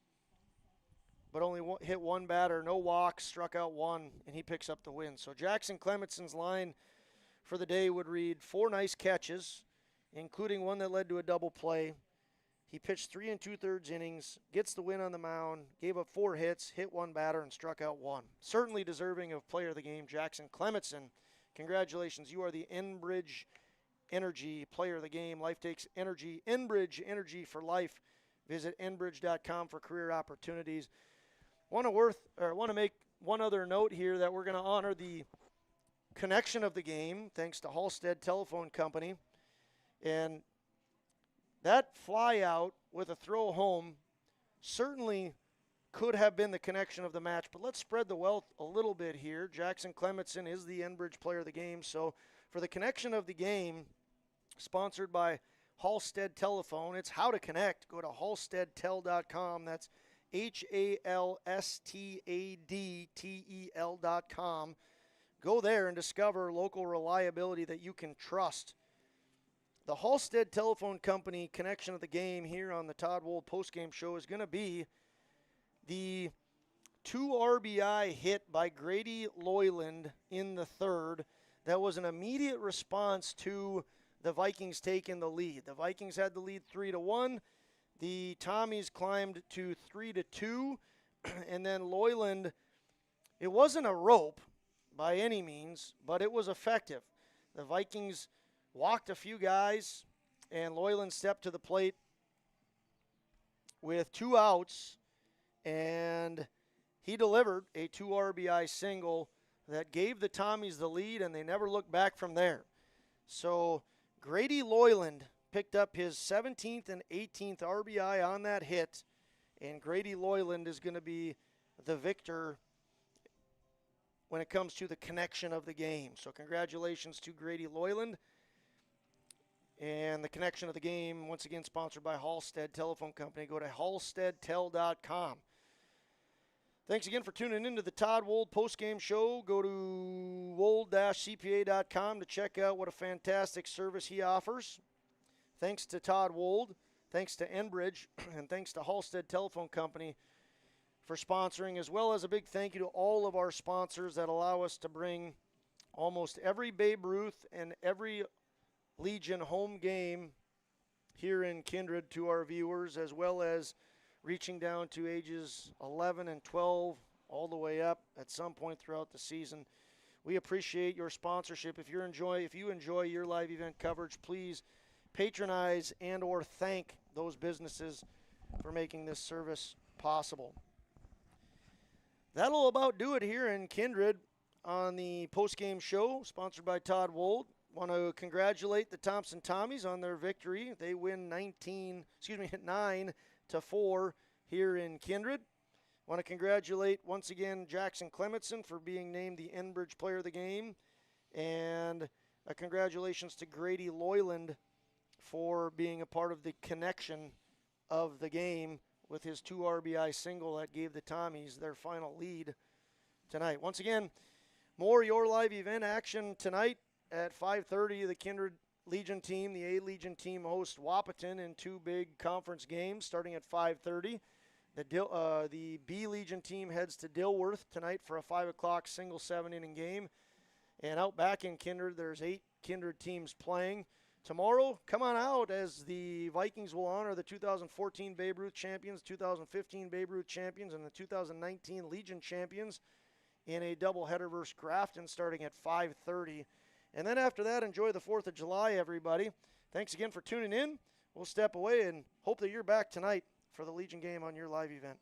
but only hit 1 batter, no walks, struck out 1, and he picks up the win. So Jackson Clemenson's line for the day would read 4 nice catches, including one that led to a double play. He pitched 3 2/3 innings, gets the win on the mound, gave up 4 hits, hit 1 batter, and struck out 1. Certainly deserving of player of the game, Jackson Clementson. Congratulations, you are the Enbridge Energy Player of the Game. Life takes energy. Enbridge Energy for life. Visit enbridge.com for career opportunities. Want to make one other note here that we're going to honor the connection of the game thanks to Halstead Telephone Company. And that fly out with a throw home certainly could have been the connection of the match, but let's spread the wealth a little bit here. Jackson Clementson is the Enbridge Player of the Game, so for the connection of the game, sponsored by Halstead Telephone, it's how to connect. Go to halsteadtel.com. That's HALSTADTEL.com. Go there and discover local reliability that you can trust. The Halstead Telephone Company connection of the game here on the Todd Wold postgame show is going to be the 2 RBI hit by Grady Loyland in the 3rd. That was an immediate response to the Vikings taking the lead. The Vikings had the lead 3-1. The Tommies climbed to 3-2. And then Loyland, it wasn't a rope by any means, but it was effective. The Vikings walked a few guys, and Loyland stepped to the plate with 2 outs, and he delivered a 2 RBI single that gave the Tommies the lead, and they never looked back from there. So Grady Loyland picked up his 17th and 18th RBI on that hit, and Grady Loyland is going to be the victor when it comes to the connection of the game. So congratulations to Grady Loyland. And the connection of the game, once again, sponsored by Halstead Telephone Company. Go to halsteadtel.com. Thanks again for tuning into the Todd Wold postgame show. Go to wold-cpa.com to check out what a fantastic service he offers. Thanks to Todd Wold, thanks to Enbridge, and thanks to Halstead Telephone Company for sponsoring, as well as a big thank you to all of our sponsors that allow us to bring almost every Babe Ruth and every Legion home game here in Kindred to our viewers, as well as reaching down to ages 11 and 12 all the way up at some point throughout the season. We appreciate your sponsorship. If you enjoy your live event coverage, please patronize and or thank those businesses for making this service possible. That'll about do it here in Kindred on the postgame show sponsored by Todd Wold. Want to congratulate the Thompson Tommies on their victory. They win 9-4 here in Kindred. Want to congratulate once again Jackson Clementson for being named the Enbridge Player of the Game. And congratulations to Grady Loyland for being a part of the connection of the game with his 2 RBI single that gave the Tommies their final lead tonight. Once again, more Your Live event action tonight at 5:30. The Kindred Legion team, the A Legion team, hosts Wahpeton in 2 big conference games starting at 5:30. The B Legion team heads to Dilworth tonight for a 5 o'clock single 7-inning game. And out back in Kindred, there's 8 Kindred teams playing. Tomorrow, come on out as the Vikings will honor the 2014 Babe Ruth champions, 2015 Babe Ruth champions, and the 2019 Legion champions in a doubleheader versus Grafton starting at 5:30. And then after that, enjoy the 4th of July, everybody. Thanks again for tuning in. We'll step away and hope that you're back tonight for the Legion game on Your Live event.